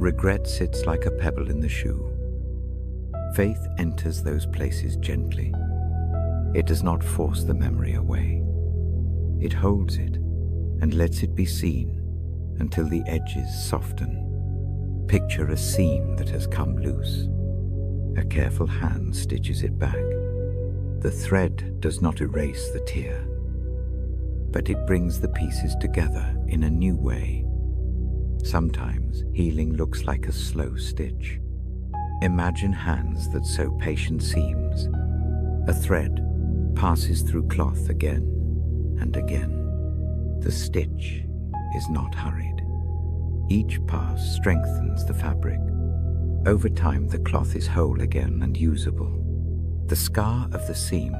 Speaker 1: Regret sits like a pebble in the shoe. Faith enters those places gently. It does not force the memory away. It holds it and lets it be seen until the edges soften. Picture a seam that has come loose. A careful hand stitches it back. The thread does not erase the tear, but it brings the pieces together in a new way. Sometimes healing looks like a slow stitch. Imagine hands that sew patient seams. A thread passes through cloth again and again. The stitch is not hurried. Each pass strengthens the fabric. Over time, the cloth is whole again and usable. The scar of the seam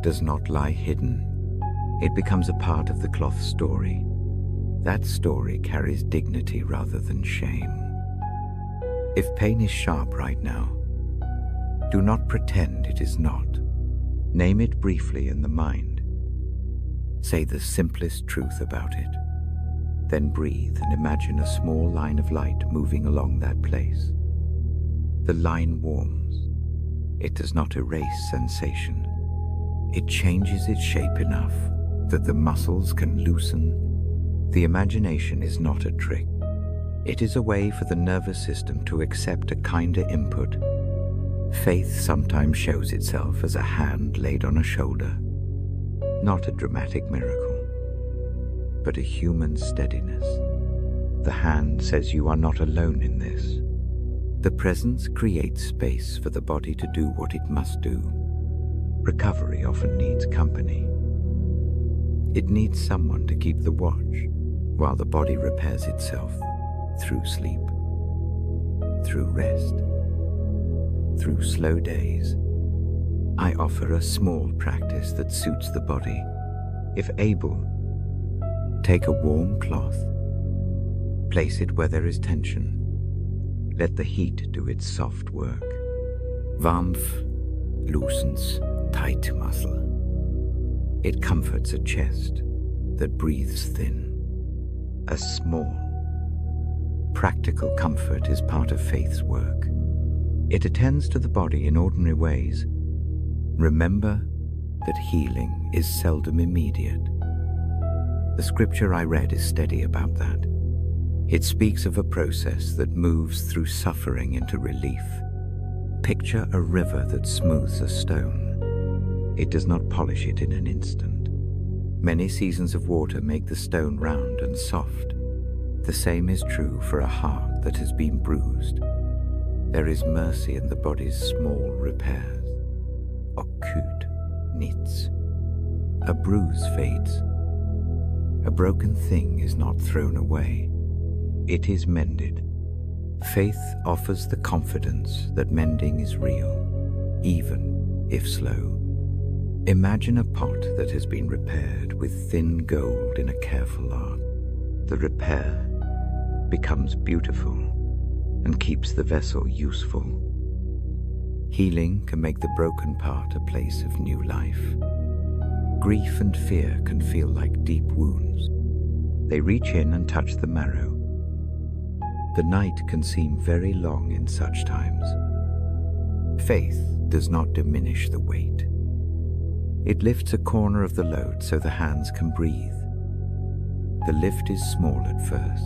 Speaker 1: does not lie hidden. It becomes a part of the cloth story. That story carries dignity rather than shame. If pain is sharp right now, do not pretend it is not. Name it briefly in the mind. Say the simplest truth about it. Then breathe and imagine a small line of light moving along that place. The line warms. It does not erase sensation. It changes its shape enough that the muscles can loosen. The imagination is not a trick. It is a way for the nervous system to accept a kinder input. Faith sometimes shows itself as a hand laid on a shoulder. Not a dramatic miracle, but a human steadiness. The hand says you are not alone in this. The presence creates space for the body to do what it must do. Recovery often needs company. It needs someone to keep the watch while the body repairs itself through sleep, through rest, through slow days. I offer a small practice that suits the body. If able, take a warm cloth, place it where there is tension. Let the heat do its soft work. Warmth loosens tight muscle. It comforts a chest that breathes thin. A small, practical comfort is part of faith's work. It attends to the body in ordinary ways. Remember that healing is seldom immediate. The scripture I read is steady about that. It speaks of a process that moves through suffering into relief. Picture a river that smooths a stone. It does not polish it in an instant. Many seasons of water make the stone round and soft. The same is true for a heart that has been bruised. There is mercy in the body's small repairs. Akut nichts. A bruise fades. A broken thing is not thrown away. It is mended. Faith offers the confidence that mending is real, even if slow. Imagine a pot that has been repaired with thin gold in a careful art. The repair becomes beautiful and keeps the vessel useful. Healing can make the broken part a place of new life. Grief and fear can feel like deep wounds. They reach in and touch the marrow. The night can seem very long in such times. Faith does not diminish the weight. It lifts a corner of the load so the hands can breathe. The lift is small at first.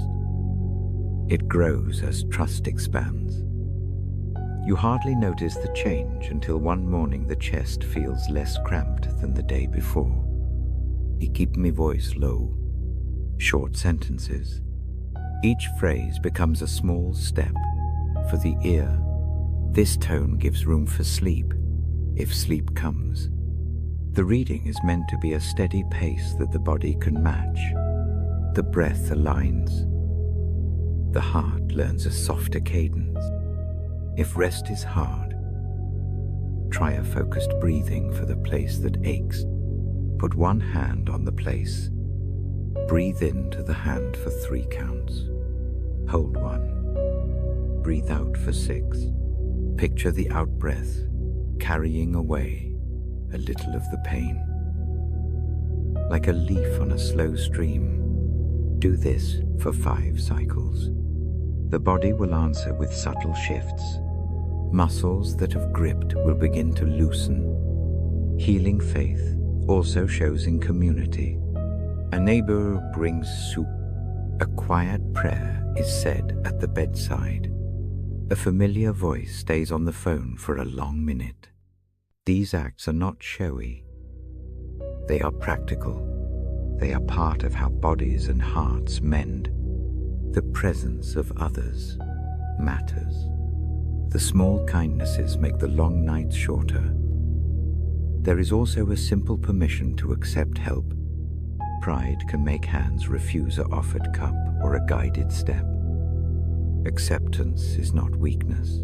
Speaker 1: It grows as trust expands. You hardly notice the change until one morning the chest feels less cramped than the day before. I keep my voice low. Short sentences. Each phrase becomes a small step. For the ear, this tone gives room for sleep, if sleep comes. The reading is meant to be a steady pace that the body can match. The breath aligns. The heart learns a softer cadence. If rest is hard, try a focused breathing for the place that aches. Put one hand on the place. Breathe into the hand for 3 counts. Hold 1. Breathe out for 6. Picture the out-breath carrying away a little of the pain. Like a leaf on a slow stream, do this for 5 cycles. The body will answer with subtle shifts. Muscles that have gripped will begin to loosen. Healing faith also shows in community. A neighbor brings soup. A quiet prayer is said at the bedside. A familiar voice stays on the phone for a long minute. These acts are not showy. They are practical. They are part of how bodies and hearts mend. The presence of others matters. The small kindnesses make the long nights shorter. There is also a simple permission to accept help. Pride can make hands refuse an offered cup or a guided step. Acceptance is not weakness.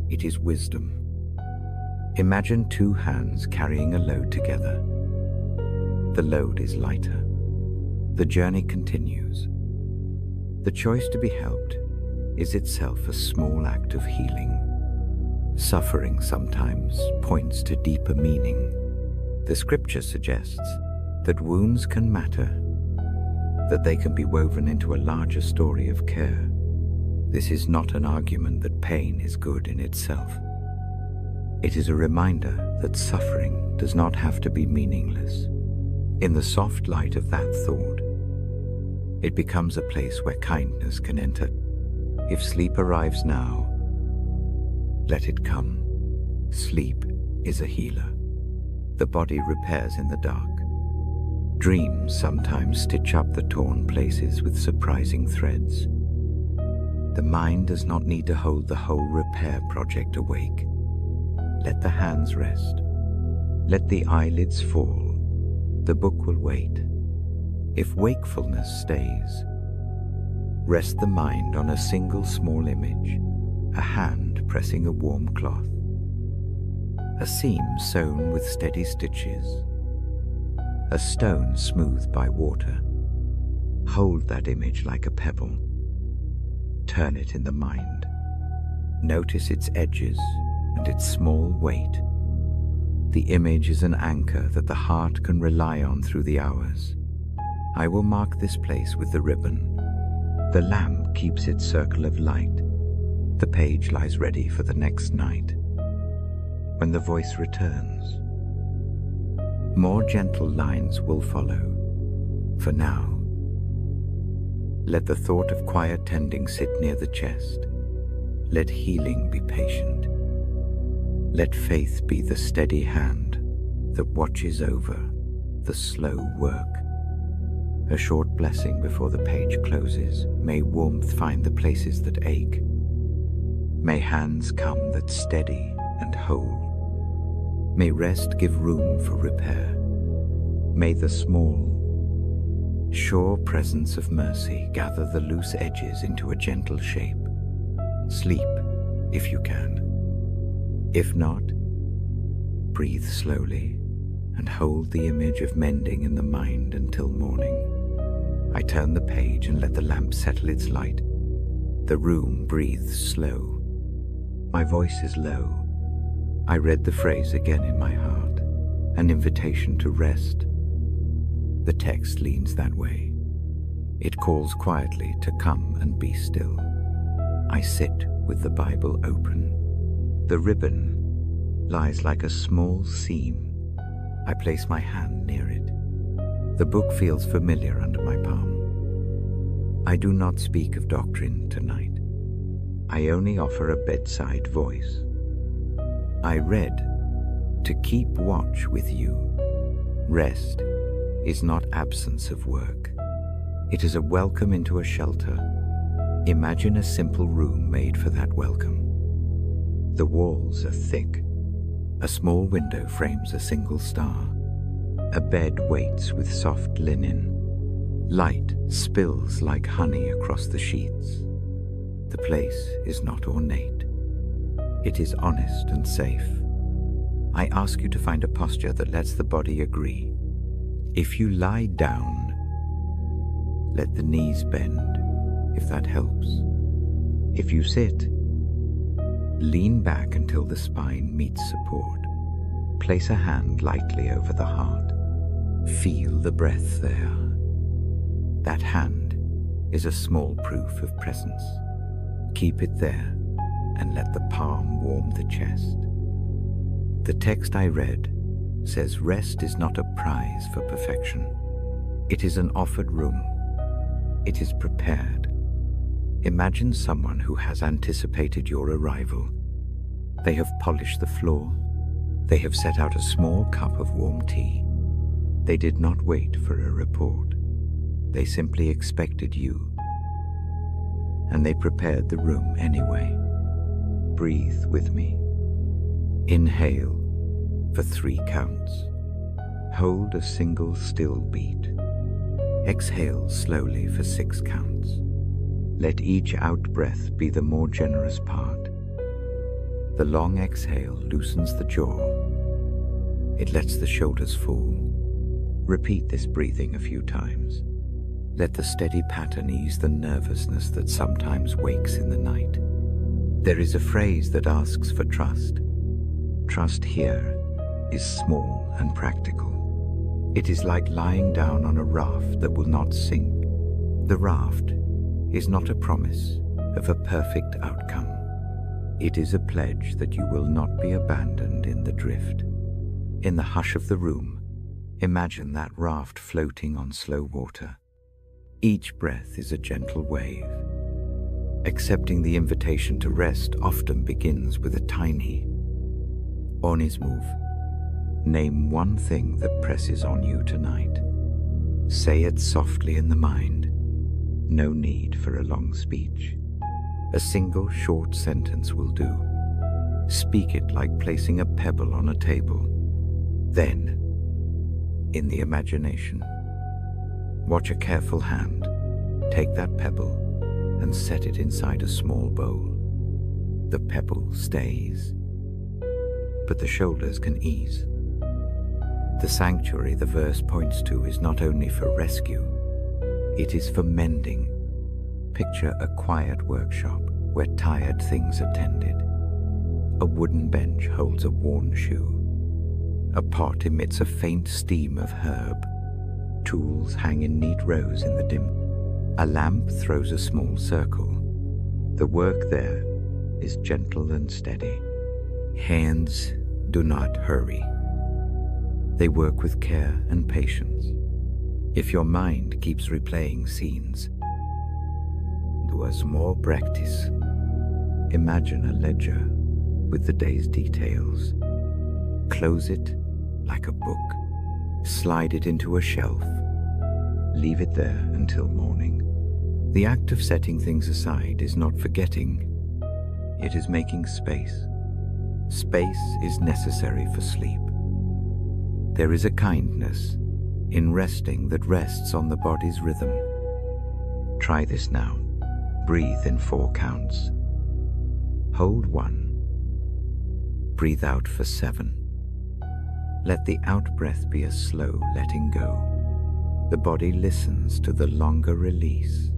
Speaker 1: It is wisdom. Imagine 2 hands carrying a load together. The load is lighter. The journey continues. The choice to be helped is itself a small act of healing. Suffering sometimes points to deeper meaning. The scripture suggests that wounds can matter, that they can be woven into a larger story of care. This is not an argument that pain is good in itself. It is a reminder that suffering does not have to be meaningless. In the soft light of that thought, it becomes a place where kindness can enter. If sleep arrives now, let it come. Sleep is a healer. The body repairs in the dark. Dreams sometimes stitch up the torn places with surprising threads. The mind does not need to hold the whole repair project awake. Let the hands rest. Let the eyelids fall. The book will wait. If wakefulness stays, rest the mind on a single small image, a hand pressing a warm cloth, a seam sewn with steady stitches, a stone smoothed by water. Hold that image like a pebble. Turn it in the mind. Notice its edges and its small weight. The image is an anchor that the heart can rely on through the hours. I will mark this place with the ribbon. The lamp keeps its circle of light. The page lies ready for the next night. When the voice returns, more gentle lines will follow. For now, let the thought of quiet tending sit near the chest. Let healing be patient. Let faith be the steady hand that watches over the slow work. A short blessing before the page closes. May warmth find the places that ache. May hands come that steady and whole. May rest give room for repair. May the small Sure presence of mercy, gather the loose edges into a gentle shape. Sleep, if you can. If not, breathe slowly and hold the image of mending in the mind until morning. I turn the page and let the lamp settle its light. The room breathes slow. My voice is low. I read the phrase again in my heart, an invitation to rest. The text leans that way. It calls quietly to come and be still. I sit with the Bible open. The ribbon lies like a small seam. I place my hand near it. The book feels familiar under my palm. I do not speak of doctrine tonight. I only offer a bedside voice. I read to keep watch with you. Rest is not absence of work. It is a welcome into a shelter. Imagine a simple room made for that welcome. The walls are thick. A small window frames a single star. A bed waits with soft linen. Light spills like honey across the sheets. The place is not ornate. It is honest and safe. I ask you to find a posture that lets the body agree. If you lie down, let the knees bend, if that helps. If you sit, lean back until the spine meets support. Place a hand lightly over the heart. Feel the breath there. That hand is a small proof of presence. Keep it there and let the palm warm the chest. The text I read says rest is not a prize for perfection. It is an offered room. It is prepared. Imagine someone who has anticipated your arrival. They have polished the floor. They have set out a small cup of warm tea. They did not wait for a report. They simply expected you. And they prepared the room anyway. Breathe with me. Inhale for 3 counts. Hold a single still beat. Exhale slowly for 6 counts. Let each out-breath be the more generous part. The long exhale loosens the jaw. It lets the shoulders fall. Repeat this breathing a few times. Let the steady pattern ease the nervousness that sometimes wakes in the night. There is a phrase that asks for trust. Trust here is small and practical. It is like lying down on a raft that will not sink. The raft is not a promise of a perfect outcome. It is a pledge that you will not be abandoned in the drift. In the hush of the room, imagine that raft floating on slow water. Each breath is a gentle wave. Accepting the invitation to rest often begins with a tiny Onis move. Name one thing that presses on you tonight. Say it softly in the mind. No need for a long speech. A single short sentence will do. Speak it like placing a pebble on a table. Then, in the imagination, watch a careful hand take that pebble and set it inside a small bowl. The pebble stays, but the shoulders can ease. The sanctuary the verse points to is not only for rescue, it is for mending. Picture a quiet workshop where tired things are tended. A wooden bench holds a worn shoe. A pot emits a faint steam of herb. Tools hang in neat rows in the dim. A lamp throws a small circle. The work there is gentle and steady. Hands do not hurry. They work with care and patience. If your mind keeps replaying scenes, do a small practice. Imagine a ledger with the day's details. Close it like a book. Slide it into a shelf. Leave it there until morning. The act of setting things aside is not forgetting. It is making space. Space is necessary for sleep. There is a kindness in resting that rests on the body's rhythm. Try this now. Breathe in 4 counts. Hold 1. Breathe out for 7. Let the out-breath be a slow letting go. The body listens to the longer release.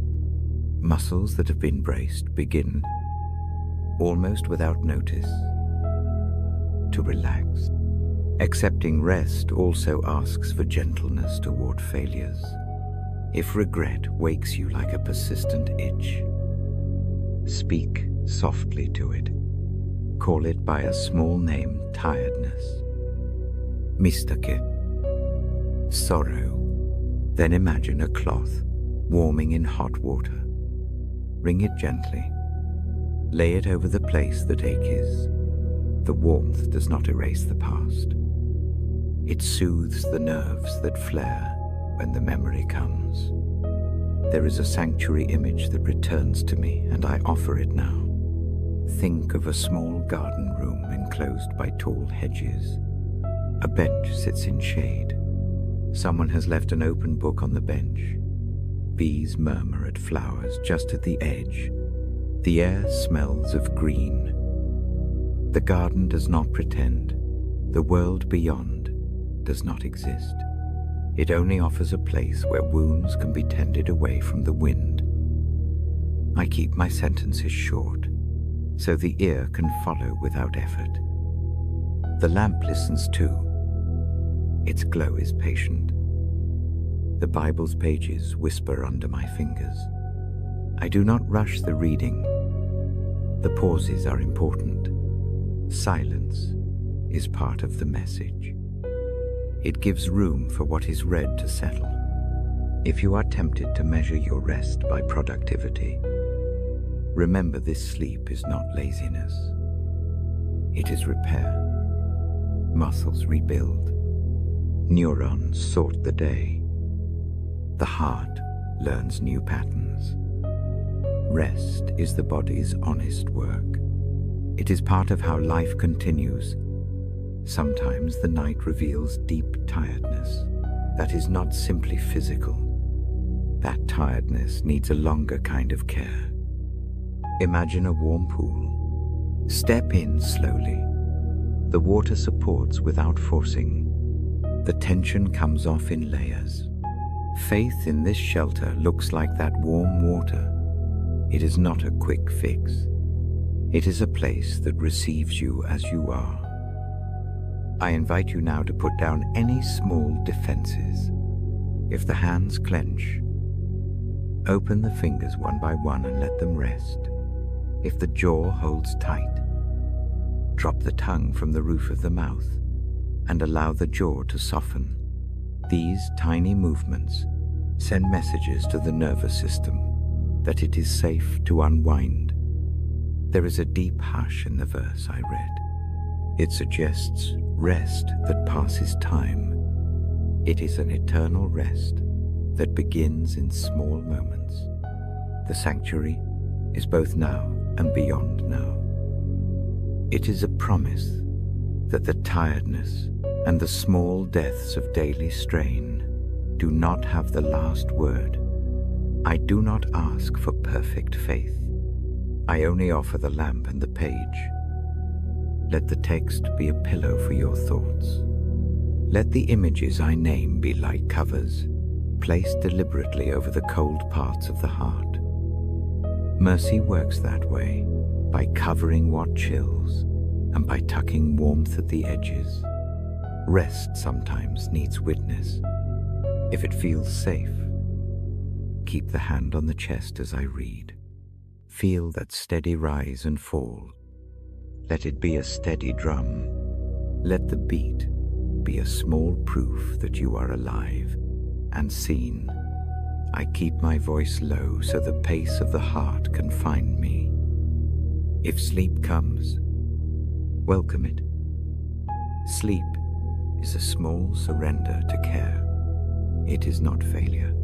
Speaker 1: Muscles that have been braced begin, almost without notice, to relax. Accepting rest also asks for gentleness toward failures. If regret wakes you like a persistent itch, speak softly to it. Call it by a small name: tiredness, mistake, sorrow. Then imagine a cloth warming in hot water. Wring it gently. Lay it over the place that ache is. The warmth does not erase the past. It soothes the nerves that flare when the memory comes. There is a sanctuary image that returns to me, and I offer it now. Think of a small garden room enclosed by tall hedges. A bench sits in shade. Someone has left an open book on the bench. Bees murmur at flowers just at the edge. The air smells of green. The garden does not pretend. The world beyond does not exist. It only offers a place where wounds can be tended away from the wind. I keep my sentences short, so the ear can follow without effort. The lamp listens too. Its glow is patient. The Bible's pages whisper under my fingers. I do not rush the reading. The pauses are important. Silence is part of the message. It gives room for what is read to settle. If you are tempted to measure your rest by productivity, remember this sleep is not laziness. It is repair. Muscles rebuild. Neurons sort the day. The heart learns new patterns. Rest is the body's honest work. It is part of how life continues. Sometimes the night reveals deep tiredness that is not simply physical. That tiredness needs a longer kind of care. Imagine a warm pool. Step in slowly. The water supports without forcing. The tension comes off in layers. Faith in this shelter looks like that warm water. It is not a quick fix. It is a place that receives you as you are. I invite you now to put down any small defenses. If the hands clench, open the fingers one by one and let them rest. If the jaw holds tight, drop the tongue from the roof of the mouth and allow the jaw to soften. These tiny movements send messages to the nervous system that it is safe to unwind. There is a deep hush in the verse I read. It suggests rest that passes time. It is an eternal rest that begins in small moments. The sanctuary is both now and beyond now. It is a promise that the tiredness and the small deaths of daily strain do not have the last word. I do not ask for perfect faith. I only offer the lamp and the page. Let the text be a pillow for your thoughts. Let the images I name be like covers, placed deliberately over the cold parts of the heart. Mercy works that way, by covering what chills and by tucking warmth at the edges. Rest sometimes needs witness. If it feels safe, keep the hand on the chest as I read. Feel that steady rise and fall. Let it be a steady drum. Let the beat be a small proof that you are alive and seen. I keep my voice low so the pace of the heart can find me. If sleep comes, welcome it. Sleep is a small surrender to care. It is not failure.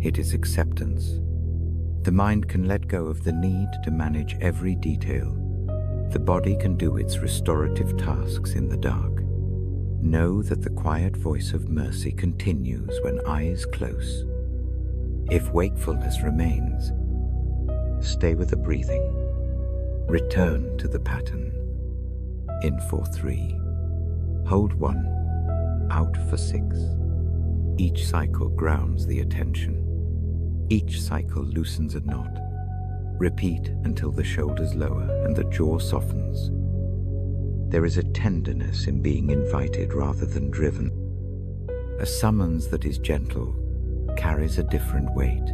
Speaker 1: It is acceptance. The mind can let go of the need to manage every detail. The body can do its restorative tasks in the dark. Know that the quiet voice of mercy continues when eyes close. If wakefulness remains, stay with the breathing. Return to the pattern. In for 3. Hold 1. Out for 6. Each cycle grounds the attention. Each cycle loosens a knot. Repeat until the shoulders lower and the jaw softens. There is a tenderness in being invited rather than driven. A summons that is gentle carries a different weight.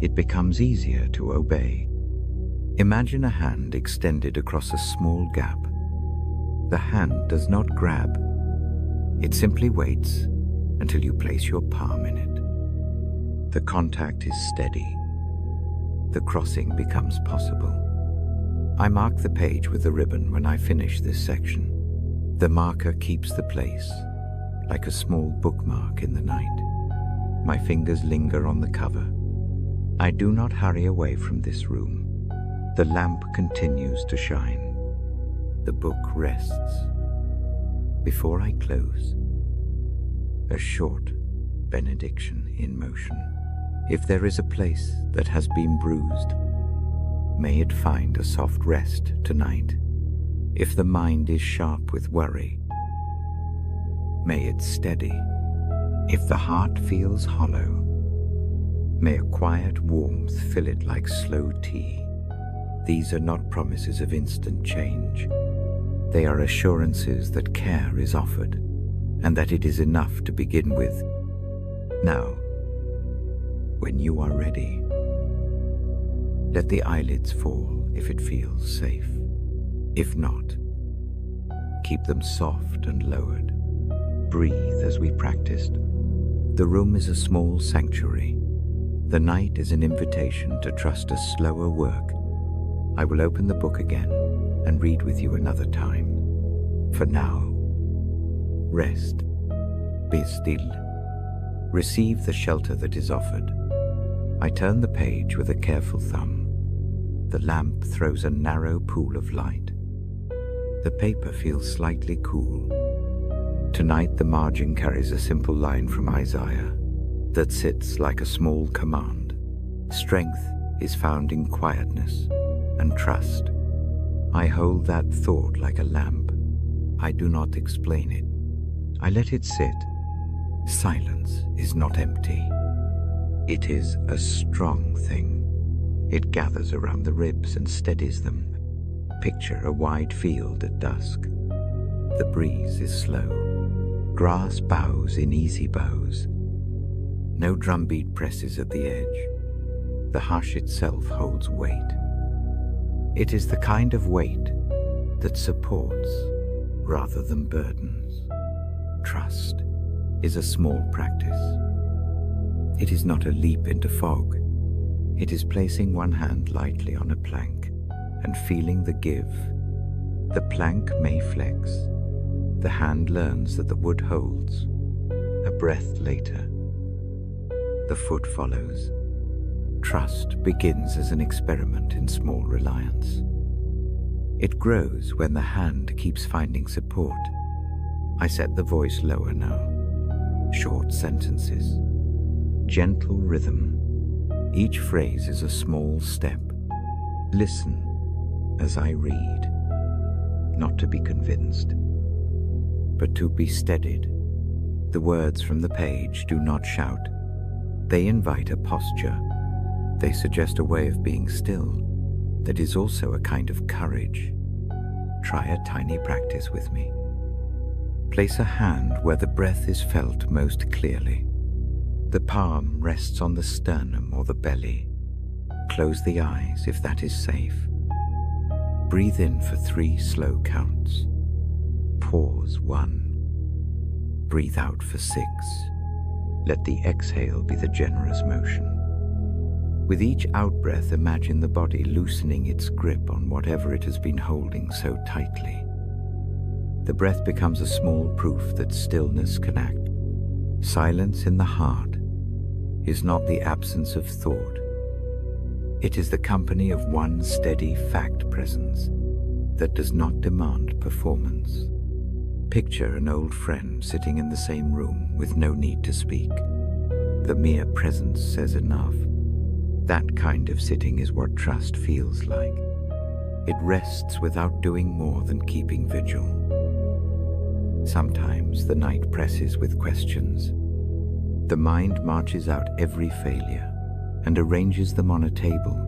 Speaker 1: It becomes easier to obey. Imagine a hand extended across a small gap. The hand does not grab. It simply waits until you place your palm in it. The contact is steady. The crossing becomes possible. I mark the page with the ribbon when I finish this section. The marker keeps the place, like a small bookmark in the night. My fingers linger on the cover. I do not hurry away from this room. The lamp continues to shine. The book rests. Before I close, a short benediction in motion. If there is a place that has been bruised, may it find a soft rest tonight. If the mind is sharp with worry, may it steady. If the heart feels hollow, may a quiet warmth fill it like slow tea. These are not promises of instant change. They are assurances that care is offered and that it is enough to begin with. Now, when you are ready, let the eyelids fall if it feels safe. If not, keep them soft and lowered. Breathe as we practiced. The room is a small sanctuary. The night is an invitation to trust a slower work. I will open the book again and read with you another time. For now, rest, be still, receive the shelter that is offered. I turn the page with a careful thumb. The lamp throws a narrow pool of light. The paper feels slightly cool. Tonight the margin carries a simple line from Isaiah that sits like a small command. Strength is found in quietness and trust. I hold that thought like a lamp. I do not explain it. I let it sit. Silence is not empty. It is a strong thing. It gathers around the ribs and steadies them. Picture a wide field at dusk. The breeze is slow. Grass bows in easy bows. No drumbeat presses at the edge. The hush itself holds weight. It is the kind of weight that supports rather than burdens. Trust is a small practice. It is not a leap into fog. It is placing one hand lightly on a plank and feeling the give. The plank may flex. The hand learns that the wood holds. A breath later, the foot follows. Trust begins as an experiment in small reliance. It grows when the hand keeps finding support. I set the voice lower now. Short sentences. Gentle rhythm. Each phrase is a small step. Listen as I read, not to be convinced, but to be steadied. The words from the page do not shout. They invite a posture. They suggest a way of being still that is also a kind of courage. Try a tiny practice with me. Place a hand where the breath is felt most clearly. The palm rests on the sternum or the belly. Close the eyes if that is safe. Breathe in for 3 slow counts. Pause 1. Breathe out for 6. Let the exhale be the generous motion. With each out-breath, imagine the body loosening its grip on whatever it has been holding so tightly. The breath becomes a small proof that stillness can act. Silence in the heart is not the absence of thought. It is the company of one steady fact presence that does not demand performance. picture an old friend sitting in the same room with no need to speak. The mere presence says enough. That kind of sitting is what trust feels like. It rests without doing more than keeping vigil. Sometimes the night presses with questions. The mind marches out every failure and arranges them on a table.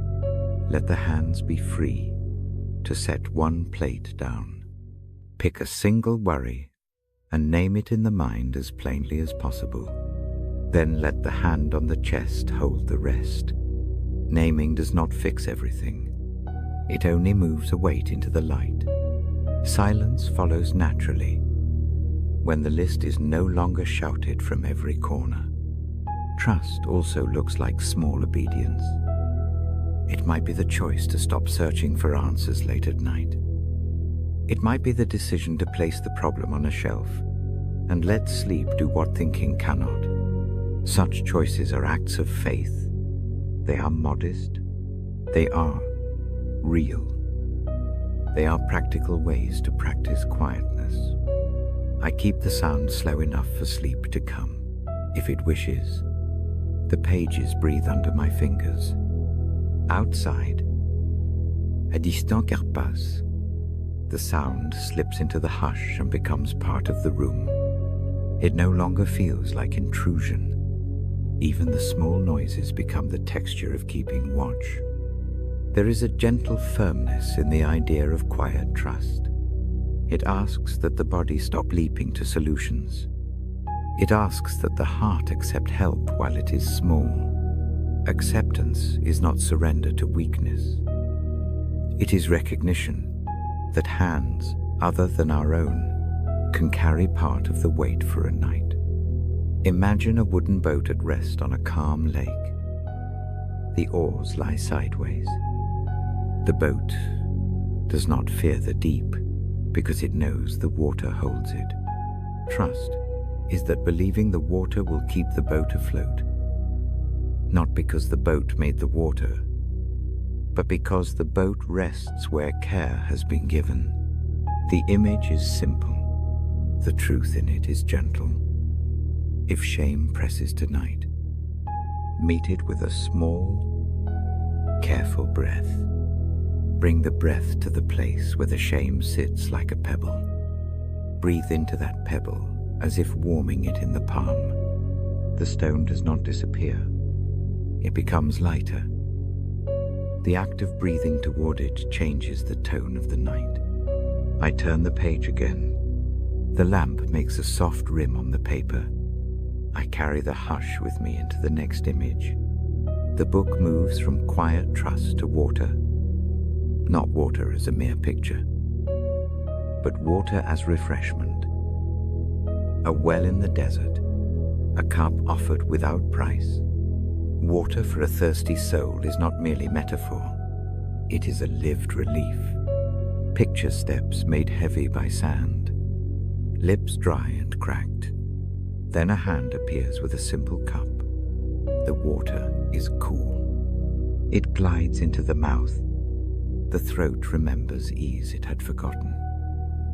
Speaker 1: Let the hands be free to set one plate down. Pick a single worry and name it in the mind as plainly as possible. Then let the hand on the chest hold the rest. Naming does not fix everything. It only moves a weight into the light. Silence follows naturally when the list is no longer shouted from every corner. Trust also looks like small obedience. It might be the choice to stop searching for answers late at night. It might be the decision to place the problem on a shelf and let sleep do what thinking cannot. Such choices are acts of faith. They are modest. They are real. They are practical ways to practice quietness. I keep the sound slow enough for sleep to come. If it wishes, the pages breathe under my fingers. Outside, à distant Carpasse, the sound slips into the hush and becomes part of the room. It no longer feels like intrusion. Even the small noises become the texture of keeping watch. There is a gentle firmness in the idea of quiet trust. It asks that the body stop leaping to solutions. It asks that the heart accept help while it is small. Acceptance is not surrender to weakness. It is recognition that hands other than our own can carry part of the weight for a night. Imagine a wooden boat at rest on a calm lake. The oars lie sideways. The boat does not fear the deep because it knows the water holds it. Trust is that believing the water will keep the boat afloat, not because the boat made the water, but because the boat rests where care has been given. The image is simple. The truth in it is gentle. If shame presses tonight, meet it with a small, careful breath. Bring the breath to the place where the shame sits like a pebble. Breathe into that pebble as if warming it in the palm. The stone does not disappear. It becomes lighter. The act of breathing toward it changes the tone of the night. I turn the page again. The lamp makes a soft rim on the paper. I carry the hush with me into the next image. The book moves from quiet trust to water. Not water as a mere picture, but water as refreshment. A well in the desert, a cup offered without price. Water for a thirsty soul is not merely metaphor. It is a lived relief. Picture steps made heavy by sand. Lips dry and cracked. Then a hand appears with a simple cup. The water is cool. It glides into the mouth. The throat remembers ease it had forgotten.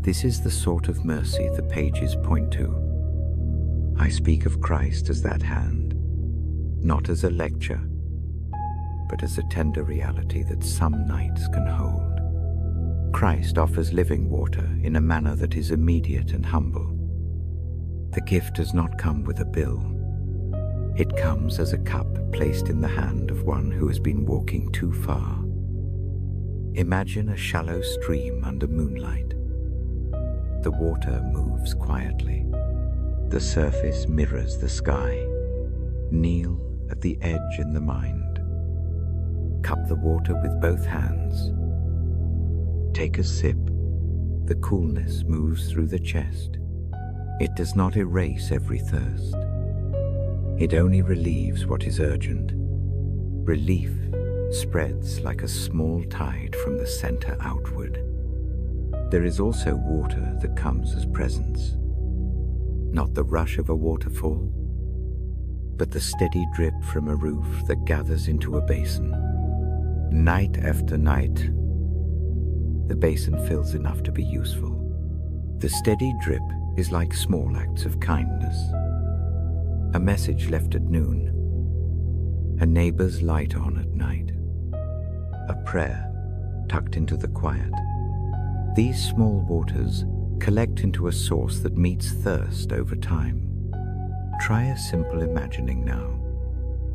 Speaker 1: This is the sort of mercy the pages point to. I speak of Christ as that hand, not as a lecture, but as a tender reality that some nights can hold. Christ offers living water in a manner that is immediate and humble. The gift does not come with a bill. It comes as a cup placed in the hand of one who has been walking too far. Imagine a shallow stream under moonlight. The water moves quietly. The surface mirrors the sky. Kneel at the edge in the mind. Cup the water with both hands. Take a sip. The coolness moves through the chest. It does not erase every thirst. It only relieves what is urgent. Relief spreads like a small tide from the center outward. There is also water that comes as presence. Not the rush of a waterfall, but the steady drip from a roof that gathers into a basin. Night after night, the basin fills enough to be useful. The steady drip is like small acts of kindness. A message left at noon, a neighbor's light on at night, a prayer tucked into the quiet. These small waters collect into a source that meets thirst over time. Try a simple imagining now.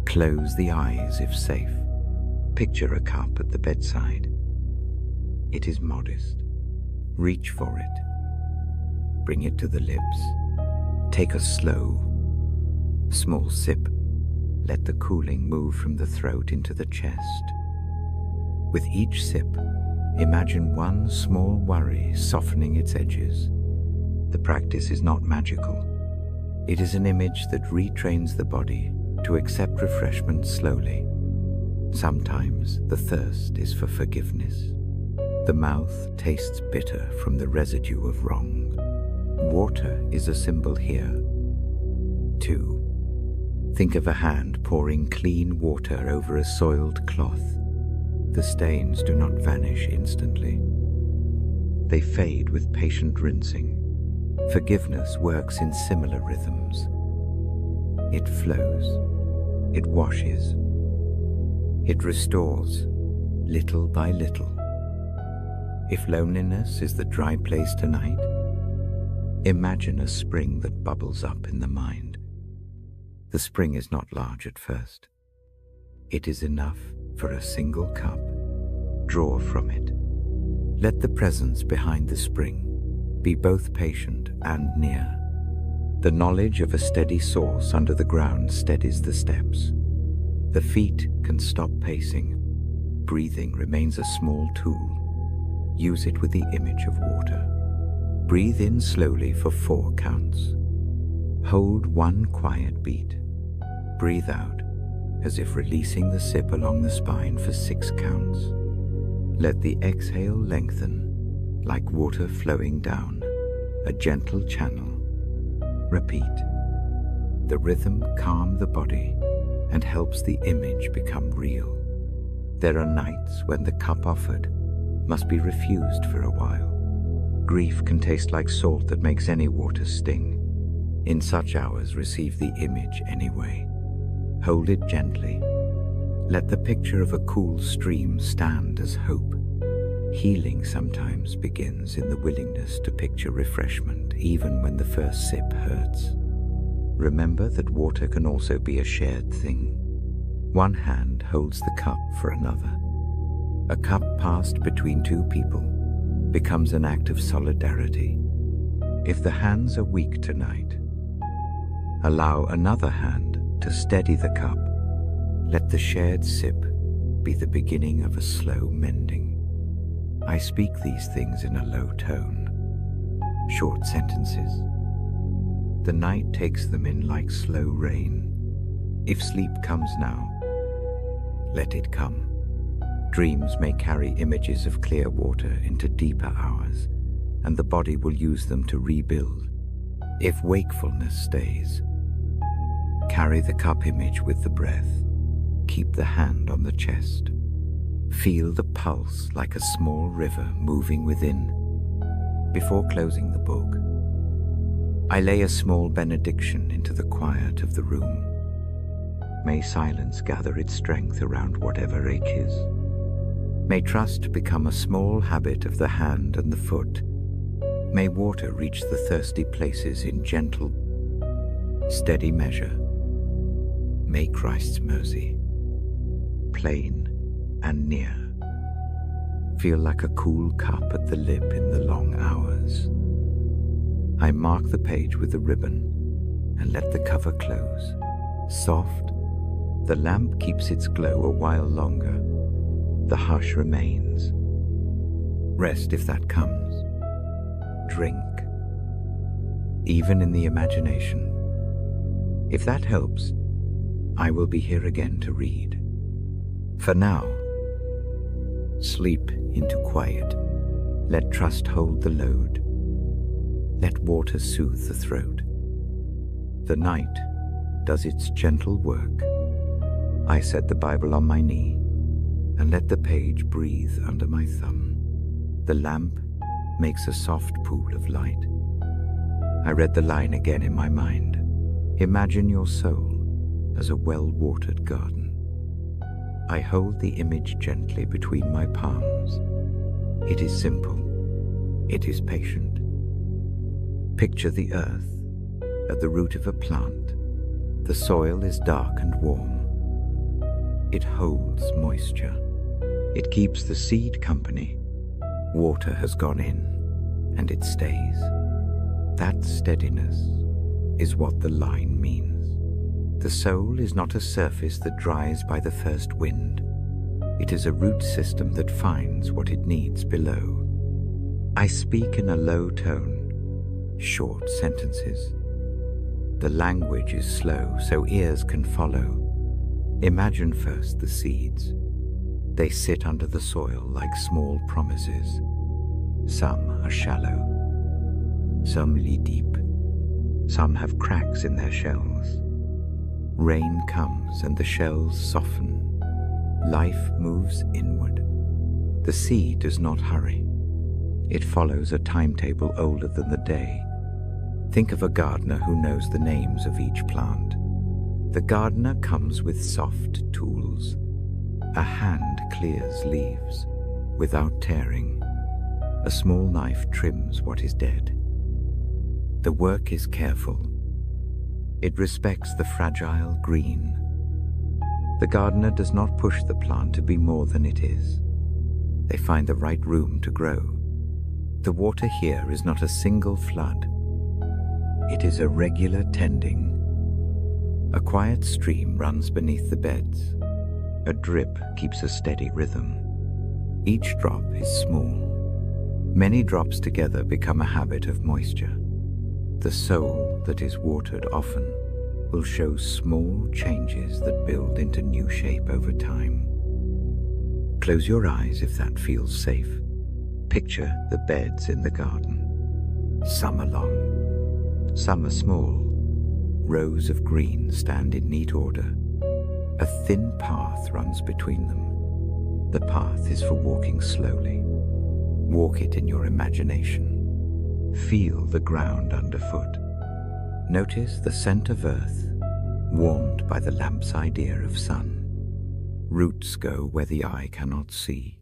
Speaker 1: Close the eyes if safe. Picture a cup at the bedside. It is modest. Reach for it. Bring it to the lips. Take a slow, small sip. Let the cooling move from the throat into the chest. With each sip, imagine one small worry softening its edges. The practice is not magical. It is an image that retrains the body to accept refreshment slowly. Sometimes the thirst is for forgiveness. The mouth tastes bitter from the residue of wrong. Water is a symbol here. 2. Think of a hand pouring clean water over a soiled cloth. The stains do not vanish instantly. They fade with patient rinsing. Forgiveness works in similar rhythms. It flows. It washes. It restores, little by little. If loneliness is the dry place tonight, imagine a spring that bubbles up in the mind. The spring is not large at first. It is enough for a single cup. Draw from it. Let the presence behind the spring be both patient and near. The knowledge of a steady source under the ground steadies the steps. The feet can stop pacing. Breathing remains a small tool. Use it with the image of water. Breathe in slowly for 4 counts. Hold 1 quiet beat. Breathe out as if releasing the sip along the spine for 6 counts. Let the exhale lengthen like water flowing down a gentle channel. Repeat. The rhythm calms the body and helps the image become real. There are nights when the cup offered must be refused for a while. Grief can taste like salt that makes any water sting. In such hours, receive the image anyway. Hold it gently. Let the picture of a cool stream stand as hope. Healing sometimes begins in the willingness to picture refreshment, even when the first sip hurts. Remember that water can also be a shared thing. One hand holds the cup for another. A cup passed between 2 people becomes an act of solidarity. If the hands are weak tonight, allow another hand to steady the cup. Let the shared sip be the beginning of a slow mending. I speak these things in a low tone, short sentences. The night takes them in like slow rain. If sleep comes now, let it come. Dreams may carry images of clear water into deeper hours, and the body will use them to rebuild. If wakefulness stays, carry the cup image with the breath. Keep the hand on the chest. Feel the pulse like a small river moving within. Before closing the book, I lay a small benediction into the quiet of the room. May silence gather its strength around whatever ache is. May trust become a small habit of the hand and the foot. May water reach the thirsty places in gentle, steady measure. May Christ's mercy, plain and near, feel like a cool cup at the lip in the long hours. I mark the page with a ribbon and let the cover close. Soft, the lamp keeps its glow a while longer. The hush remains. Rest if that comes. Drink, even in the imagination. If that helps, I will be here again to read. For now, sleep into quiet. Let trust hold the load. Let water soothe the throat. The night does its gentle work. I set the Bible on my knee and let the page breathe under my thumb. The lamp makes a soft pool of light. I read the line again in my mind. Imagine your soul as a well-watered garden. I hold the image gently between my palms. It is simple. It is patient. Picture the earth at the root of a plant. The soil is dark and warm. It holds moisture. It keeps the seed company. Water has gone in, and it stays. That steadiness is what the line means. The soul is not a surface that dries by the first wind. It is a root system that finds what it needs below. I speak in a low tone, short sentences. The language is slow, so ears can follow. Imagine first the seeds. They sit under the soil like small promises. Some are shallow. Some lie deep. Some have cracks in their shells. Rain comes and the shells soften. Life moves inward. The seed does not hurry. It follows a timetable older than the day. Think of a gardener who knows the names of each plant. The gardener comes with soft tools. A hand clears leaves without tearing. A small knife trims what is dead. The work is careful. It respects the fragile green. The gardener does not push the plant to be more than it is. They find the right room to grow. The water here is not a single flood. It is a regular tending. A quiet stream runs beneath the beds. A drip keeps a steady rhythm. Each drop is small. Many drops together become a habit of moisture. The soul that is watered often will show small changes that build into new shape over time. Close your eyes if that feels safe. Picture the beds in the garden. Some are long, some are small. Rows of green stand in neat order. A thin path runs between them. The path is for walking slowly. Walk it in your imagination. Feel the ground underfoot. Notice the scent of earth, warmed by the lamp's idea of sun. Roots go where the eye cannot see.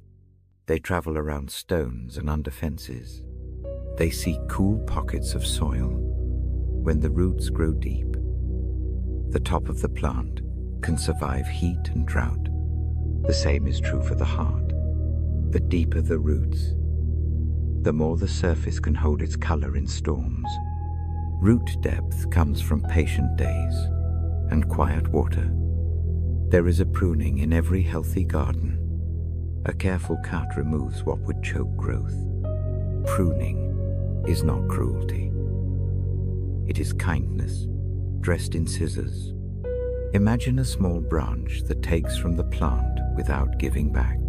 Speaker 1: They travel around stones and under fences. They seek cool pockets of soil. When the roots grow deep, the top of the plant can survive heat and drought. The same is true for the heart. The deeper the roots, the more the surface can hold its color in storms. Root depth comes from patient days and quiet water. There is a pruning in every healthy garden. A careful cut removes what would choke growth. Pruning is not cruelty. It is kindness, dressed in scissors. Imagine a small branch that takes from the plant without giving back.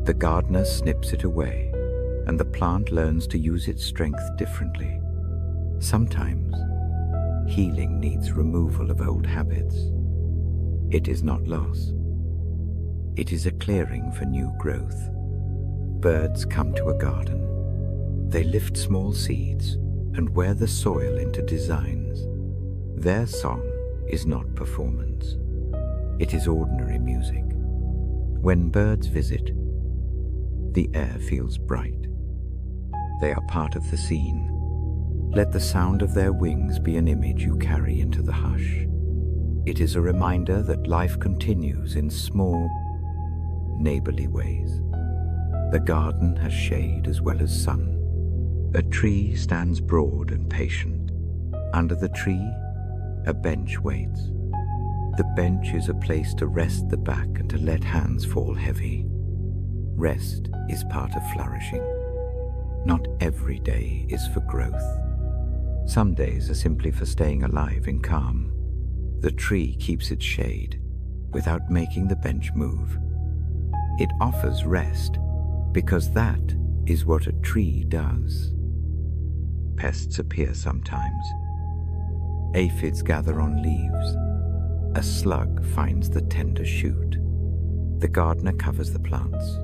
Speaker 1: The gardener snips it away, and the plant learns to use its strength differently. Sometimes, healing needs removal of old habits. It is not loss. It is a clearing for new growth. Birds come to a garden. They lift small seeds and wear the soil into designs. Their song is not performance. It is ordinary music. When birds visit, the air feels bright. They are part of the scene. Let the sound of their wings be an image you carry into the hush. It is a reminder that life continues in small, neighborly ways. The garden has shade as well as sun. A tree stands broad and patient. Under the tree, a bench waits. The bench is a place to rest the back and to let hands fall heavy. Rest is part of flourishing. Not every day is for growth. Some days are simply for staying alive in calm. The tree keeps its shade without making the bench move. It offers rest because that is what a tree does. Pests appear sometimes. Aphids gather on leaves. A slug finds the tender shoot. The gardener covers the plants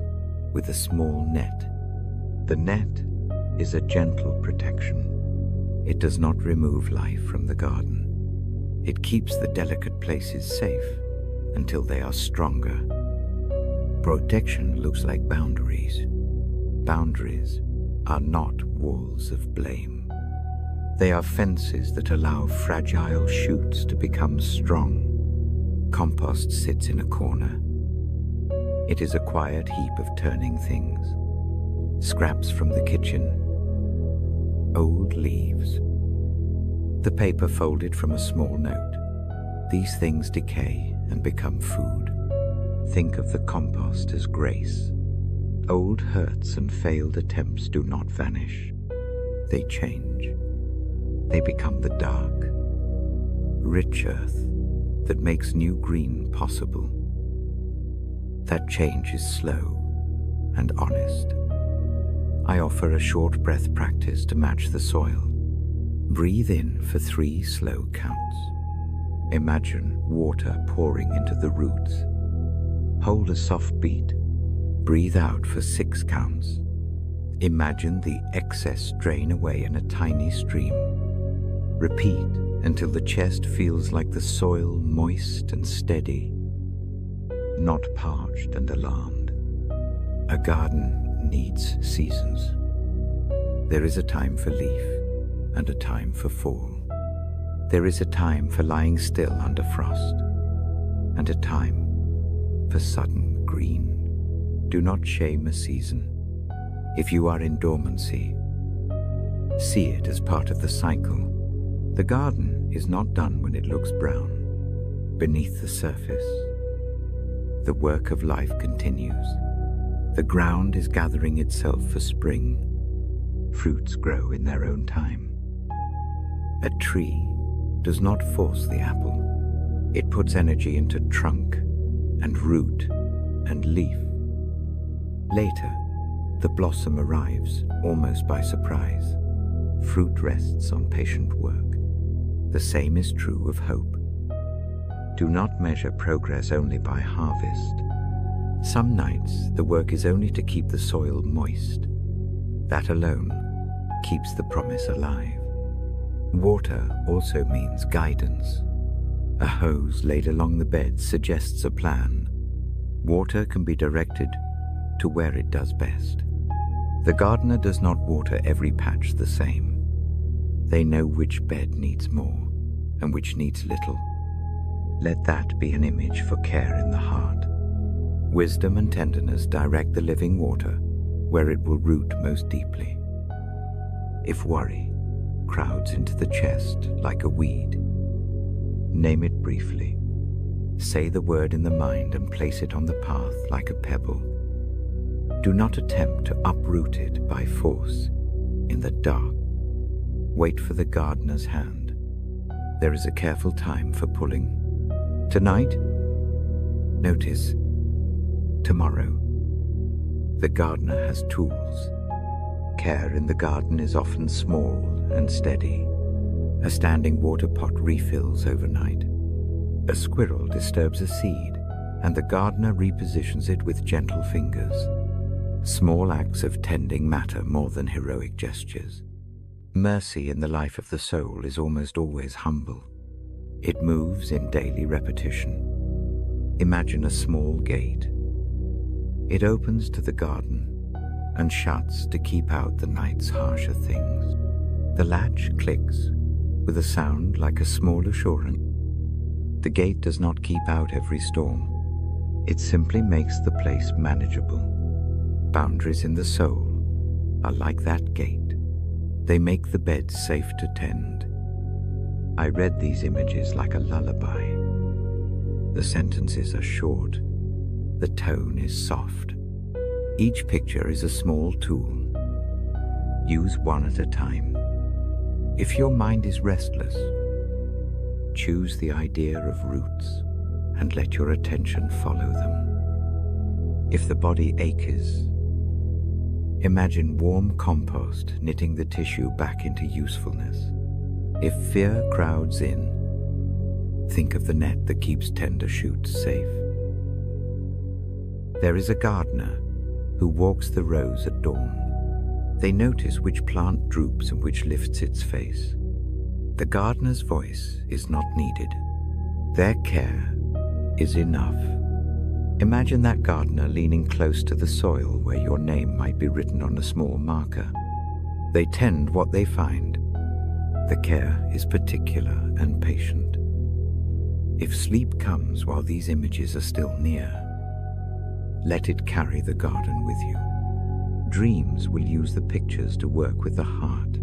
Speaker 1: with a small net. The net is a gentle protection. It does not remove life from the garden. It keeps the delicate places safe until they are stronger. Protection looks like boundaries. Boundaries are not walls of blame. They are fences that allow fragile shoots to become strong. Compost sits in a corner. It is a quiet heap of turning things. Scraps from the kitchen. Old leaves. The paper folded from a small note. These things decay and become food. Think of the compost as grace. Old hurts and failed attempts do not vanish. They change. They become the dark, rich earth that makes new green possible. That change is slow and honest. I offer a short breath practice to match the soil. Breathe in for 3 slow counts. Imagine water pouring into the roots. Hold a soft beat. Breathe out for 6 counts. Imagine the excess drain away in a tiny stream. Repeat until the chest feels like the soil moist and steady, not parched and alarmed. A garden needs seasons. There is a time for leaf and a time for fall. There is a time for lying still under frost and a time for sudden green. Do not shame a season. If you are in dormancy, see it as part of the cycle. The garden is not done when it looks brown beneath the surface. The work of life continues. The ground is gathering itself for spring. Fruits grow in their own time. A tree does not force the apple. It puts energy into trunk and root and leaf. Later, the blossom arrives almost by surprise. Fruit rests on patient work. The same is true of hope. Do not measure progress only by harvest. Some nights, the work is only to keep the soil moist. That alone keeps the promise alive. Water also means guidance. A hose laid along the bed suggests a plan. Water can be directed to where it does best. The gardener does not water every patch the same. They know which bed needs more and which needs little. Let that be an image for care in the heart. Wisdom and tenderness direct the living water where it will root most deeply. If worry crowds into the chest like a weed, name it briefly. Say the word in the mind and place it on the path like a pebble. Do not attempt to uproot it by force in the dark. Wait for the gardener's hand. There is a careful time for pulling. Tonight, notice. Tomorrow, the gardener has tools. Care in the garden is often small and steady. A standing water pot refills overnight. A squirrel disturbs a seed, and the gardener repositions it with gentle fingers. Small acts of tending matter more than heroic gestures. Mercy in the life of the soul is almost always humble. It moves in daily repetition. Imagine a small gate. It opens to the garden and shuts to keep out the night's harsher things. The latch clicks with a sound like a small assurance. The gate does not keep out every storm. It simply makes the place manageable. Boundaries in the soul are like that gate. They make the bed safe to tend. I read these images like a lullaby. The sentences are short. The tone is soft. Each picture is a small tool. Use one at a time. If your mind is restless, choose the idea of roots and let your attention follow them. If the body aches, imagine warm compost knitting the tissue back into usefulness. If fear crowds in, think of the net that keeps tender shoots safe. There is a gardener who walks the rows at dawn. They notice which plant droops and which lifts its face. The gardener's voice is not needed. Their care is enough. Imagine that gardener leaning close to the soil where your name might be written on a small marker. They tend what they find. The care is particular and patient. If sleep comes while these images are still near, let it carry the garden with you. Dreams will use the pictures to work with the heart.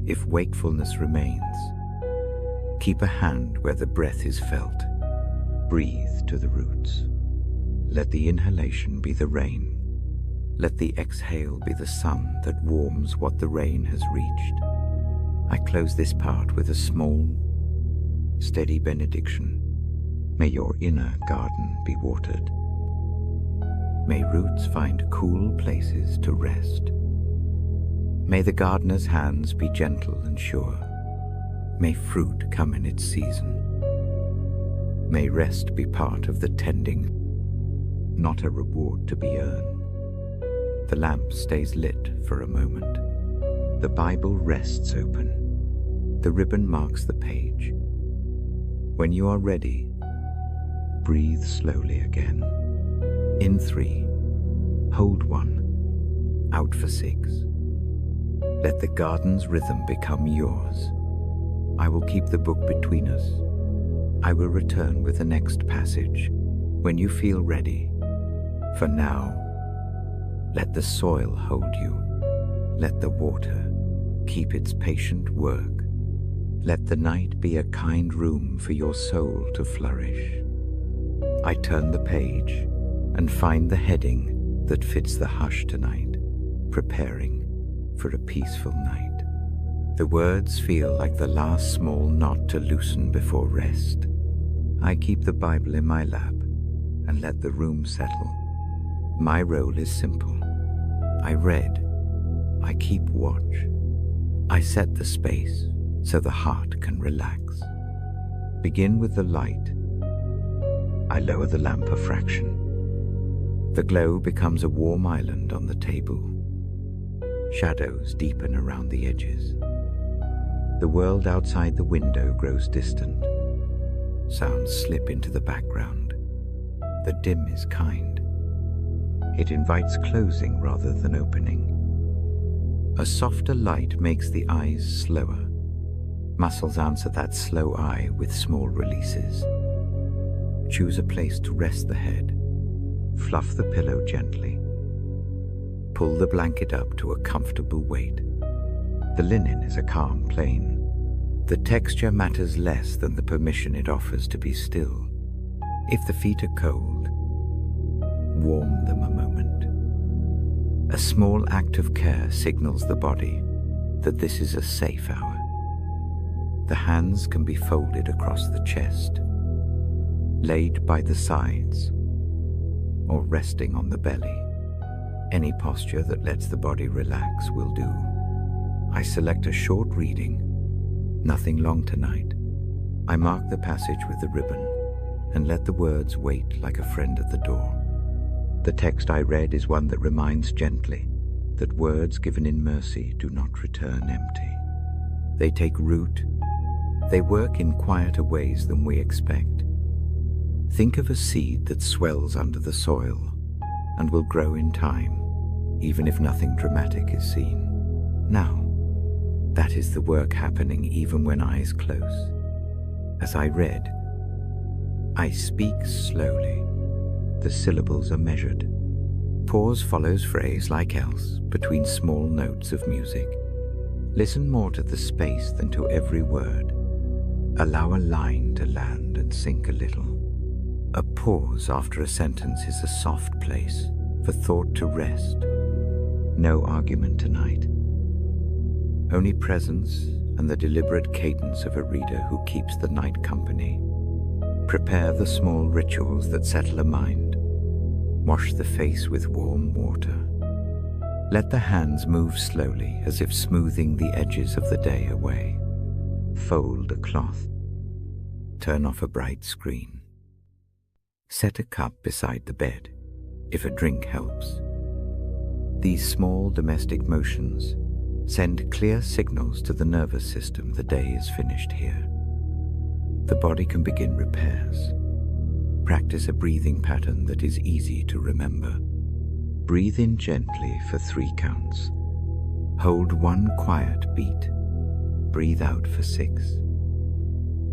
Speaker 1: If wakefulness remains, keep a hand where the breath is felt. Breathe to the roots. Let the inhalation be the rain. Let the exhale be the sun that warms what the rain has reached. I close this part with a small, steady benediction. May your inner garden be watered. May roots find cool places to rest. May the gardener's hands be gentle and sure. May fruit come in its season. May rest be part of the tending, not a reward to be earned. The lamp stays lit for a moment. The Bible rests open. The ribbon marks the page. When you are ready, breathe slowly again. In 3, hold 1, out for 6. Let the garden's rhythm become yours. I will keep the book between us. I will return with the next passage when you feel ready. For now, let the soil hold you. Let the water keep its patient work. Let the night be a kind room for your soul to flourish. I turn the page and find the heading that fits the hush tonight, preparing for a peaceful night. The words feel like the last small knot to loosen before rest. I keep the Bible in my lap and let the room settle. My role is simple. I read. I keep watch. I set the space so the heart can relax. Begin with the light. I lower the lamp a fraction. The glow becomes a warm island on the table. Shadows deepen around the edges. The world outside the window grows distant. Sounds slip into the background. The dim is kind. It invites closing rather than opening. A softer light makes the eyes slower. Muscles answer that slow eye with small releases. Choose a place to rest the head. Fluff the pillow gently. Pull the blanket up to a comfortable weight. The linen is a calm plain. The texture matters less than the permission it offers to be still. If the feet are cold, warm them a moment. A small act of care signals the body that this is a safe hour. The hands can be folded across the chest, laid by the sides, or resting on the belly. Any posture that lets the body relax will do. I select a short reading, nothing long tonight. I mark the passage with the ribbon and let the words wait like a friend at the door. The text I read is one that reminds gently that words given in mercy do not return empty. They take root. They work in quieter ways than we expect. Think of a seed that swells under the soil and will grow in time, even if nothing dramatic is seen. Now, that is the work happening even when eyes close. As I read, I speak slowly. The syllables are measured. Pause follows phrase like else between small notes of music. Listen more to the space than to every word. Allow a line to land and sink a little. A pause after a sentence is a soft place for thought to rest. No argument tonight. Only presence and the deliberate cadence of a reader who keeps the night company. Prepare the small rituals that settle a mind. Wash the face with warm water. Let the hands move slowly as if smoothing the edges of the day away. Fold a cloth. Turn off a bright screen. Set a cup beside the bed, if a drink helps. These small domestic motions send clear signals to the nervous system the day is finished here. The body can begin repairs. Practice a breathing pattern that is easy to remember. Breathe in gently for 3 counts. Hold 1 quiet beat. Breathe out for 6.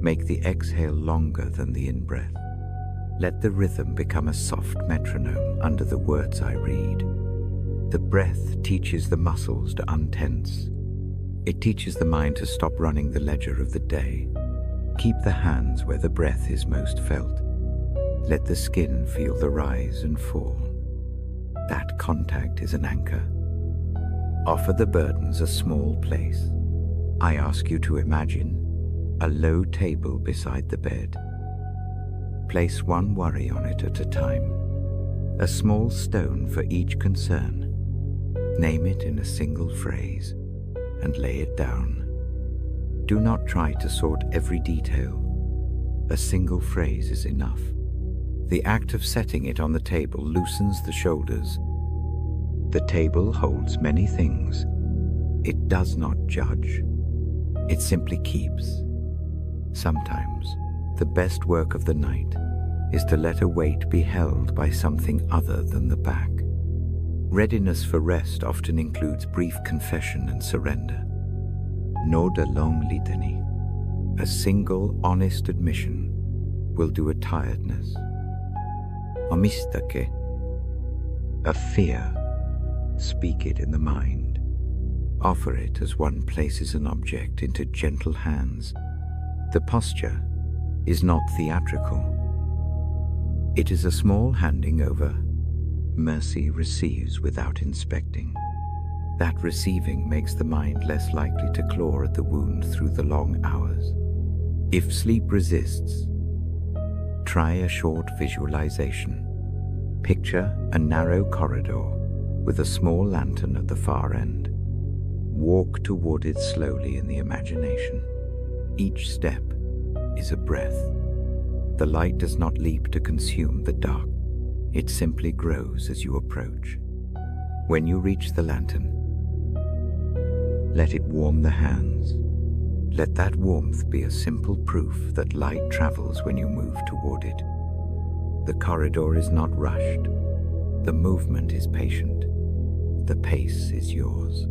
Speaker 1: Make the exhale longer than the in-breath. Let the rhythm become a soft metronome under the words I read. The breath teaches the muscles to untense. It teaches the mind to stop running the ledger of the day. Keep the hands where the breath is most felt. Let the skin feel the rise and fall. That contact is an anchor. Offer the burdens a small place. I ask you to imagine a low table beside the bed. Place 1 worry on it at a time. A small stone for each concern. Name it in a single phrase and lay it down. Do not try to sort every detail. A single phrase is enough. The act of setting it on the table loosens the shoulders. The table holds many things. It does not judge. It simply keeps. Sometimes, the best work of the night is to let a weight be held by something other than the back. Readiness for rest often includes brief confession and surrender. Not a long litany. A single honest admission will do a tiredness. Omistake. A fear. Speak it in the mind. Offer it as one places an object into gentle hands. The posture is not theatrical. It is a small handing over. Mercy receives without inspecting. That receiving makes the mind less likely to claw at the wound through the long hours. If sleep resists, try a short visualization. Picture a narrow corridor with a small lantern at the far end. Walk toward it slowly in the imagination. Each step is a breath. The light does not leap to consume the dark. It simply grows as you approach. When you reach the lantern, let it warm the hands. Let that warmth be a simple proof that light travels when you move toward it. The corridor is not rushed. The movement is patient. The pace is yours.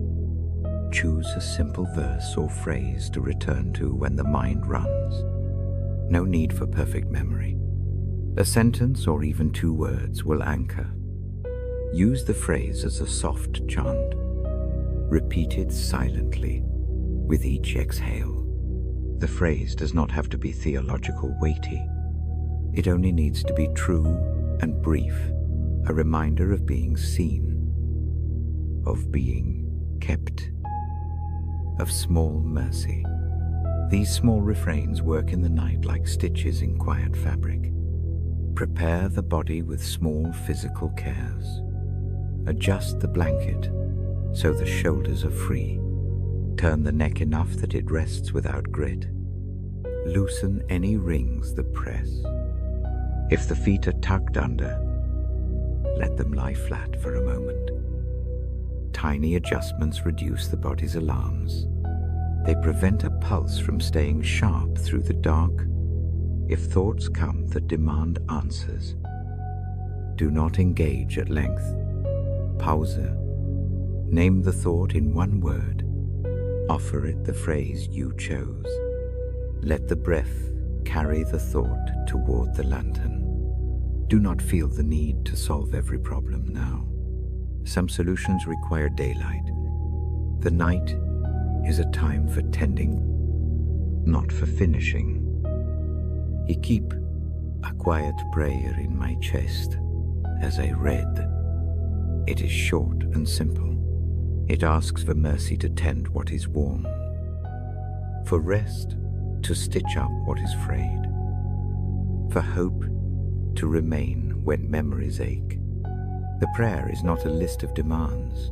Speaker 1: Choose a simple verse or phrase to return to when the mind runs. No need for perfect memory. A sentence or even 2 words will anchor. Use the phrase as a soft chant. Repeat it silently with each exhale. The phrase does not have to be theological weighty. It only needs to be true and brief, a reminder of being seen, of being kept, of small mercy. These small refrains work in the night like stitches in quiet fabric. Prepare the body with small physical cares. Adjust the blanket so the shoulders are free. Turn the neck enough that it rests without grit. Loosen any rings that press. If the feet are tucked under, let them lie flat for a moment. Tiny adjustments reduce the body's alarms. They prevent a pulse from staying sharp through the dark. If thoughts come that demand answers, do not engage at length. Pause. Name the thought in 1 word. Offer it the phrase you chose. Let the breath carry the thought toward the lantern. Do not feel the need to solve every problem now. Some solutions require daylight. The night is a time for tending, not for finishing. I keep a quiet prayer in my chest as I read. It is short and simple. It asks for mercy to tend what is worn, for rest to stitch up what is frayed, for hope to remain when memories ache. The prayer is not a list of demands.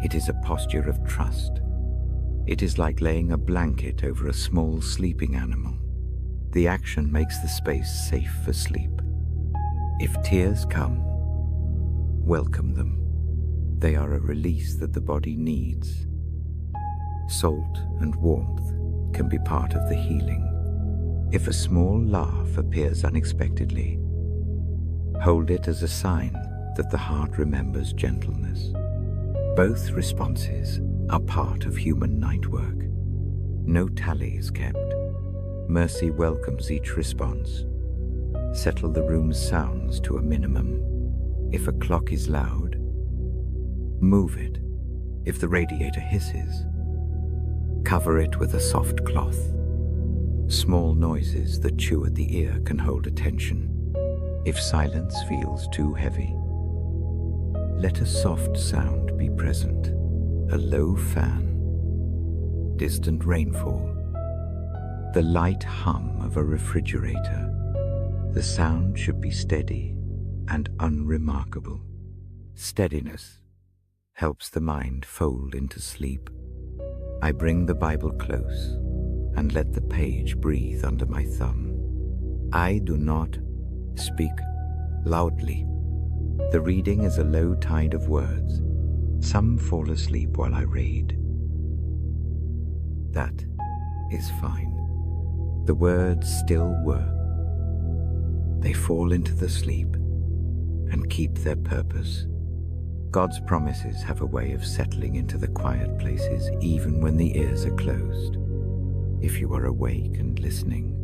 Speaker 1: It is a posture of trust. It is like laying a blanket over a small sleeping animal. The action makes the space safe for sleep. If tears come, welcome them. They are a release that the body needs. Salt and warmth can be part of the healing. If a small laugh appears unexpectedly, hold it as a sign that the heart remembers gentleness. Both responses are part of human night work. No tally is kept. Mercy welcomes each response. Settle the room's sounds to a minimum. If a clock is loud, move it. If the radiator hisses, cover it with a soft cloth. Small noises that chew at the ear can hold attention. If silence feels too heavy, let a soft sound be present. A low fan, distant rainfall, the light hum of a refrigerator. The sound should be steady and unremarkable. Steadiness helps the mind fold into sleep. I bring the Bible close and let the page breathe under my thumb. I do not speak loudly. The reading is a low tide of words. Some fall asleep while I read. That is fine. The words still work. They fall into the sleep and keep their purpose. God's promises have a way of settling into the quiet places even when the ears are closed. If you are awake and listening,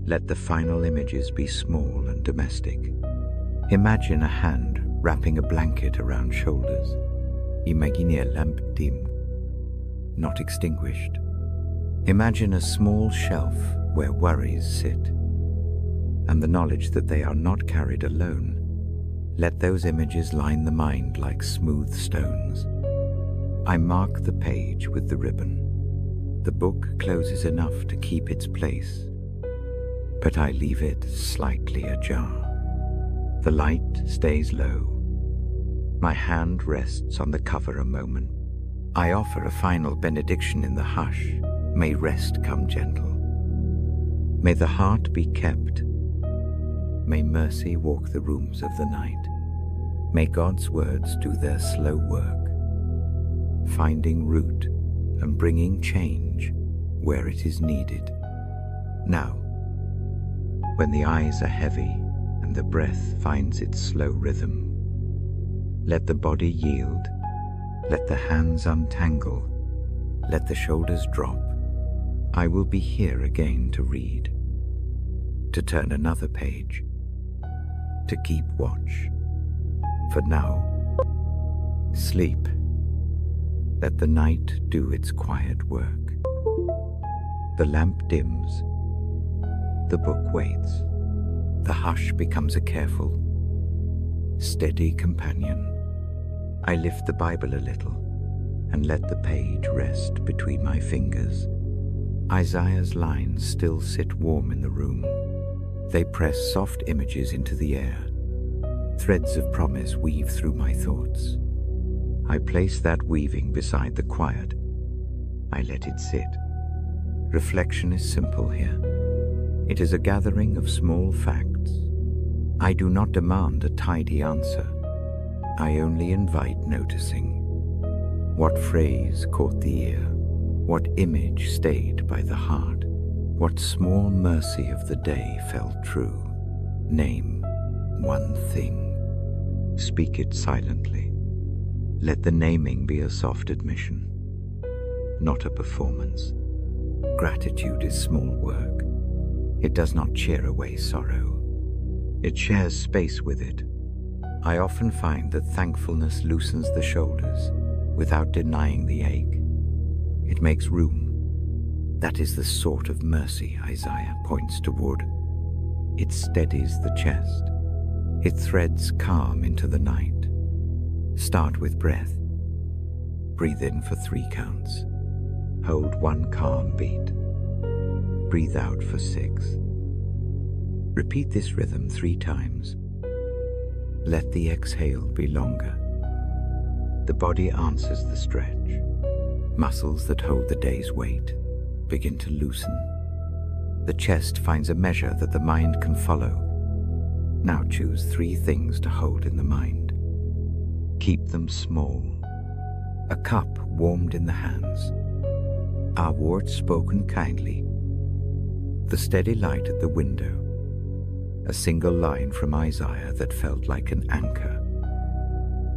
Speaker 1: let the final images be small and domestic. Imagine a hand wrapping a blanket around shoulders. Imaginez la lampe dim, not extinguished. Imagine a small shelf where worries sit, and the knowledge that they are not carried alone. Let those images line the mind like smooth stones. I mark the page with the ribbon. The book closes enough to keep its place, but I leave it slightly ajar. The light stays low. My hand rests on the cover a moment. I offer a final benediction in the hush. May rest come gentle. May the heart be kept. May mercy walk the rooms of the night. May God's words do their slow work, finding root and bringing change where it is needed. Now, when the eyes are heavy and the breath finds its slow rhythm, let the body yield, let the hands untangle, let the shoulders drop. I will be here again to read, to turn another page, to keep watch. For now, sleep. Let the night do its quiet work. The lamp dims. The book waits. The hush becomes a careful, steady companion. I lift the Bible a little and let the page rest between my fingers. Isaiah's lines still sit warm in the room. They press soft images into the air. Threads of promise weave through my thoughts. I place that weaving beside the quiet. I let it sit. Reflection is simple here. It is a gathering of small facts. I do not demand a tidy answer. I only invite noticing. What phrase caught the ear? What image stayed by the heart? What small mercy of the day felt true? Name one thing. Speak it silently. Let the naming be a soft admission, not a performance. Gratitude is small work. It does not cheer away sorrow. It shares space with it. I often find that thankfulness loosens the shoulders without denying the ache. It makes room. That is the sort of mercy Isaiah points toward. It steadies the chest. It threads calm into the night. Start with breath. Breathe in for 3 counts. Hold 1 calm beat. Breathe out for 6. Repeat this rhythm 3 times. Let the exhale be longer. The body answers the stretch. Muscles that hold the day's weight begin to loosen. The chest finds a measure that the mind can follow. Now choose 3 things to hold in the mind. Keep them small. A cup warmed in the hands. Our words spoken kindly. The steady light at the window. A single line from Isaiah that felt like an anchor.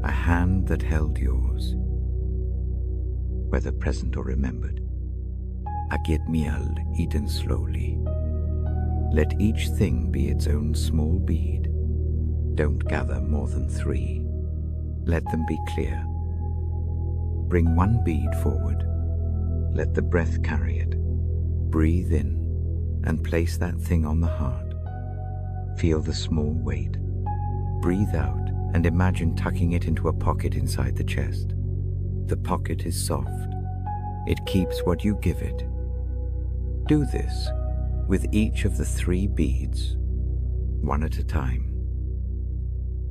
Speaker 1: A hand that held yours. Whether present or remembered. Agit miel eaten slowly. Let each thing be its own small bead. Don't gather more than 3. Let them be clear. Bring one bead forward. Let the breath carry it. Breathe in and place that thing on the heart. Feel the small weight. Breathe out and imagine tucking it into a pocket inside the chest. The pocket is soft. It keeps what you give it. Do this with each of the 3 beads, one at a time.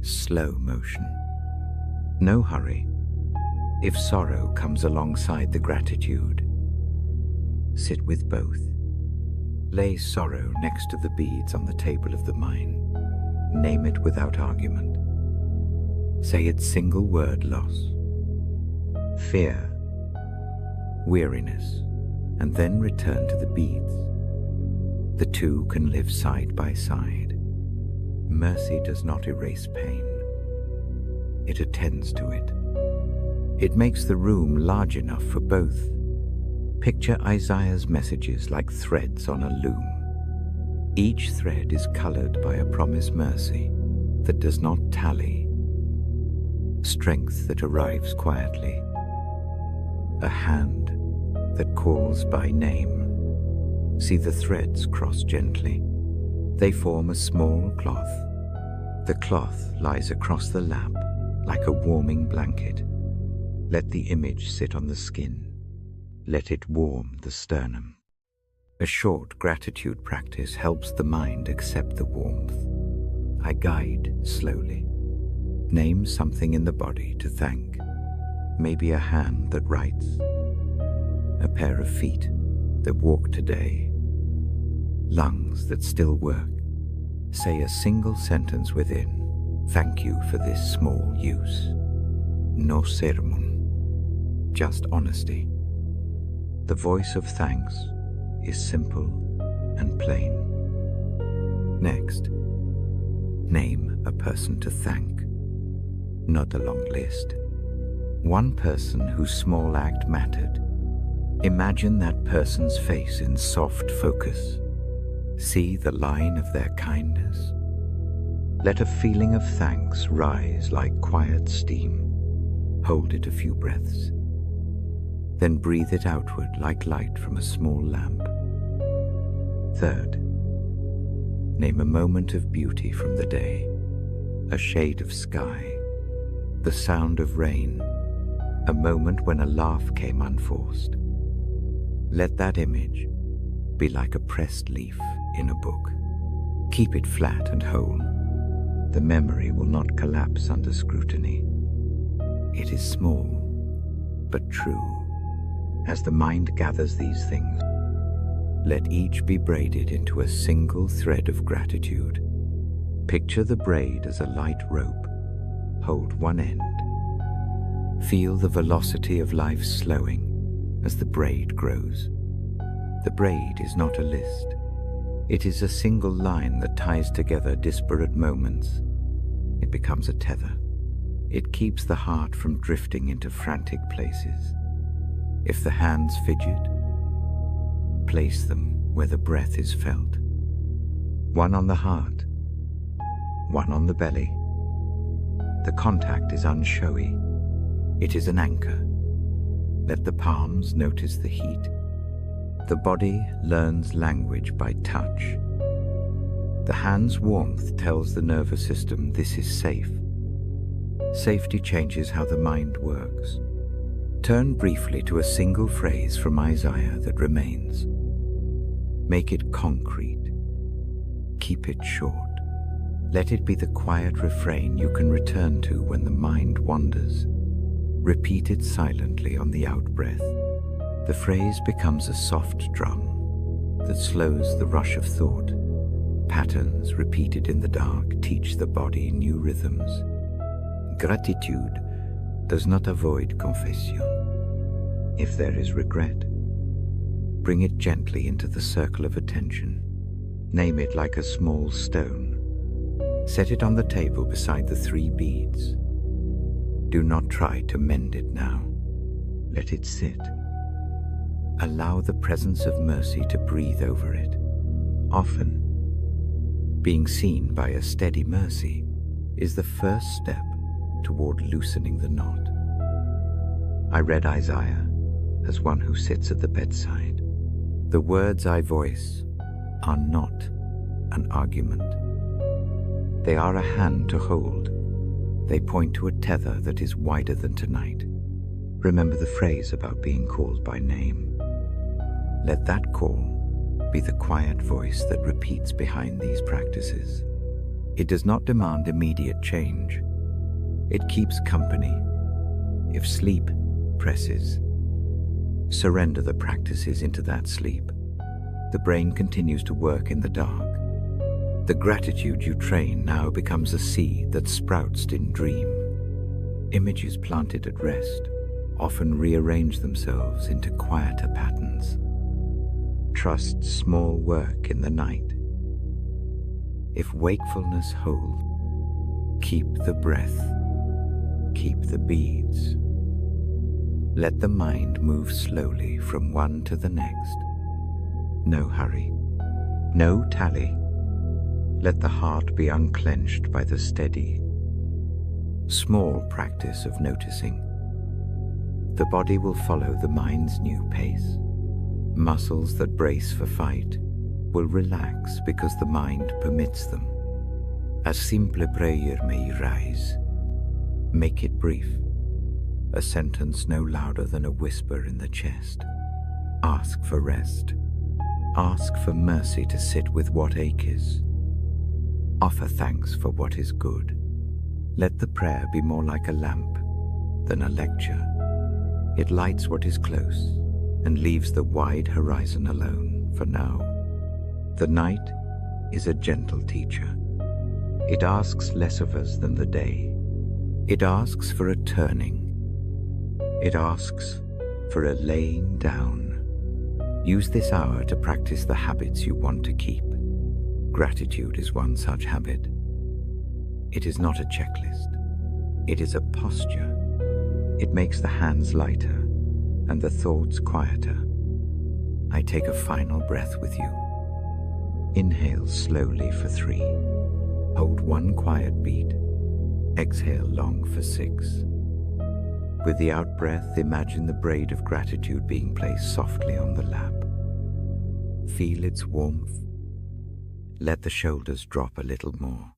Speaker 1: Slow motion. No hurry. If sorrow comes alongside the gratitude, sit with both. Lay sorrow next to the beads on the table of the mind. Name it without argument. Say its single word loss. Fear, weariness, and then return to the beads. The 2 can live side by side. Mercy does not erase pain. It attends to it. It makes the room large enough for both. Picture Isaiah's messages like threads on a loom. Each thread is colored by a promised mercy that does not tally. Strength that arrives quietly. A hand that calls by name. See the threads cross gently. They form a small cloth. The cloth lies across the lap like a warming blanket. Let the image sit on the skin. Let it warm the sternum. A short gratitude practice helps the mind accept the warmth. I guide slowly. Name something in the body to thank. Maybe a hand that writes. A pair of feet that walk today. Lungs that still work. Say a single sentence within. Thank you for this small use. No sermon. Just honesty. The voice of thanks is simple and plain. Next, name a person to thank. Not a long list. One person whose small act mattered. Imagine that person's face in soft focus. See the line of their kindness. Let a feeling of thanks rise like quiet steam. Hold it a few breaths. Then breathe it outward like light from a small lamp. Third, name a moment of beauty from the day. A shade of sky. The sound of rain. A moment when a laugh came unforced. Let that image be like a pressed leaf in a book. Keep it flat and whole. The memory will not collapse under scrutiny. It is small, but true. As the mind gathers these things, let each be braided into a single thread of gratitude. Picture the braid as a light rope. Hold one end. Feel the velocity of life slowing as the braid grows. The braid is not a list. It is a single line that ties together disparate moments. It becomes a tether. It keeps the heart from drifting into frantic places. If the hands fidget, place them where the breath is felt. One on the heart, one on the belly. The contact is unshowy. It is an anchor. Let the palms notice the heat. The body learns language by touch. The hand's warmth tells the nervous system this is safe. Safety changes how the mind works. Turn briefly to a single phrase from Isaiah that remains. Make it concrete. Keep it short. Let it be the quiet refrain you can return to when the mind wanders. Repeat it silently on the out-breath. The phrase becomes a soft drum that slows the rush of thought. Patterns repeated in the dark teach the body new rhythms. Gratitude does not avoid confession. If there is regret, bring it gently into the circle of attention. Name it like a small stone. Set it on the table beside the 3 beads. Do not try to mend it now. Let it sit. Allow the presence of mercy to breathe over it. Often, being seen by a steady mercy is the first step toward loosening the knot. I read Isaiah as one who sits at the bedside. The words I voice are not an argument. They are a hand to hold. They point to a tether that is wider than tonight. Remember the phrase about being called by name. Let that call be the quiet voice that repeats behind these practices. It does not demand immediate change. It keeps company. If sleep presses, surrender the practices into that sleep. The brain continues to work in the dark. The gratitude you train now becomes a seed that sprouts in dream. Images planted at rest often rearrange themselves into quieter patterns. Trust small work in the night. If wakefulness hold, keep the breath, keep the beads. Let the mind move slowly from one to the next. No hurry, no tally. Let the heart be unclenched by the steady, small practice of noticing. The body will follow the mind's new pace. Muscles that brace for fight will relax because the mind permits them. A simple prayer may rise. Make it brief, a sentence no louder than a whisper in the chest. Ask for rest. Ask for mercy to sit with what ache is. Offer thanks for what is good. Let the prayer be more like a lamp than a lecture. It lights what is close and leaves the wide horizon alone for now. The night is a gentle teacher. It asks less of us than the day. It asks for a turning. It asks for a laying down. Use this hour to practice the habits you want to keep. Gratitude is one such habit. It is not a checklist. It is a posture. It makes the hands lighter and the thoughts quieter. I take a final breath with you. Inhale slowly for 3. Hold 1 quiet beat. Exhale long for 6. With the out-breath, imagine the braid of gratitude being placed softly on the lap. Feel its warmth. Let the shoulders drop a little more.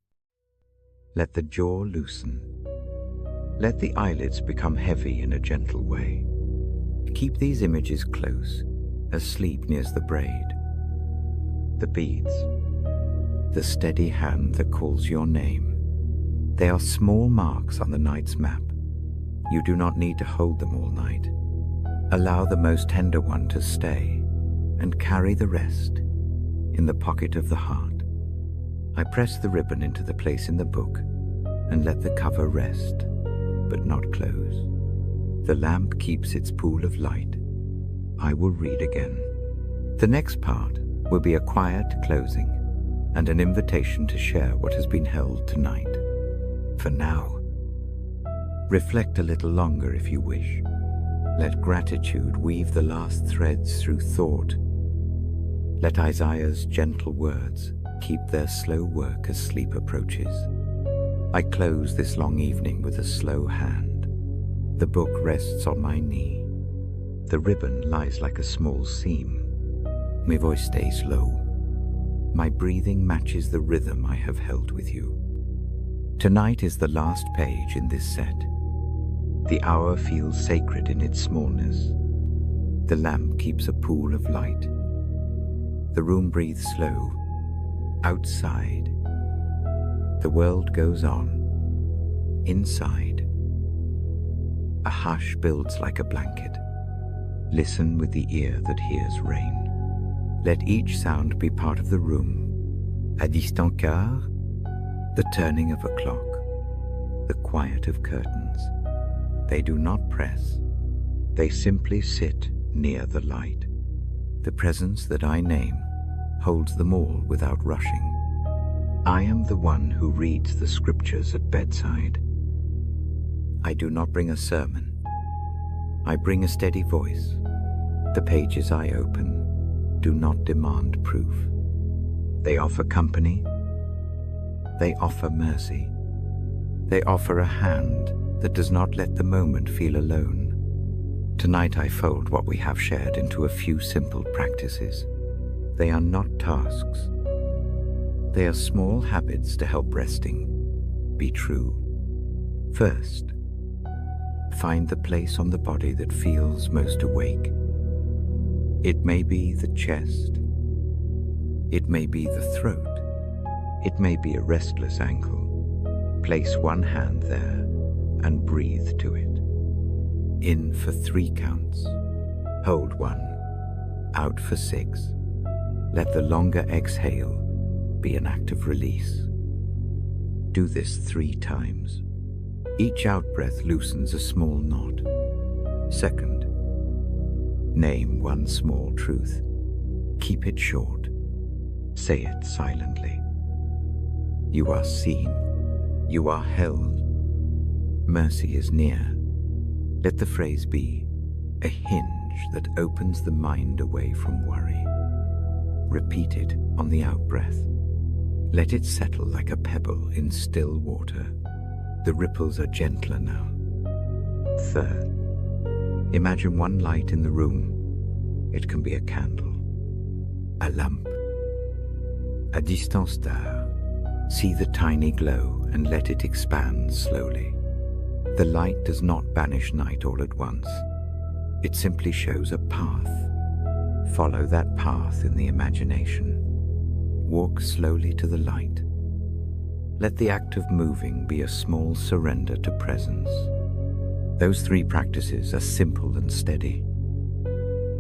Speaker 1: Let the jaw loosen. Let the eyelids become heavy in a gentle way. Keep these images close as sleep nears the braid. The beads, the steady hand that calls your name. They are small marks on the night's map. You do not need to hold them all night. Allow the most tender one to stay and carry the rest in the pocket of the heart. I press the ribbon into the place in the book and let the cover rest, but not close. The lamp keeps its pool of light. I will read again. The next part will be a quiet closing and an invitation to share what has been held tonight. For now, reflect a little longer if you wish. Let gratitude weave the last threads through thought. Let Isaiah's gentle words keep their slow work as sleep approaches. I close this long evening with a slow hand. The book rests on my knee. The ribbon lies like a small seam. My voice stays low. My breathing matches the rhythm I have held with you. Tonight is the last page in this set. The hour feels sacred in its smallness. The lamp keeps a pool of light. The room breathes slow. Outside, the world goes on. Inside, a hush builds like a blanket. Listen with the ear that hears rain. Let each sound be part of the room. A distant quart, the turning of a clock, the quiet of curtains, They do not press. They simply sit near the light. The presence that I name holds them all without rushing. I am the one who reads the scriptures at bedside. I do not bring a sermon. I bring a steady voice. The pages I open do not demand proof. They offer company. They offer mercy. They offer a hand that does not let the moment feel alone. Tonight I fold what we have shared into a few simple practices. They are not tasks. They are small habits to help resting be true. First, find the place on the body that feels most awake. It may be the chest. It may be the throat. It may be a restless ankle. Place one hand there and breathe to it. In for 3 counts. Hold 1. Out for 6. Let the longer exhale be an act of release. Do this 3 times. Each out-breath loosens a small knot. Second, name one small truth. Keep it short. Say it silently. You are seen. You are held. Mercy is near. Let the phrase be a hinge that opens the mind away from worry. Repeat it on the out-breath. Let it settle like a pebble in still water. The ripples are gentler now. Third, imagine one light in the room. It can be a candle, a lamp, a distance star. See the tiny glow and let it expand slowly. The light does not banish night all at once. It simply shows a path. Follow that path in the imagination. Walk slowly to the light. Let the act of moving be a small surrender to presence. Those 3 practices are simple and steady.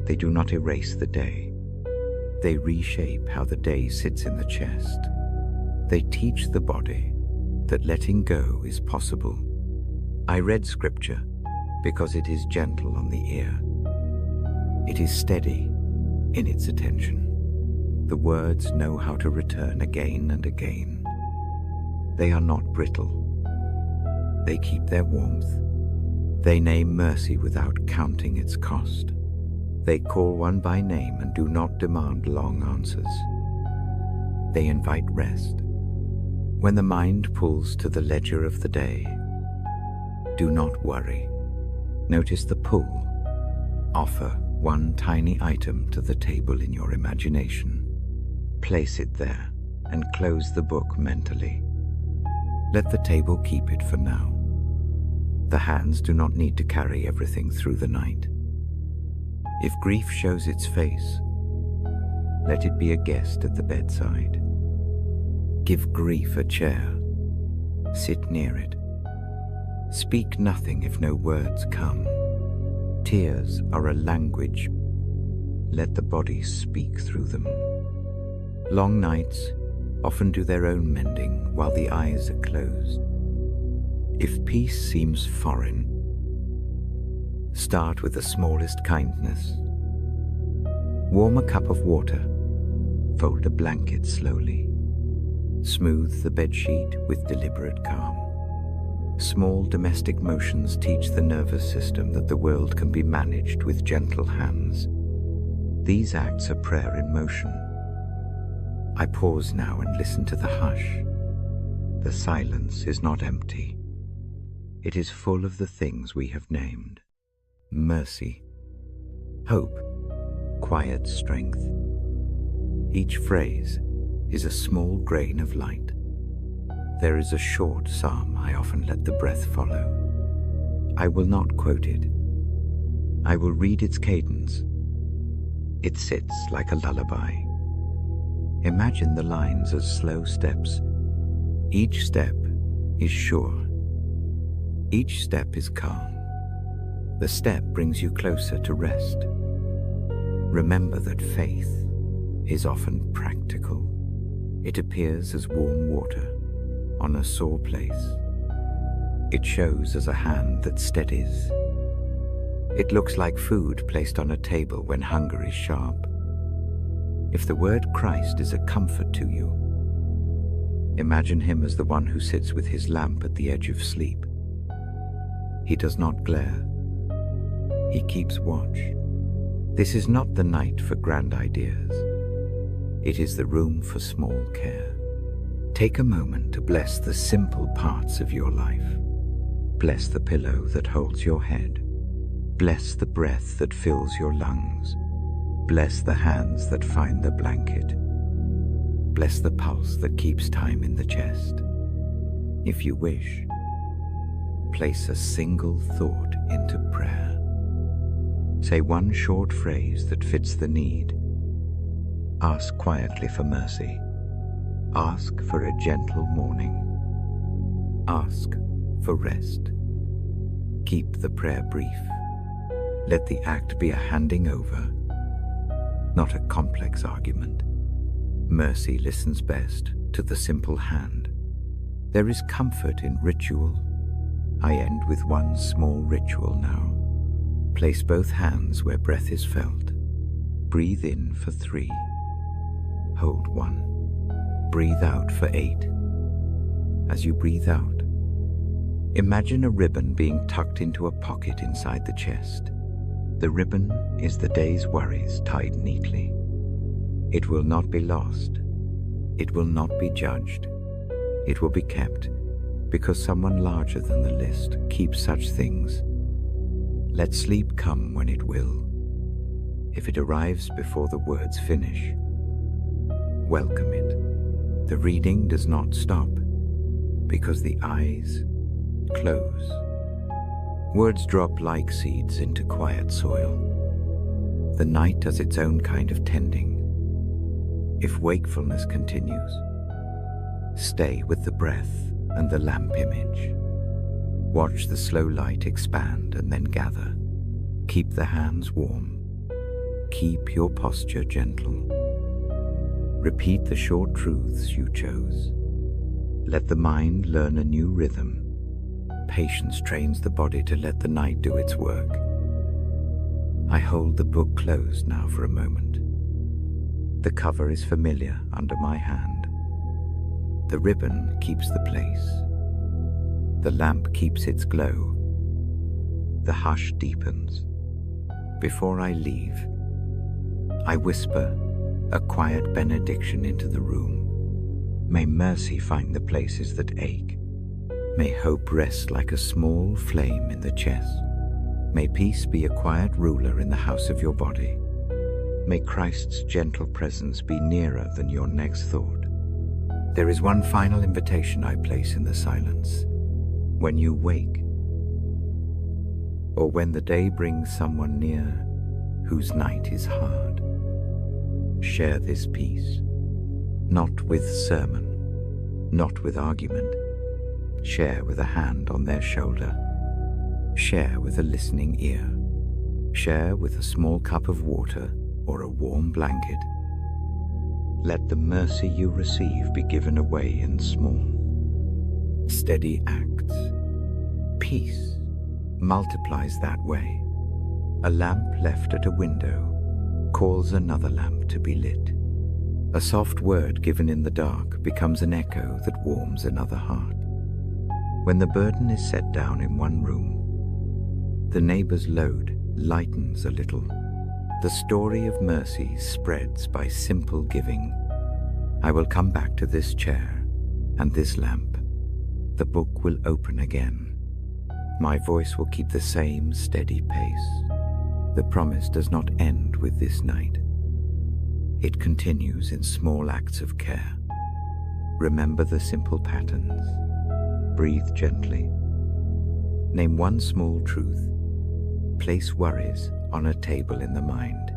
Speaker 1: They do not erase the day. They reshape how the day sits in the chest. They teach the body that letting go is possible. I read scripture because it is gentle on the ear. It is steady in its attention. The words know how to return again and again. They are not brittle. They keep their warmth. They name mercy without counting its cost. They call one by name and do not demand long answers. They invite rest. When the mind pulls to the ledger of the day, do not worry. Notice the pull. Offer one tiny item to the table in your imagination. Place it there and close the book mentally. Let the table keep it for now. The hands do not need to carry everything through the night. If grief shows its face, let it be a guest at the bedside. Give grief a chair. Sit near it. Speak nothing if no words come. Tears are a language. Let the body speak through them. Long nights often do their own mending while the eyes are closed. If peace seems foreign, start with the smallest kindness. Warm a cup of water. Fold a blanket slowly. Smooth the bedsheet with deliberate calm. Small domestic motions teach the nervous system that the world can be managed with gentle hands. These acts are prayer in motion. I pause now and listen to the hush. The silence is not empty. It is full of the things we have named. Mercy, hope, quiet strength. Each phrase is a small grain of light. There is a short psalm I often let the breath follow. I will not quote it. I will read its cadence. It sits like a lullaby. Imagine the lines as slow steps. Each step is sure. Each step is calm. The step brings you closer to rest. Remember that faith is often practical. It appears as warm water on a sore place. It shows as a hand that steadies. It looks like food placed on a table when hunger is sharp. If the word Christ is a comfort to you, imagine him as the one who sits with his lamp at the edge of sleep. He does not glare. He keeps watch. This is not the night for grand ideas. It is the room for small care. Take a moment to bless the simple parts of your life. Bless the pillow that holds your head. Bless the breath that fills your lungs. Bless the hands that find the blanket. Bless the pulse that keeps time in the chest. If you wish, place a single thought into prayer. Say one short phrase that fits the need. Ask quietly for mercy. Ask for a gentle morning. Ask for rest. Keep the prayer brief. Let the act be a handing over, not a complex argument. Mercy listens best to the simple hand. There is comfort in ritual. I end with one small ritual now. Place both hands where breath is felt. Breathe in for 3. Hold 1. Breathe out for 8. As you breathe out, imagine a ribbon being tucked into a pocket inside the chest. The ribbon is the day's worries tied neatly. It will not be lost. It will not be judged. It will be kept because someone larger than the list keeps such things. Let sleep come when it will. If it arrives before the words finish, welcome it. The reading does not stop because the eyes close. Words drop like seeds into quiet soil. The night does its own kind of tending. If wakefulness continues, stay with the breath and the lamp image. Watch the slow light expand and then gather. Keep the hands warm. Keep your posture gentle. Repeat the short truths you chose. Let the mind learn a new rhythm. Patience trains the body to let the night do its work. I hold the book closed now for a moment. The cover is familiar under my hand. The ribbon keeps the place. The lamp keeps its glow. The hush deepens. Before I leave, I whisper a quiet benediction into the room. May mercy find the places that ache. May hope rest like a small flame in the chest. May peace be a quiet ruler in the house of your body. May Christ's gentle presence be nearer than your next thought. There is one final invitation I place in the silence. When you wake, or when the day brings someone near whose night is hard, share this peace, not with sermon, not with argument. Share with a hand on their shoulder. Share with a listening ear. Share with a small cup of water or a warm blanket. Let the mercy you receive be given away in small, steady acts. Peace multiplies that way. A lamp left at a window calls another lamp to be lit. A soft word given in the dark becomes an echo that warms another heart. When the burden is set down in one room, the neighbor's load lightens a little. The story of mercy spreads by simple giving. I will come back to this chair and this lamp. The book will open again. My voice will keep the same steady pace. The promise does not end with this night. It continues in small acts of care. Remember the simple patterns. Breathe gently. Name one small truth. Place worries on a table in the mind.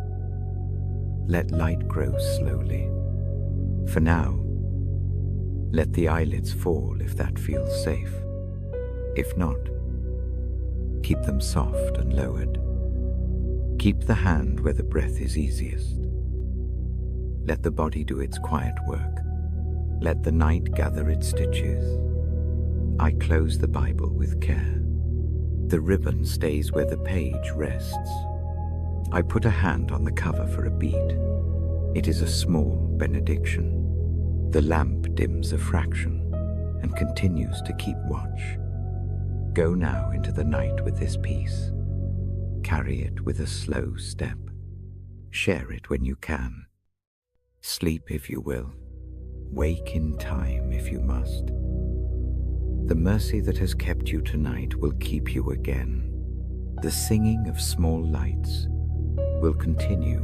Speaker 1: Let light grow slowly. For now, let the eyelids fall if that feels safe. If not, keep them soft and lowered. Keep the hand where the breath is easiest. Let the body do its quiet work. Let the night gather its stitches. I close the Bible with care. The ribbon stays where the page rests. I put a hand on the cover for a beat. It is a small benediction. The lamp dims a fraction and continues to keep watch. Go now into the night with this peace. Carry it with a slow step. Share it when you can. Sleep if you will. Wake in time if you must. The mercy that has kept you tonight will keep you again. The singing of small lights will continue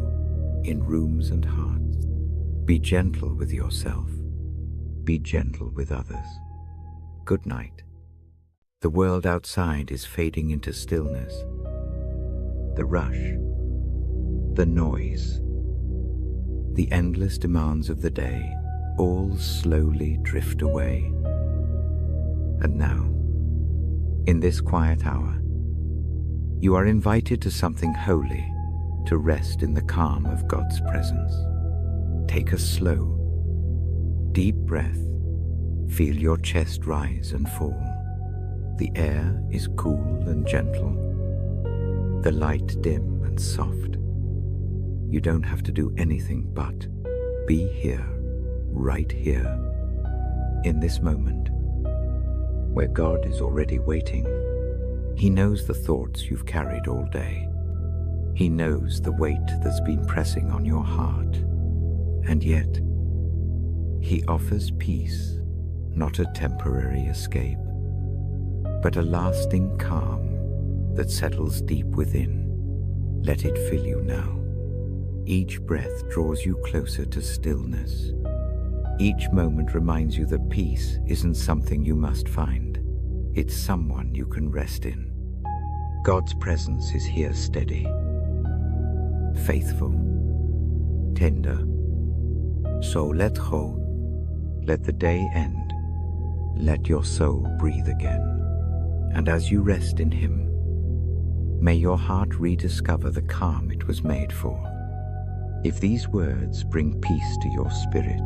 Speaker 1: in rooms and hearts. Be gentle with yourself. Be gentle with others. Good night. The world outside is fading into stillness. The rush, the noise, the endless demands of the day all slowly drift away. And now, in this quiet hour, you are invited to something holy, to rest in the calm of God's presence. Take a slow, deep breath. Feel your chest rise and fall. The air is cool and gentle, the light dim and soft. You don't have to do anything but be here, right here, in this moment, where God is already waiting. He knows the thoughts you've carried all day. He knows the weight that's been pressing on your heart. And yet, He offers peace, not a temporary escape, but a lasting calm that settles deep within. Let it fill you now. Each breath draws you closer to stillness. Each moment reminds you that peace isn't something you must find. It's someone you can rest in. God's presence is here steady, faithful, tender. So let go. Let the day end. Let your soul breathe again. And as you rest in Him, may your heart rediscover the calm it was made for. If these words bring peace to your spirit,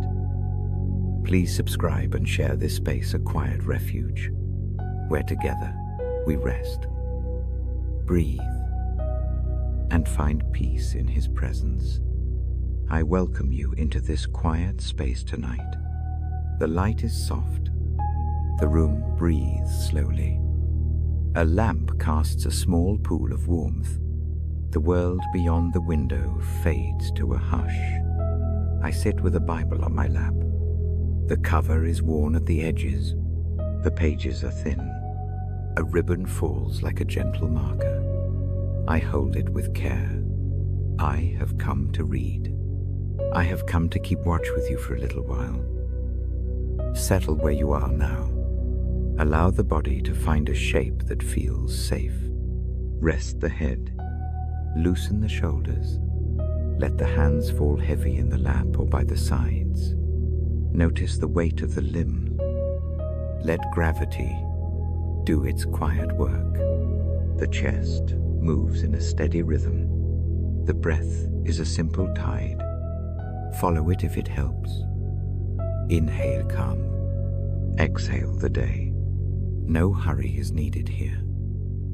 Speaker 1: please subscribe and share this space a quiet refuge, where together we rest, breathe, and find peace in His presence. I welcome you into this quiet space tonight. The light is soft. The room breathes slowly. A lamp casts a small pool of warmth. The world beyond the window fades to a hush. I sit with a Bible on my lap. The cover is worn at the edges. The pages are thin. A ribbon falls like a gentle marker. I hold it with care. I have come to read. I have come to keep watch with you for a little while. Settle where you are now. Allow the body to find a shape that feels safe. Rest the head. Loosen the shoulders. Let the hands fall heavy in the lap or by the sides. Notice the weight of the limbs. Let gravity do its quiet work. The chest moves in a steady rhythm. The breath is a simple tide. Follow it if it helps. Inhale calm. Exhale the day. No hurry is needed here.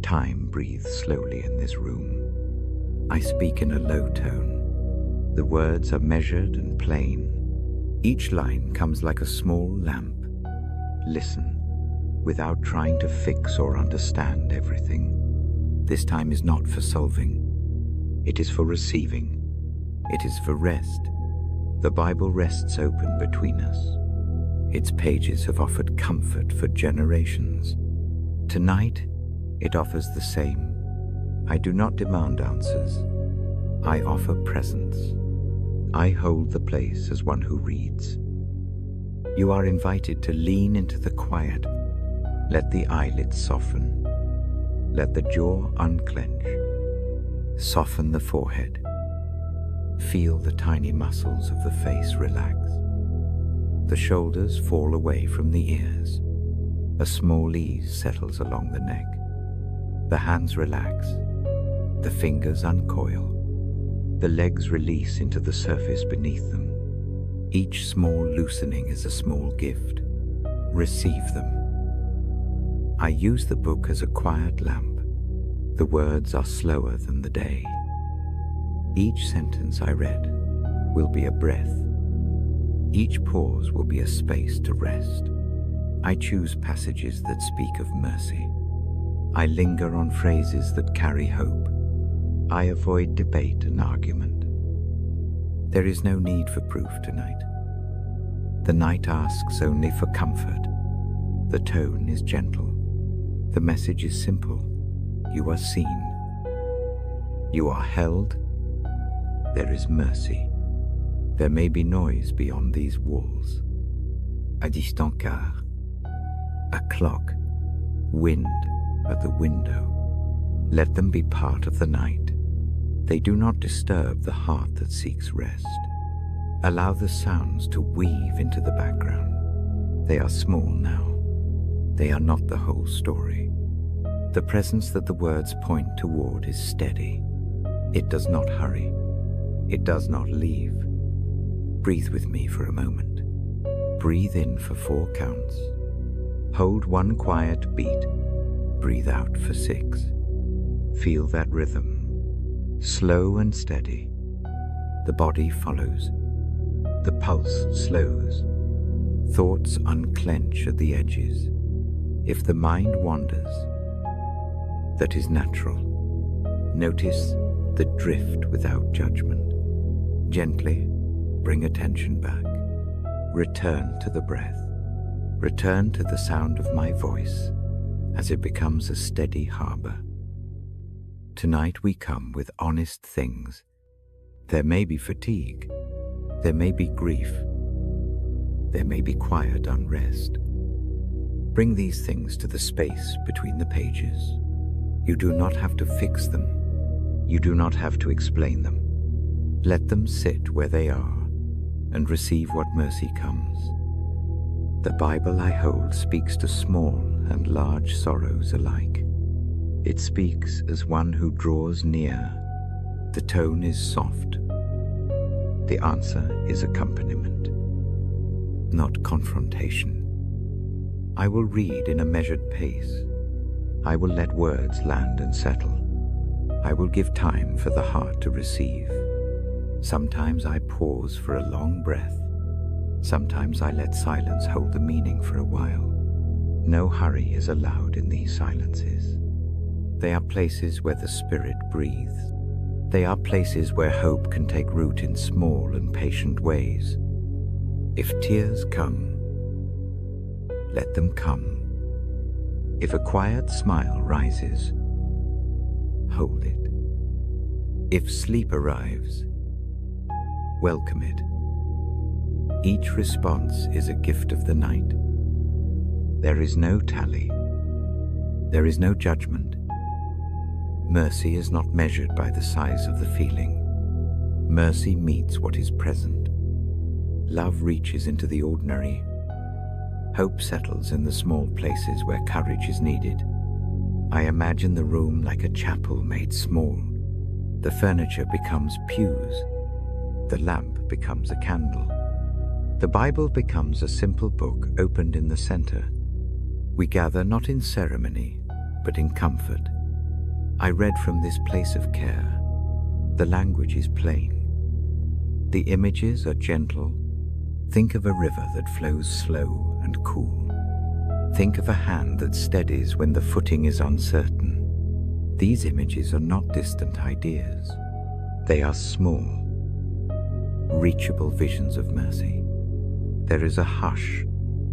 Speaker 1: Time breathes slowly in this room. I speak in a low tone. The words are measured and plain. Each line comes like a small lamp. Listen, without trying to fix or understand everything. This time is not for solving. It is for receiving. It is for rest. The Bible rests open between us. Its pages have offered comfort for generations. Tonight, it offers the same. I do not demand answers. I offer presence. I hold the place as one who reads. You are invited to lean into the quiet. Let the eyelids soften. Let the jaw unclench. Soften the forehead. Feel the tiny muscles of the face relax. The shoulders fall away from the ears. A small ease settles along the neck. The hands relax. The fingers uncoil. The legs release into the surface beneath them. Each small loosening is a small gift. Receive them. I use the book as a quiet lamp. The words are slower than the day. Each sentence I read will be a breath. Each pause will be a space to rest. I choose passages that speak of mercy. I linger on phrases that carry hope. I avoid debate and argument. There is no need for proof tonight. The night asks only for comfort. The tone is gentle. The message is simple. You are seen. You are held. There is mercy. There may be noise beyond these walls. A distant car. A clock. Wind at the window. Let them be part of the night. They do not disturb the heart that seeks rest. Allow the sounds to weave into the background. They are small now. They are not the whole story. The presence that the words point toward is steady. It does not hurry. It does not leave. Breathe with me for a moment. Breathe in for 4 counts. Hold 1 quiet beat. Breathe out for 6. Feel that rhythm. Slow and steady. The body follows. The pulse slows. Thoughts unclench at the edges. If the mind wanders, that is natural. Notice the drift without judgment. Gently bring attention back. Return to the breath. Return to the sound of my voice as it becomes a steady harbor. Tonight we come with honest things. There may be fatigue. There may be grief. There may be quiet unrest. Bring these things to the space between the pages. You do not have to fix them. You do not have to explain them. Let them sit where they are and receive what mercy comes. The Bible I hold speaks to small and large sorrows alike. It speaks as one who draws near. The tone is soft. The answer is accompaniment, not confrontation. I will read in a measured pace. I will let words land and settle. I will give time for the heart to receive. Sometimes I pause for a long breath. Sometimes I let silence hold the meaning for a while. No hurry is allowed in these silences. They are places where the Spirit breathes. They are places where hope can take root in small and patient ways. If tears come, let them come. If a quiet smile rises, hold it. If sleep arrives, welcome it. Each response is a gift of the night. There is no tally. There is no judgment. Mercy is not measured by the size of the feeling. Mercy meets what is present. Love reaches into the ordinary. Hope settles in the small places where courage is needed. I imagine the room like a chapel made small. The furniture becomes pews. The lamp becomes a candle. The Bible becomes a simple book opened in the center. We gather not in ceremony, but in comfort. I read from this place of care. The language is plain. The images are gentle. Think of a river that flows slow and cool. Think of a hand that steadies when the footing is uncertain. These images are not distant ideas. They are small, reachable visions of mercy. There is a hush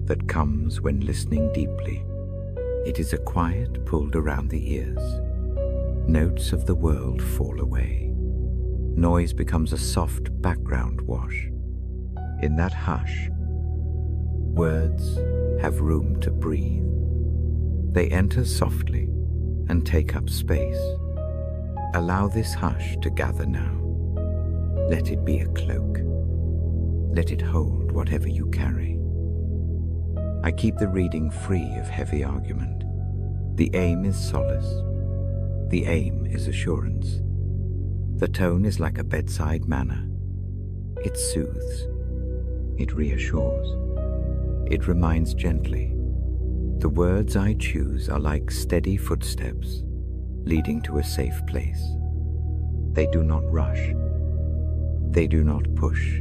Speaker 1: that comes when listening deeply. It is a quiet pulled around the ears. Notes of the world fall away. Noise becomes a soft background wash. In that hush, words have room to breathe. They enter softly and take up space. Allow this hush to gather now. Let it be a cloak. Let it hold whatever you carry. I keep the reading free of heavy argument. The aim is solace. The aim is assurance. The tone is like a bedside manner. It soothes. It reassures. It reminds gently. The words I choose are like steady footsteps leading to a safe place. They do not rush. They do not push.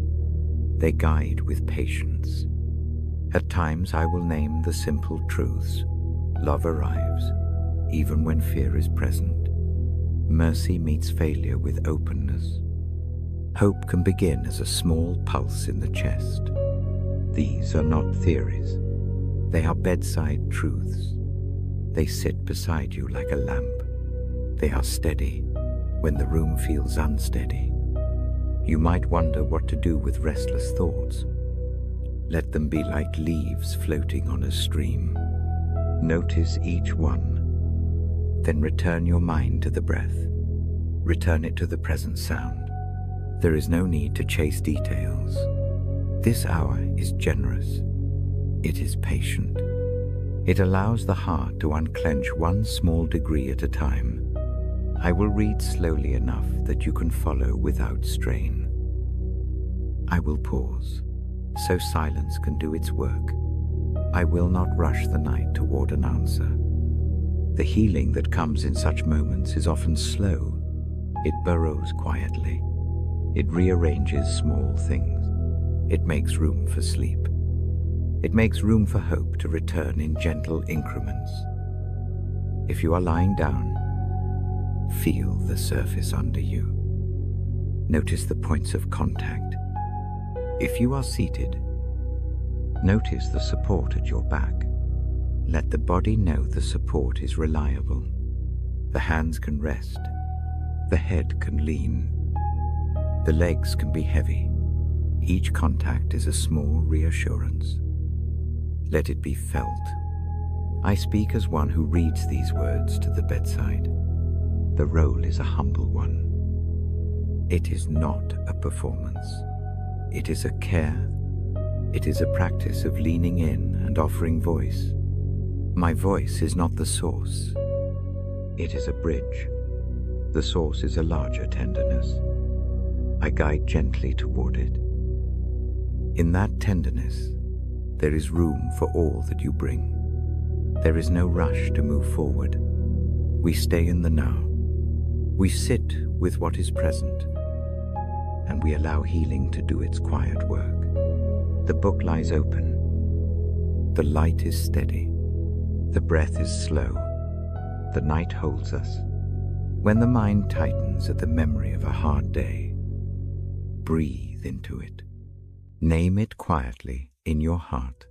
Speaker 1: They guide with patience. At times I will name the simple truths. Love arrives, even when fear is present. Mercy meets failure with openness. Hope can begin as a small pulse in the chest. These are not theories. They are bedside truths. They sit beside you like a lamp. They are steady when the room feels unsteady. You might wonder what to do with restless thoughts. Let them be like leaves floating on a stream. Notice each one. Then return your mind to the breath. Return it to the present sound. There is no need to chase details. This hour is generous. It is patient. It allows the heart to unclench one small degree at a time. I will read slowly enough that you can follow without strain. I will pause, so silence can do its work. I will not rush the night toward an answer. The healing that comes in such moments is often slow. It burrows quietly. It rearranges small things. It makes room for sleep. It makes room for hope to return in gentle increments. If you are lying down, feel the surface under you. Notice the points of contact. If you are seated, notice the support at your back. Let the body know the support is reliable. The hands can rest. The head can lean. The legs can be heavy. Each contact is a small reassurance. Let it be felt. I speak as one who reads these words to the bedside. The role is a humble one. It is not a performance. It is a care. It is a practice of leaning in and offering voice. My voice is not the source. It is a bridge. The source is a larger tenderness. I guide gently toward it. In that tenderness, there is room for all that you bring. There is no rush to move forward. We stay in the now. We sit with what is present, and we allow healing to do its quiet work. The book lies open. The light is steady. The breath is slow. The night holds us. When the mind tightens at the memory of a hard day, breathe into it. Name it quietly in your heart.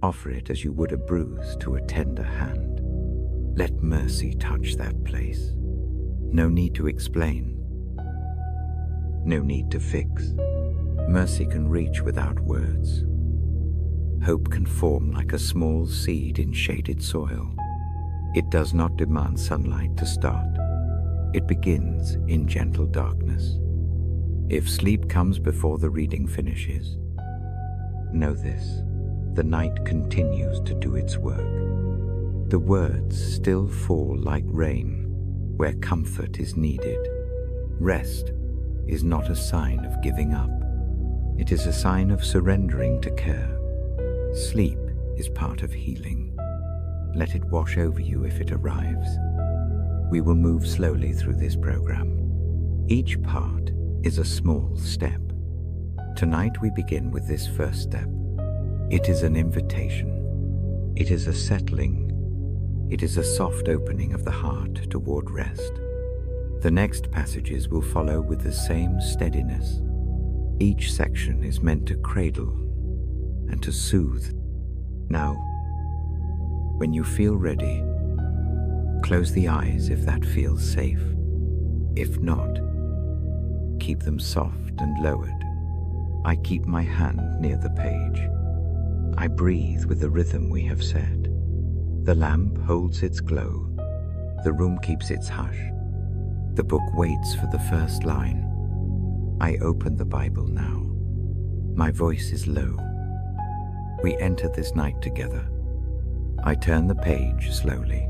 Speaker 1: Offer it as you would a bruise to a tender hand. Let mercy touch that place. No need to explain. No need to fix. Mercy can reach without words. Hope can form like a small seed in shaded soil. It does not demand sunlight to start. It begins in gentle darkness. If sleep comes before the reading finishes, know this: the night continues to do its work. The words still fall like rain where comfort is needed. Rest is not a sign of giving up. It is a sign of surrendering to care. Sleep is part of healing. Let it wash over you if it arrives. We will move slowly through this program. Each part is a small step. Tonight we begin with this first step. It is an invitation. It is a settling. It is a soft opening of the heart toward rest. The next passages will follow with the same steadiness. Each section is meant to cradle and to soothe. Now, when you feel ready, close the eyes if that feels safe. If not, keep them soft and lowered. I keep my hand near the page. I breathe with the rhythm we have set. The lamp holds its glow. The room keeps its hush. The book waits for the first line. I open the Bible now. My voice is low. We enter this night together. I turn the page slowly.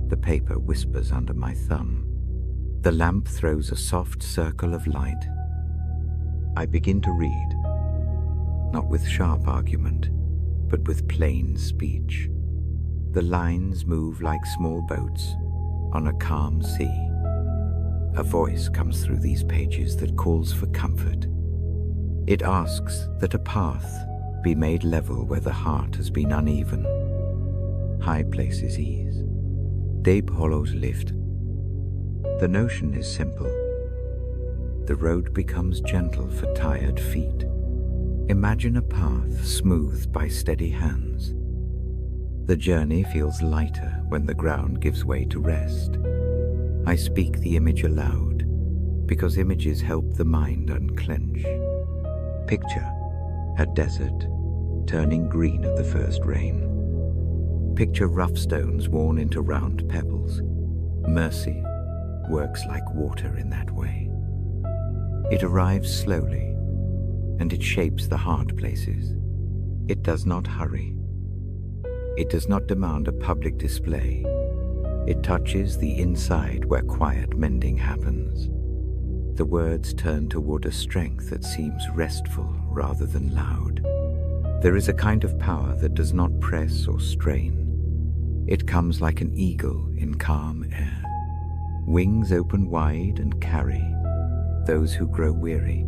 Speaker 1: The paper whispers under my thumb. The lamp throws a soft circle of light. I begin to read, not with sharp argument, but with plain speech. The lines move like small boats on a calm sea. A voice comes through these pages that calls for comfort. It asks that a path be made level where the heart has been uneven. High places ease, deep hollows lift. The notion is simple. The road becomes gentle for tired feet. Imagine a path smoothed by steady hands. The journey feels lighter when the ground gives way to rest. I speak the image aloud because images help the mind unclench. Picture a desert turning green at the first rain. Picture rough stones worn into round pebbles. Mercy works like water in that way. It arrives slowly, and it shapes the hard places. It does not hurry. It does not demand a public display. It touches the inside where quiet mending happens. The words turn toward a strength that seems restful rather than loud. There is a kind of power that does not press or strain. It comes like an eagle in calm air. Wings open wide and carry. Those who grow weary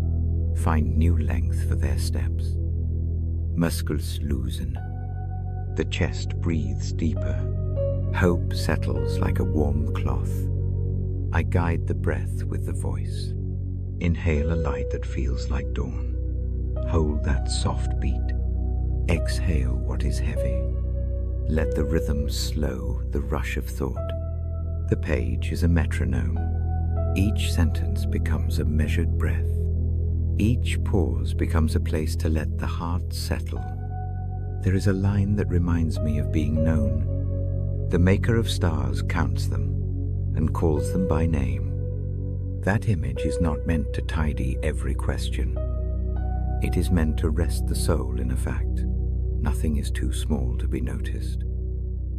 Speaker 1: find new length for their steps. Muscles loosen. The chest breathes deeper. Hope settles like a warm cloth. I guide the breath with the voice. Inhale a light that feels like dawn. Hold that soft beat. Exhale what is heavy. Let the rhythm slow the rush of thought. The page is a metronome. Each sentence becomes a measured breath. Each pause becomes a place to let the heart settle. There is a line that reminds me of being known. The maker of stars counts them and calls them by name. That image is not meant to tidy every question. It is meant to rest the soul in a fact. Nothing is too small to be noticed.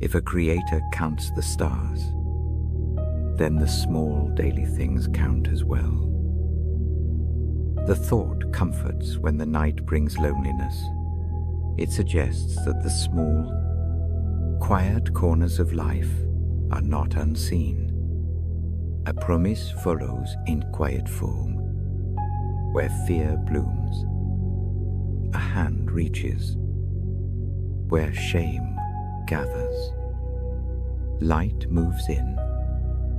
Speaker 1: If a creator counts the stars, then the small daily things count as well. The thought comforts when the night brings loneliness. It suggests that the small, quiet corners of life are not unseen. A promise follows in quiet form. Where fear blooms, a hand reaches. Where shame gathers, light moves in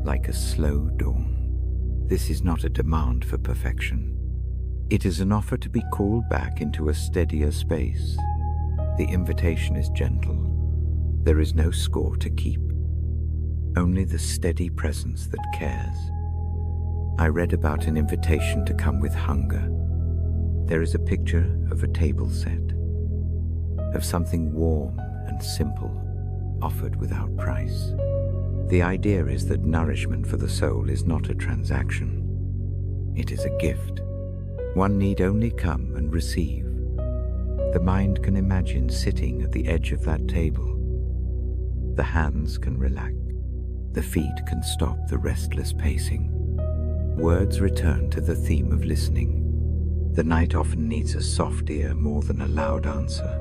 Speaker 1: like a slow dawn. This is not a demand for perfection. It is an offer to be called back into a steadier space. The invitation is gentle. There is no score to keep, only the steady presence that cares. I read about an invitation to come with hunger. There is a picture of a table set, of something warm and simple, offered without price. The idea is that nourishment for the soul is not a transaction. It is a gift. One need only come and receive. The mind can imagine sitting at the edge of that table. The hands can relax. The feet can stop the restless pacing. Words return to the theme of listening. The night often needs a soft ear more than a loud answer.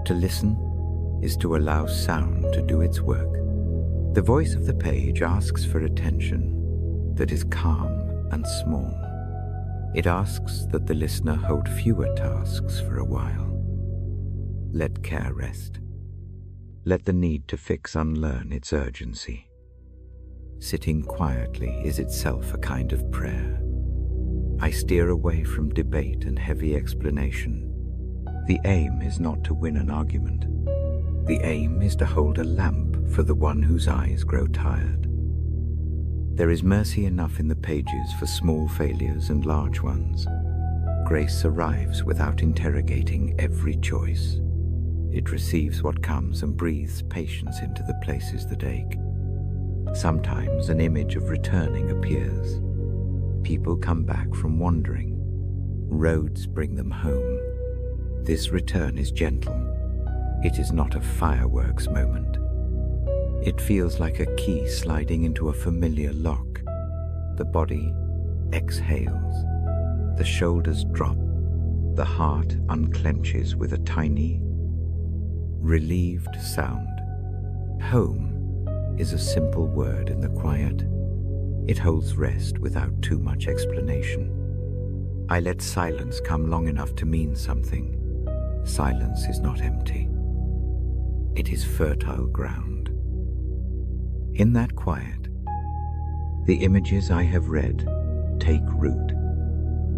Speaker 1: To listen is to allow sound to do its work. The voice of the page asks for attention that is calm and small. It asks that the listener hold fewer tasks for a while. Let care rest. Let the need to fix unlearn its urgency. Sitting quietly is itself a kind of prayer. I steer away from debate and heavy explanation. The aim is not to win an argument. The aim is to hold a lamp for the one whose eyes grow tired. There is mercy enough in the pages for small failures and large ones. Grace arrives without interrogating every choice. It receives what comes and breathes patience into the places that ache. Sometimes an image of returning appears. People come back from wandering. Roads bring them home. This return is gentle. It is not a fireworks moment. It feels like a key sliding into a familiar lock. The body exhales. The shoulders drop. The heart unclenches with a tiny, relieved sound. Home is a simple word in the quiet. It holds rest without too much explanation. I let silence come long enough to mean something. Silence is not empty. It is fertile ground. In that quiet, the images I have read take root.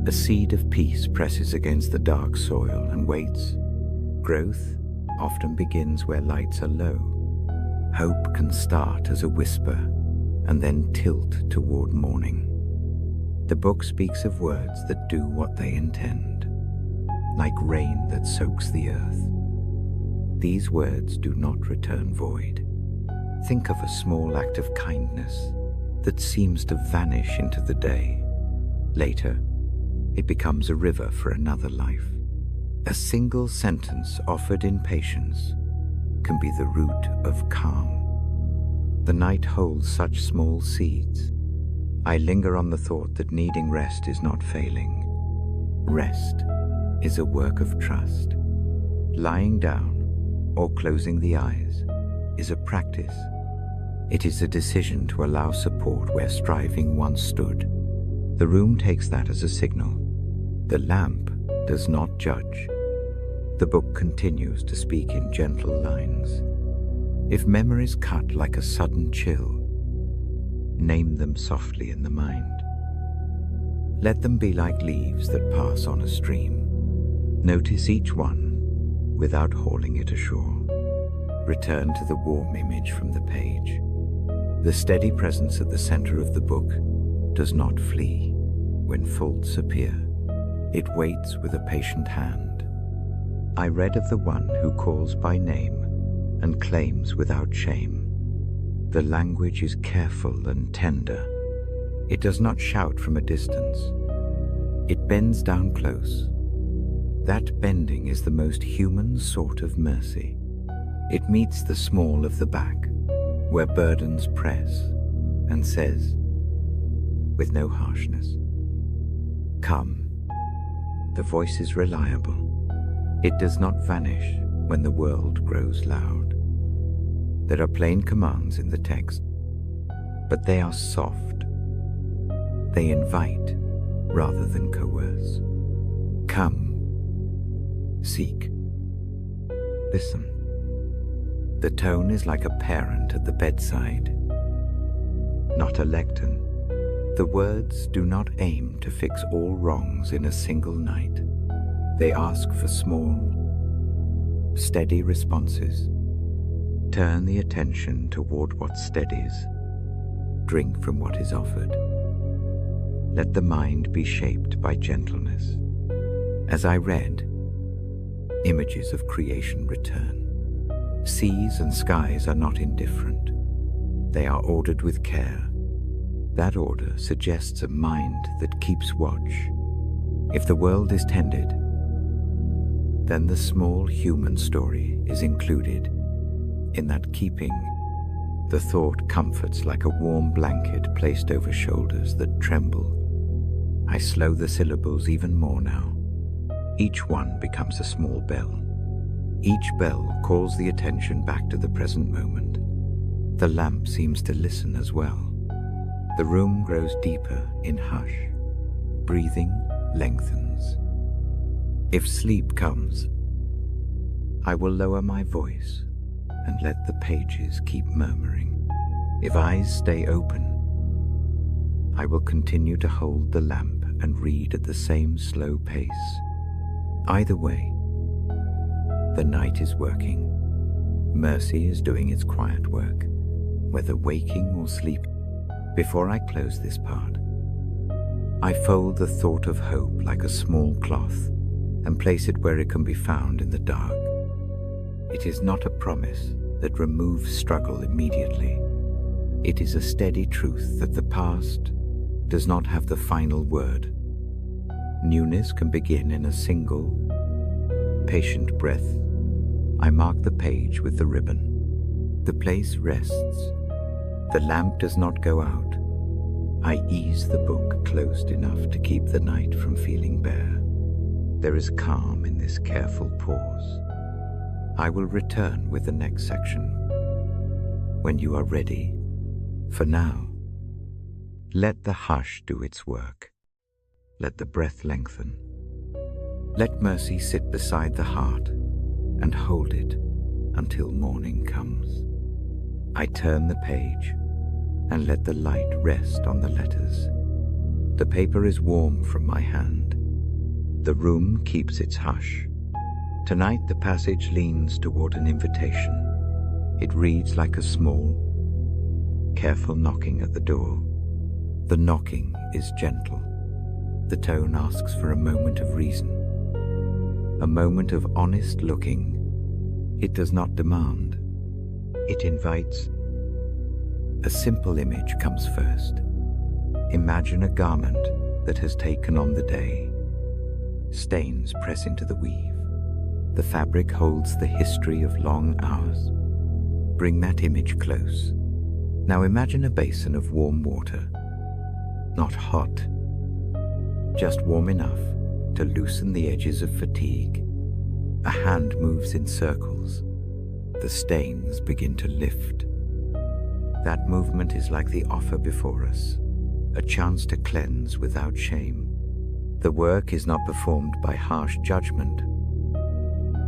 Speaker 1: A seed of peace presses against the dark soil and waits. Growth often begins where lights are low. Hope can start as a whisper and then tilt toward morning. The book speaks of words that do what they intend, like rain that soaks the earth. These words do not return void. Think of a small act of kindness that seems to vanish into the day. Later, it becomes a river for another life. A single sentence offered in patience can be the root of calm. The night holds such small seeds. I linger on the thought that needing rest is not failing. Rest is a work of trust. Lying down or closing the eyes is a practice. It is a decision to allow support where striving once stood. The room takes that as a signal. The lamp does not judge. The book continues to speak in gentle lines. If memories cut like a sudden chill, name them softly in the mind. Let them be like leaves that pass on a stream. Notice each one without hauling it ashore. Return to the warm image from the page. The steady presence at the center of the book does not flee when faults appear. It waits with a patient hand. I read of the one who calls by name and claims without shame. The language is careful and tender. It does not shout from a distance. It bends down close. That bending is the most human sort of mercy. It meets the small of the back, where burdens press, and says, with no harshness, "Come." The voice is reliable. It does not vanish when the world grows loud. There are plain commands in the text, but they are soft. They invite rather than coerce. Come. Seek. Listen. The tone is like a parent at the bedside, not a lectern. The words do not aim to fix all wrongs in a single night. They ask for small, steady responses. Turn the attention toward what steadies. Drink from what is offered. Let the mind be shaped by gentleness. As I read, images of creation return. Seas and skies are not indifferent. They are ordered with care. That order suggests a mind that keeps watch. If the world is tended, then the small human story is included. In that keeping, the thought comforts like a warm blanket placed over shoulders that tremble. I slow the syllables even more now. Each one becomes a small bell. Each bell calls the attention back to the present moment. The lamp seems to listen as well. The room grows deeper in hush. Breathing lengthens. If sleep comes, I will lower my voice and let the pages keep murmuring. If eyes stay open, I will continue to hold the lamp and read at the same slow pace. Either way, the night is working. Mercy is doing its quiet work, whether waking or sleeping. Before I close this part, I fold the thought of hope like a small cloth and place it where it can be found in the dark. It is not a promise that removes struggle immediately. It is a steady truth that the past does not have the final word. Newness can begin in a single, patient breath. I mark the page with the ribbon. The place rests. The lamp does not go out. I ease the book closed enough to keep the night from feeling bare. There is calm in this careful pause. I will return with the next section. when you are ready. For now, let the hush do its work. Let the breath lengthen. Let mercy sit beside the heart and hold it until morning comes. I turn the page and let the light rest on the letters. The paper is warm from my hand. The room keeps its hush. Tonight the passage leans toward an invitation. It reads like a small, careful knocking at the door. The knocking is gentle. The tone asks for a moment of reason, a moment of honest looking. It does not demand. It invites. A simple image comes first. Imagine a garment that has taken on the day. Stains press into the weave. The fabric holds the history of long hours. Bring that image close. Now imagine a basin of warm water. Not hot, just warm enough to loosen the edges of fatigue. A hand moves in circles. The stains begin to lift. That movement is like the offer before us, a chance to cleanse without shame. The work is not performed by harsh judgment.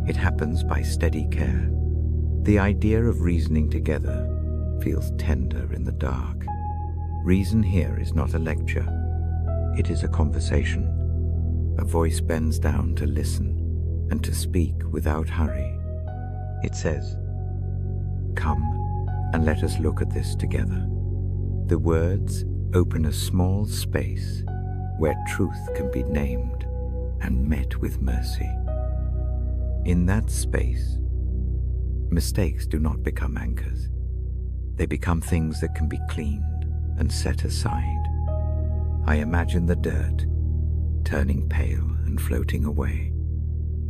Speaker 1: It happens by steady care. The idea of reasoning together feels tender in the dark. Reason here is not a lecture. It is a conversation. A voice bends down to listen and to speak without hurry. It says, "Come and let us look at this together." The words open a small space where truth can be named and met with mercy. In that space, mistakes do not become anchors. They become things that can be cleaned and set aside. I imagine the dirt turning pale and floating away.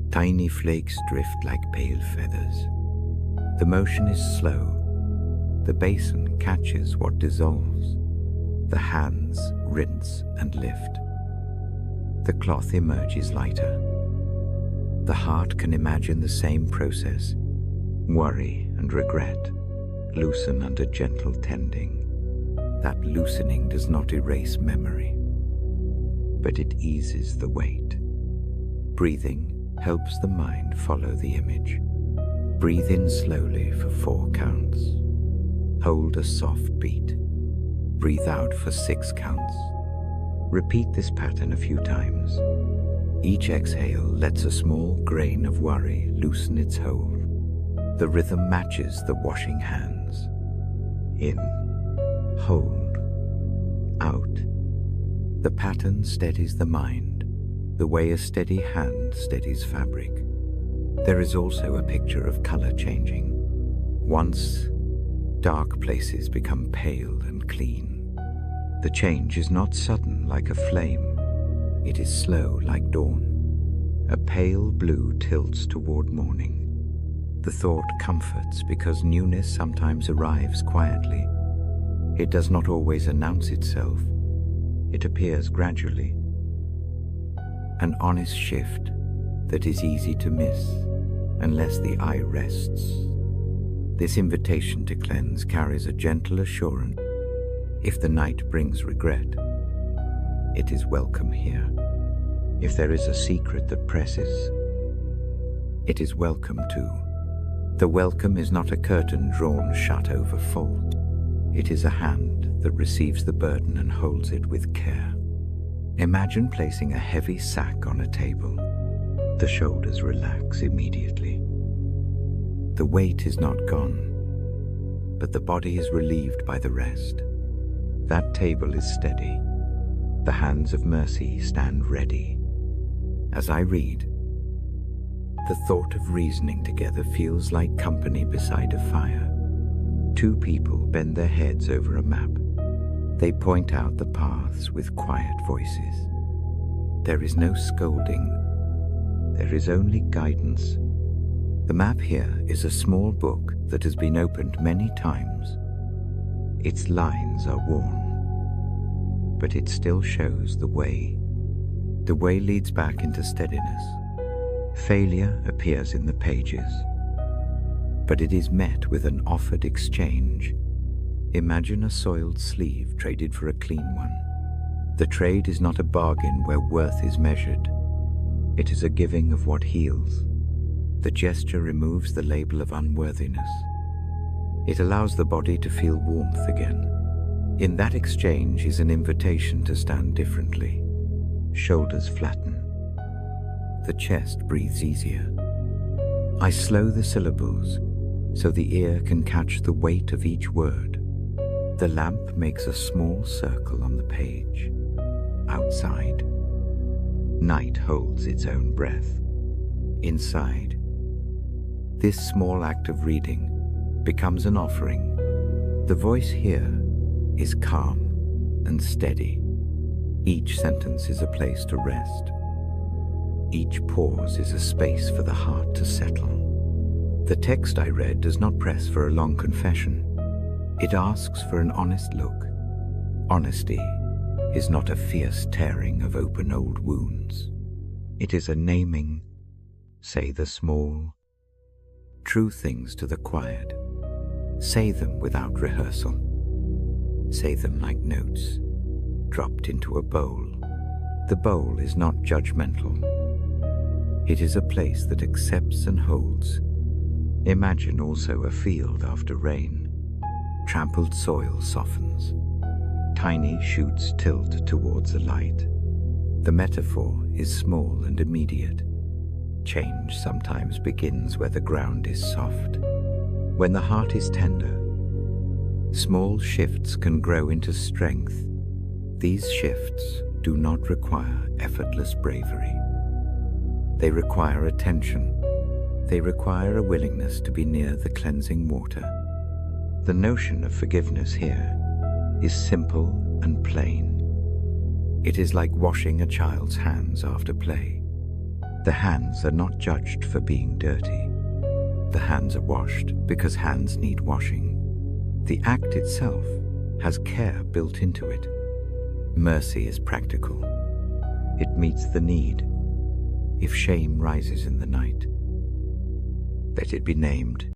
Speaker 1: Tiny flakes drift like pale feathers. The motion is slow. The basin catches what dissolves. The hands rinse and lift. The cloth emerges lighter. The heart can imagine the same process. Worry and regret loosen under gentle tending. That loosening does not erase memory, but it eases the weight. Breathing helps the mind follow the image. Breathe in slowly for 4 counts. Hold a soft beat. Breathe out for 6 counts. Repeat this pattern a few times. Each exhale lets a small grain of worry loosen its hold. The rhythm matches the washing hands. In, hold, out. The pattern steadies the mind, the way a steady hand steadies fabric. There is also a picture of color changing. Once, dark places become pale and clean. The change is not sudden like a flame. It is slow like dawn. A pale blue tilts toward morning. The thought comforts because newness sometimes arrives quietly. It does not always announce itself. It appears gradually. An honest shift that is easy to miss unless the eye rests. This invitation to cleanse carries a gentle assurance. If the night brings regret, it is welcome here. If there is a secret that presses, it is welcome too. The welcome is not a curtain drawn shut over fault. It is a hand that receives the burden and holds it with care. Imagine placing a heavy sack on a table. The shoulders relax immediately. The weight is not gone, but the body is relieved by the rest. That table is steady. The hands of mercy stand ready. As I read, the thought of reasoning together feels like company beside a fire. 2 people bend their heads over a map. They point out the paths with quiet voices. There is no scolding. There is only guidance. The map here is a small book that has been opened many times. Its lines are worn, but it still shows the way. The way leads back into steadiness. Failure appears in the pages. but it is met with an offered exchange. Imagine a soiled sleeve traded for a clean one. The trade is not a bargain where worth is measured. It is a giving of what heals. The gesture removes the label of unworthiness. It allows the body to feel warmth again. In that exchange is an invitation to stand differently. Shoulders flatten. The chest breathes easier. I slow the syllables so the ear can catch the weight of each word. The lamp makes a small circle on the page. Outside, night holds its own breath. Inside, this small act of reading becomes an offering. The voice here is calm and steady. Each sentence is a place to rest. Each pause is a space for the heart to settle. The text I read does not press for a long confession. It asks for an honest look. Honesty is not a fierce tearing of open old wounds. It is a naming, say the small, true things to the quiet. Say them without rehearsal. Say them like notes, dropped into a bowl. The bowl is not judgmental. It is a place that accepts and holds. Imagine also a field after rain. Trampled soil softens. Tiny shoots tilt towards the light. The metaphor is small and immediate. Change sometimes begins where the ground is soft. When the heart is tender, small shifts can grow into strength. These shifts do not require effortless bravery. They require attention. They require a willingness to be near the cleansing water. The notion of forgiveness here is simple and plain. It is like washing a child's hands after play. The hands are not judged for being dirty. The hands are washed because hands need washing. The act itself has care built into it. Mercy is practical. It meets the need. If shame rises in the night, let it be named.